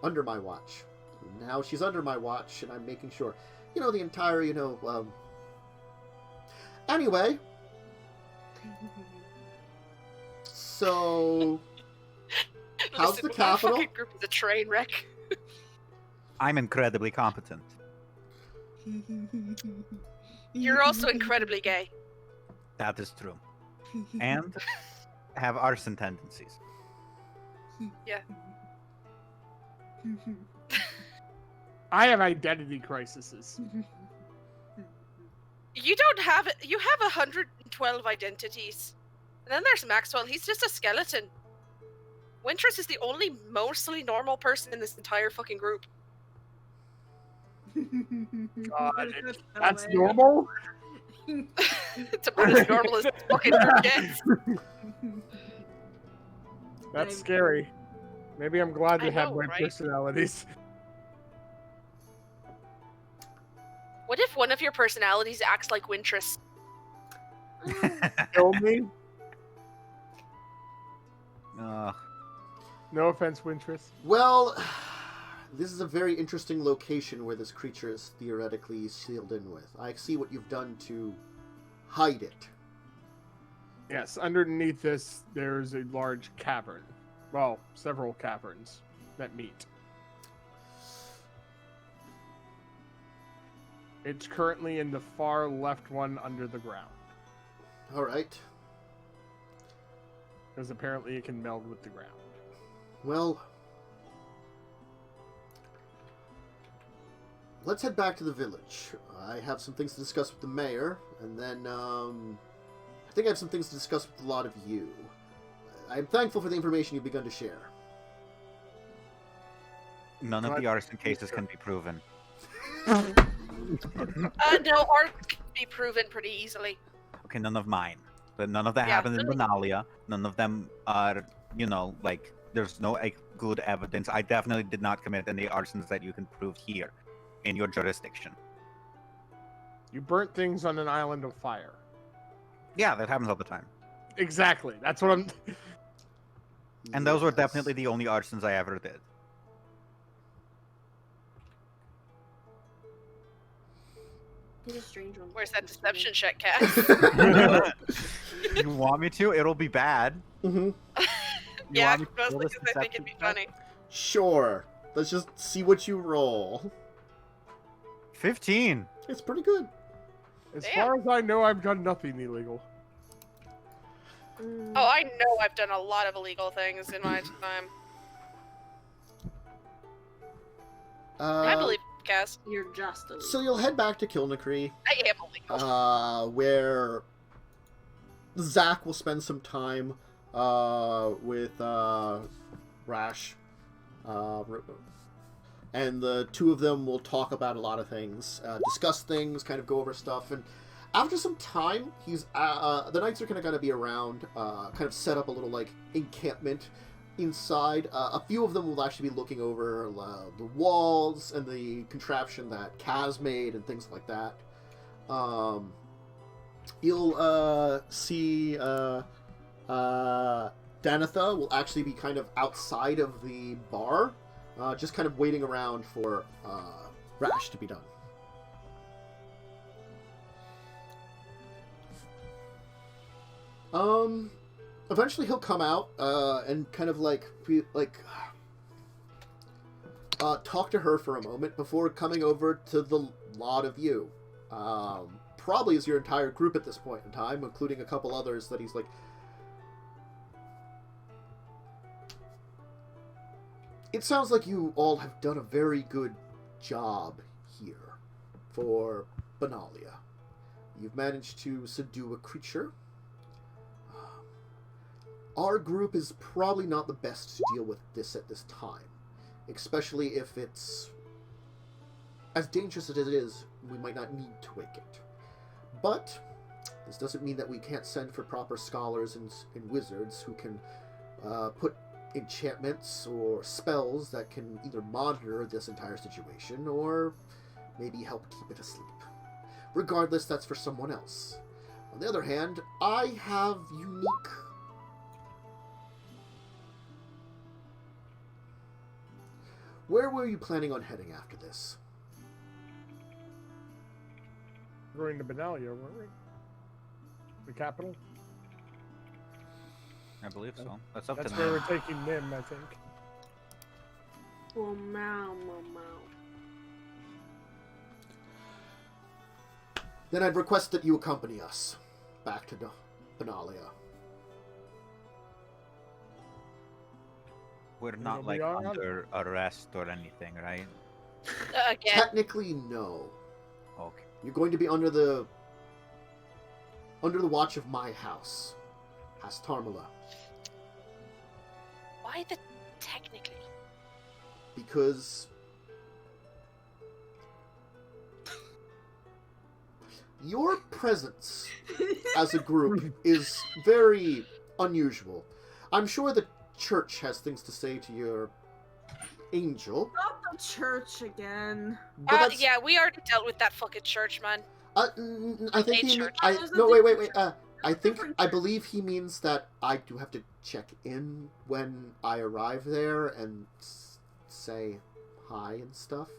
Under my watch. Now she's under my watch, and I'm making sure. You know, the entire, Anyway. So... How's Listen, the my capital? fucking group is a train wreck. I'm incredibly competent. You're also incredibly gay. That is true. And have arson tendencies. Yeah. I have identity crises. You don't have it. You have 112 identities. And then there's Maxwell. He's just a skeleton. Wintress is the only mostly normal person in this entire fucking group. God, that's normal? It's about as normal as this fucking group gets. That's scary. Maybe I'm glad I to have know, my right? personalities. What if one of your personalities acts like Wintress? Kill me? Uh, No offense, Wintress. Well, this is a very interesting location where this creature is theoretically sealed in with. I see what you've done to hide it. Yes, underneath this, there's a large cavern. Well, several caverns that meet. It's currently in the far left one under the ground. All right. Because apparently it can meld with the ground. Well, let's head back to the village. I have some things to discuss with the mayor, and then I think I have some things to discuss with a lot of you. I'm thankful for the information you've begun to share. none of the arson cases can be proven. No, ours can be proven pretty easily. Okay, none of mine. But none of that Yeah, happened in really. Benalia. None of them are, there's no good evidence. I definitely did not commit any arsons that you can prove here in your jurisdiction. You burnt things on an island of fire. Yeah, that happens all the time. Exactly. That's what I'm... And those were Yes. definitely the only arsons I ever did. He's a strange one. Where's that deception check, Cass? You want me to? It'll be bad. Mm-hmm. You Yeah, want me to mostly roll this because I think it'd be deception funny. Sure. Let's just see what you roll. check? 15. It's pretty good. As Damn. far as I know, I've done nothing illegal. Oh, I know I've done a lot of illegal things in my time. I believe Cass. You're just a So you'll head back to Kilnacree, I am illegal. where Zach will spend some time with Rash, and the two of them will talk about a lot of things, discuss things, kind of go over stuff, and after some time, he's the knights are going to be around, kind of set up a little like encampment inside. A few of them will actually be looking over the walls and the contraption that Kaz made and things like that. You'll see Danitha will actually be kind of outside of the bar, just kind of waiting around for Rash to be done. Eventually he'll come out, and kind of talk to her for a moment before coming over to the lot of you. Probably is your entire group at this point in time, including a couple others that he's like... It sounds like you all have done a very good job here for Benalia. You've managed to subdue a creature. Our group is probably not the best to deal with this at this time. Especially if it's... As dangerous as it is, we might not need to wake it. But this doesn't mean that we can't send for proper scholars and wizards who can put enchantments or spells that can either monitor this entire situation or maybe help keep it asleep. Regardless, that's for someone else. On the other hand, I have unique... Where were you planning on heading after this? We're going to Benalia, weren't we? The capital? I believe so. That's up That's to where them. we're taking Nim, I think. Oh, meow, meow, meow. Then I'd request that you accompany us back to Benalia. We're not like under arrest or anything, right? Again. Technically, no. Okay. You're going to be under the watch of my house, Has Tarmala, Why the technically? because your presence as a group is very unusual. I'm sure the church has things to say to your angel. Not the church again. But that's- Yeah, we already dealt with that fucking church, man. I think he. Church. No, wait. I believe he means that I do have to check in when I arrive there and say hi and stuff.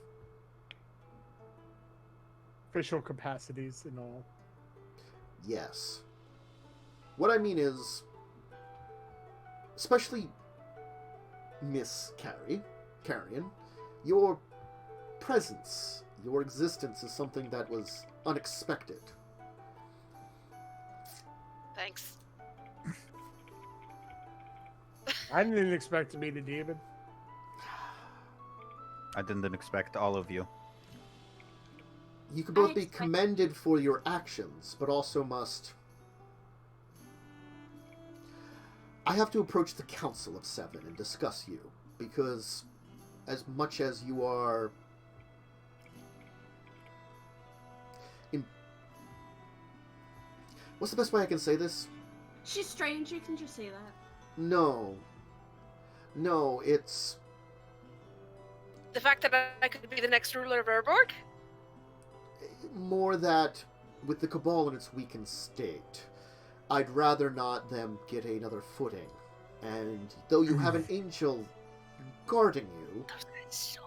Official capacities and all. Yes. What I mean is, especially Miss Carrion, your presence, your existence is something that was unexpected. Thanks. I didn't expect to meet a demon. I didn't expect all of you. You could both be expect- commended for your actions, but also must... I have to approach the Council of Seven and discuss you, because as much as you are... What's the best way I can say this? She's strange, you can just say that. No. No, it's... The fact that I could be the next ruler of Urborg? more that with the Cabal in its weakened state, I'd rather not them get another footing. And though you have an angel guarding you, Those guys suck.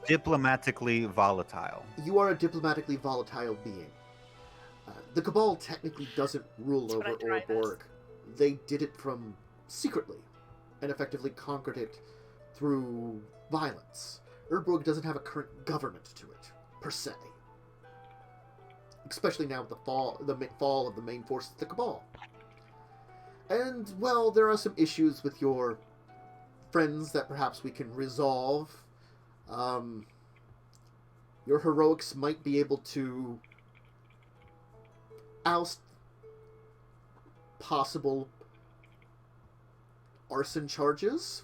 Diplomatically volatile. you are a diplomatically volatile being. The Cabal technically doesn't rule That's what over I tried as. Urborg. They did it from secretly, and effectively conquered it through violence. Urborg doesn't have a current government to it, per se. Especially now with the fall of the main force of the Cabal. And, well, there are some issues with your friends that perhaps we can resolve. Your heroics might be able to oust possible arson charges.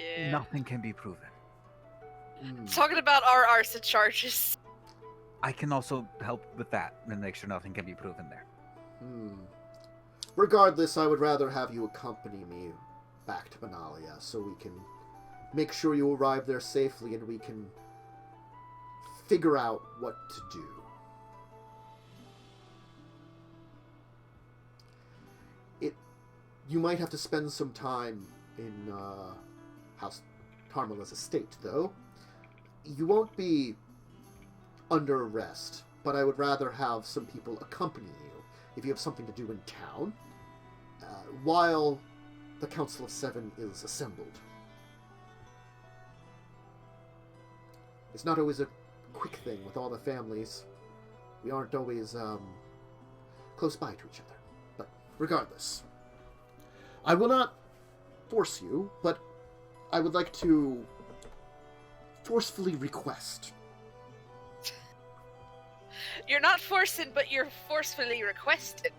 Yeah. Nothing can be proven. Talking about our arson charges. I can also help with that and make sure nothing can be proven there. Regardless, I would rather have you accompany me back to Benalia so we can make sure you arrive there safely and we can figure out what to do. You might have to spend some time in House Tarmala's estate, though. You won't be under arrest, but I would rather have some people accompany you if you have something to do in town, while the Council of Seven is assembled. It's not always a quick thing with all the families. We aren't always close by to each other. But regardless, I will not force you, but I would like to forcefully request. You're not forcing, but you're forcefully requested.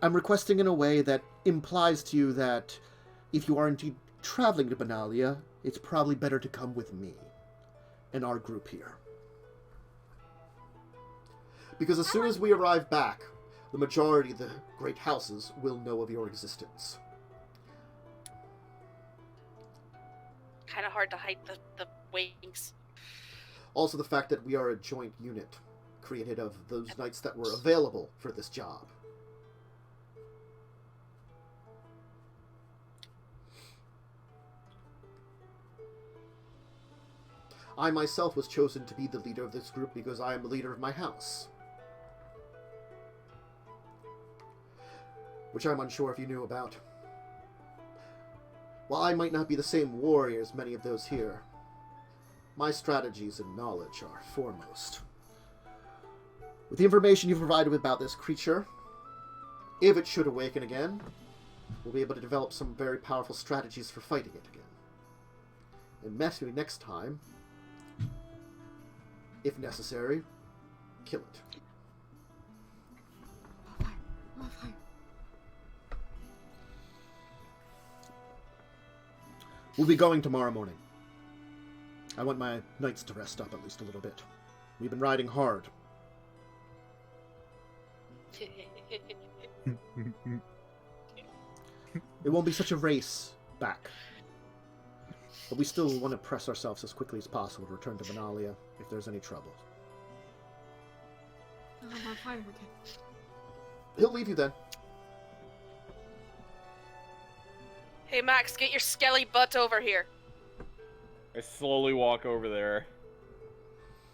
I'm requesting in a way that implies to you that if you are indeed traveling to Benalia, it's probably better to come with me and our group here. Because as soon as we arrive back, the majority of the great houses will know of your existence. Kind of hard to hide the wings. Also the fact that we are a joint unit, created of those knights that were available for this job. I myself was chosen to be the leader of this group because I am the leader of my house. Which I'm unsure if you knew about. While I might not be the same warrior as many of those here, my strategies and knowledge are foremost. With the information you've provided about this creature, if it should awaken again, we'll be able to develop some very powerful strategies for fighting it again. And maybe next time, if necessary, kill it. We'll be going tomorrow morning. I want my knights to rest up at least a little bit. We've been riding hard. It won't be such a race back. But we still want to press ourselves as quickly as possible to return to Benalia if there's any trouble. He'll leave you then. Hey Max, get your skelly butt over here. I slowly walk over there.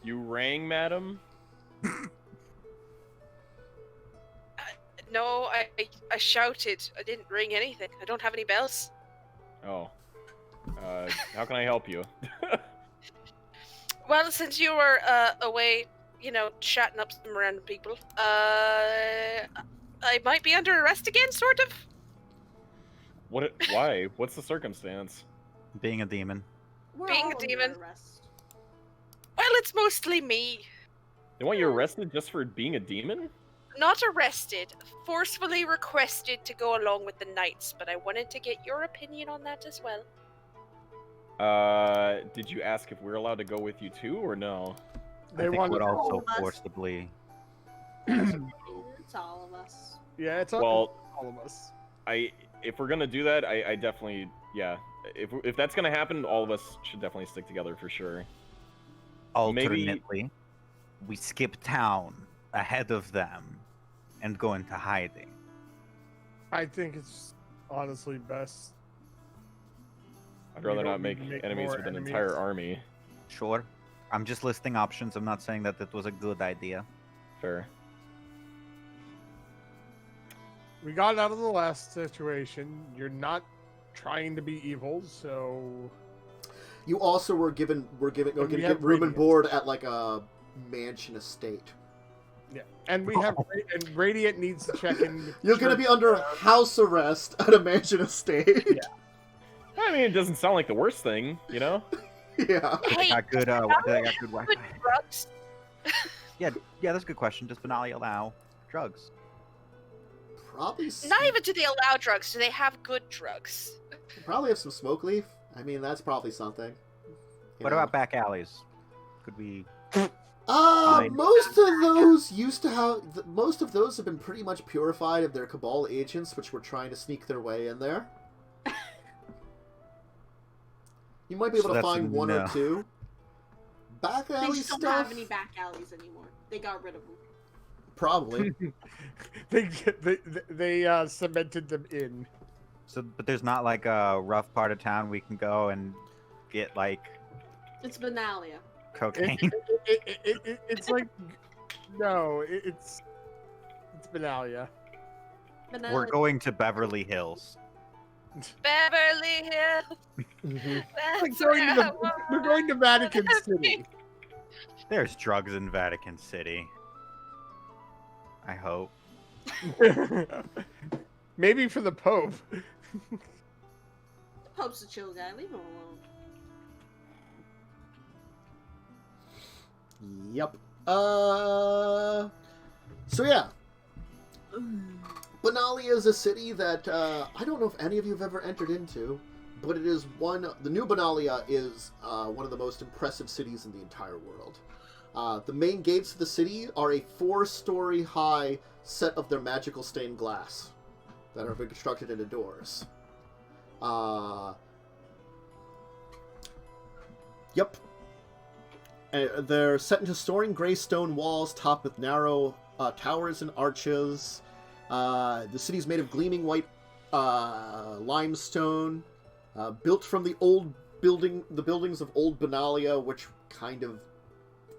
You rang, madam? No, I shouted. I didn't ring anything. I don't have any bells. Oh. How can I help you? Well, since you were away, you know, chatting up some random people, I might be under arrest again, sort of. What? Why? What's the circumstance? Being a demon. We're Being all a under demon. arrest. Well, it's mostly me. They want you arrested just for being a demon? Not arrested, forcefully requested to go along with the knights, but I wanted to get your opinion on that as well. Did you ask if we're allowed to go with you too, or no? They I think want would to. also all of us. forcibly. It's all of us. Yeah, it's Well, all of us. if we're gonna do that, I definitely, yeah. If that's gonna happen, all of us should definitely stick together for sure. Alternately, we skip town ahead of them and go into hiding. I think it's honestly best. I'd rather We don't not make need to enemies more with an enemies. entire army. Sure. I'm just listing options. I'm not saying that it was a good idea. Fair. We got out of the last situation. You're not trying to be evil, so You also were given And we get have room and radiance. board at like a mansion estate. yeah. And we have and Radiant needs to check in. You're gonna be under house arrest at a mansion estate. Yeah. I mean, it doesn't sound like the worst thing, you know? Yeah. They Hey, got good. They got good good Wi-Fi. drugs. Yeah, that's a good question. Does Benalia allow drugs? Probably. Not even do they allow drugs, do they have good drugs? Probably have some smoke leaf. I mean, that's probably something. You What know. about back alleys? Could we? Fine. Most of those used to have. Most of those have been pretty much purified of their Cabal agents, which were trying to sneak their way in there. You might be able So to that's find one or no. two. Back They alley just don't stuff. have any back alleys anymore. They got rid of them. Probably. they cemented them in. So, but there's not like a rough part of town we can go and get like It's Benalia. cocaine. It's like no, it's Benalia. Benalia. We're going to Beverly Hills. Beverly Hills. Like That's going to where I we're going to Vatican wanna City. be. There's drugs in Vatican City. I hope. Maybe for the Pope. The Pope's a chill guy. Leave him alone. Yep. So yeah. Benalia is a city that I don't know if any of you have ever entered into, but it is the new Benalia is one of the most impressive cities in the entire world. The main gates of the city are a 4-story high set of their magical stained glass that are constructed into doors. Yep. They're set into soaring gray stone walls topped with narrow towers and arches. The city's made of gleaming white limestone, built from the buildings of old Benalia, which kind of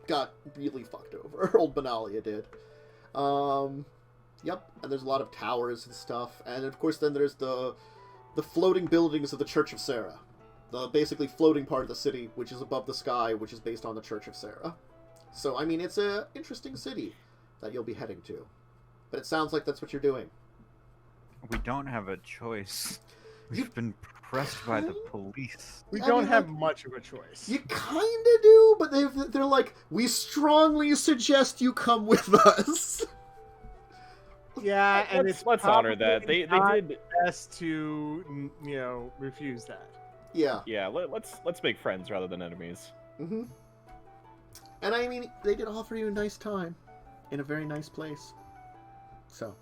got really fucked over. Old Benalia did. Yep, and there's a lot of towers and stuff, and of course then there's the floating buildings of the Church of Sarah. The basically floating part of the city, which is above the sky, which is based on the Church of Sarah. So, I mean, it's an interesting city that you'll be heading to. But it sounds like that's what you're doing. We don't have a choice. We've been pressed by the police. We don't have much of a choice. You kind of do, but they're like, we strongly suggest you come with us. Yeah, and let's honor that. They did best to refuse that. Yeah. Yeah, let's make friends rather than enemies. Mm-hmm. And I mean, they did offer you a nice time in a very nice place. So,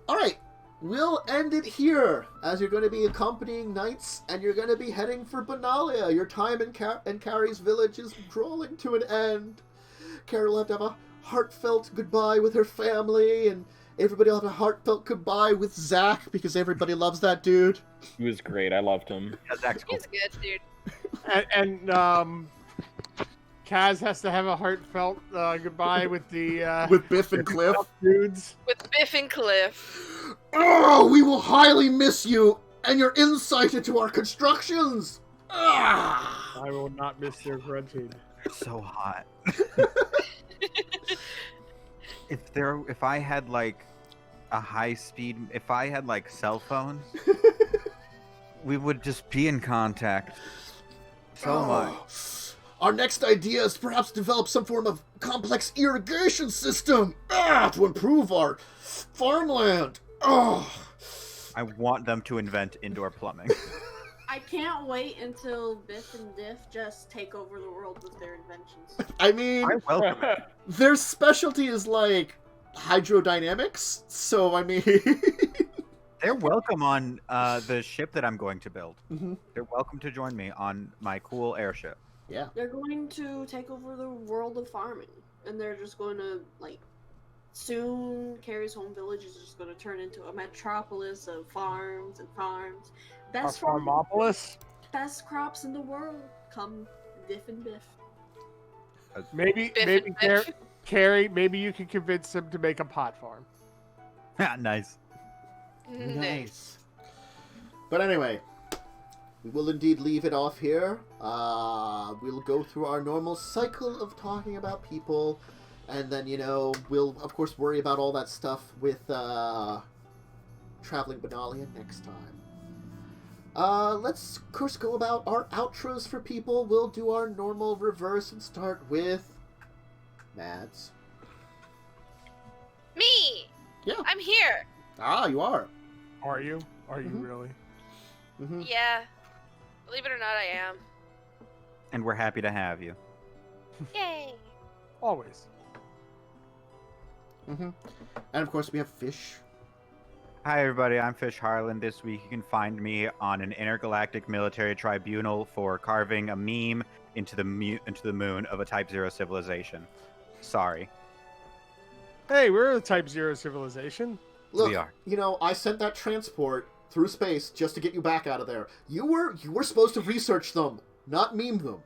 all right, we'll end it here, as you're going to be accompanying knights, and you're going to be heading for Benalia. Your time in Carrie's village is drawing to an end. Carrie will have to have a heartfelt goodbye with her family, and everybody will have a heartfelt goodbye with Zach, because everybody loves that dude. He was great. I loved him. Yeah, Zach's cool. He's good, dude. And Kaz has to have a heartfelt goodbye with the With Biff and Cliff. dudes. With Biff and Cliff. Oh, we will highly miss you and your insight into our constructions. Ah! I will not miss their grunting. So hot. If I had like a high speed, if I had like cell phones, we would just be in contact so much. Our next idea is perhaps develop some form of complex irrigation system to improve our farmland. I want them to invent indoor plumbing. I can't wait until Biff and Diff just take over the world with their inventions. I mean, I welcome it. their specialty is like hydrodynamics, so I mean... They're welcome on the ship that I'm going to build. Mm-hmm. They're welcome to join me on my cool airship. Yeah. They're going to take over the world of farming, and they're just going to, like, soon Carrie's home village is just going to turn into a metropolis of farms and farms. Best Farmopolis? Best crops in the world come Diff and Biff. Maybe and Biff. Carrie, maybe you can convince them to make a pot farm. Nice. Nice. But anyway, we will indeed leave it off here. We'll go through our normal cycle of talking about people, and then, we'll, of course, worry about all that stuff with Traveling Benalia next time. Let's, of course, go about our outros for people. We'll do our normal reverse and start with Mads. Me! Yeah. I'm here! Ah, you are. Are you? Are you Mhm. really? Mm-hmm. Yeah. Believe it or not, I am. And we're happy to have you. Yay! Always. Mm-hmm. And of course, we have Fish. Hi everybody, I'm Fish Harlan. This week you can find me on an intergalactic military tribunal for carving a meme into the moon of a Type 0 civilization. Sorry. Hey, we're a Type 0 civilization. Look, We are. I sent that transport through space just to get you back out of there. You were supposed to research them, not meme them.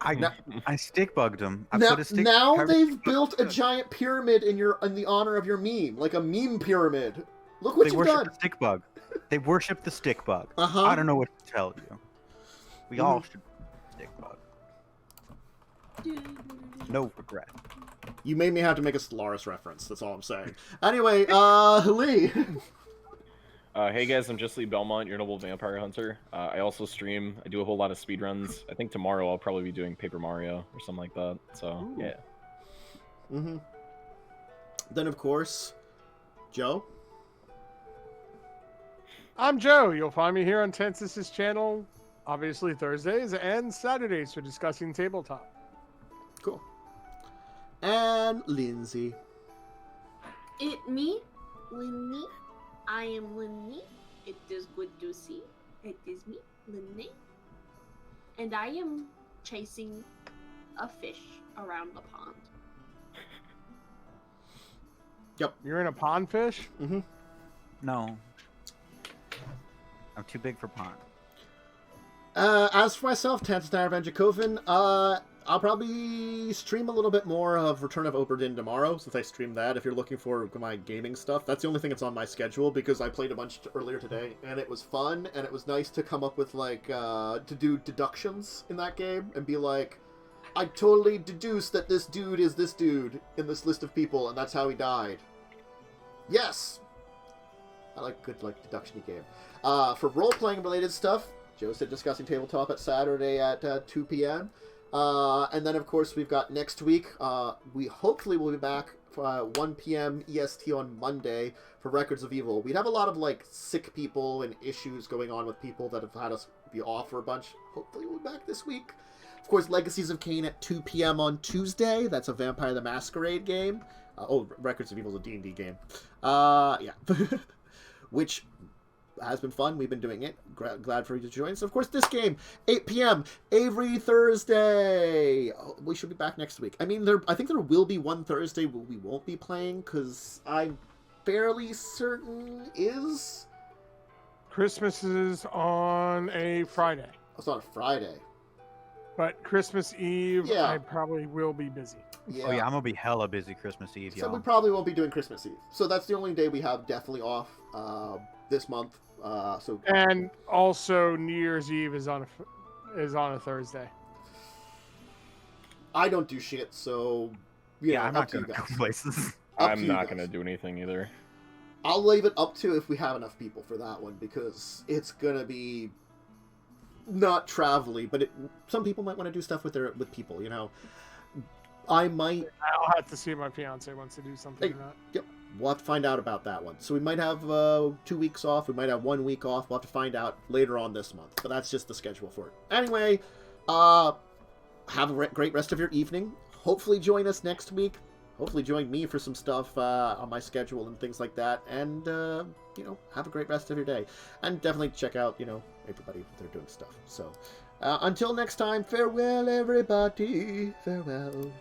I stick bugged them. Now they've built a giant pyramid in the honor of your meme, like a meme pyramid. Look what They you've worship done. the stick bug. They worship the stick bug. Uh-huh. I don't know what to tell you. We all should stick bug. No regret. You made me have to make a Stellaris reference. That's all I'm saying. Anyway, Lee. Hey guys, I'm Just Lee Belmont, your noble vampire hunter. I also stream. I do a whole lot of speedruns. I think tomorrow I'll probably be doing Paper Mario or something like that. So, Ooh. yeah. Mm-hmm. Then, of course, Joe. I'm Joe. You'll find me here on Tensis's channel, obviously Thursdays and Saturdays for discussing tabletop. Cool. and Lindsay. It me, Linny. I am Linny. It is good to see. It is me, Linny. And I am chasing a fish around the pond. Yep. You're in a pond fish? Mm-hmm. No. I'm too big for pond. As for myself, Dracovin, I'll probably stream a little bit more of Return of Obra Dinn tomorrow, since I streamed that. If you're looking for my gaming stuff, that's the only thing that's on my schedule, because I played a bunch earlier today, and it was fun, and it was nice to come up with, like, to do deductions in that game, and be like, I totally deduced that this dude is this dude in this list of people, and that's how he died. Yes! I like good, like, deduction game. For role-playing related stuff, Joe said discussing tabletop at Saturday at 2 p.m. And then, of course, we've got next week. We hopefully will be back 1 p.m. EST on Monday for Records of Evil. We'd have a lot of, like, sick people and issues going on with people that have had us be off for a bunch. Hopefully we'll be back this week. Of course, Legacies of Kain at 2 p.m. on Tuesday. That's a Vampire the Masquerade game. Records of Evil is a D&D game. Yeah. Which has been fun. We've been doing it. Glad for you to join. So, of course, this game, 8 p.m. every Thursday. We should be back next week. I mean, I think there will be one Thursday where we won't be playing, because I'm fairly certain is... Christmas is on a Friday. It's on a Friday. But Christmas Eve, Yeah. I probably will be busy. Yeah. Oh yeah, I'm gonna be hella busy Christmas Eve, So y'all. we probably won't be doing Christmas Eve. So that's the only day we have definitely off this month. So And also New Year's Eve is on a Thursday. I don't do shit, so Yeah, I'm up not to you gonna guys. go places. Up to I'm you not guys. gonna do anything either. I'll leave it up to if we have enough people for that one, because it's gonna be not travel-y, but some people might want to do stuff with people, you know. I might. I'll have to see if my fiance wants to do something or not. Yep, we'll have to find out about that one. So we might have 2 weeks off. We might have 1 week off. We'll have to find out later on this month. But that's just the schedule for it. Anyway, have a great rest of your evening. Hopefully join us next week. Hopefully join me for some stuff on my schedule and things like that. And, have a great rest of your day. And definitely check out, everybody, they're doing stuff. So, until next time, farewell, everybody. Farewell.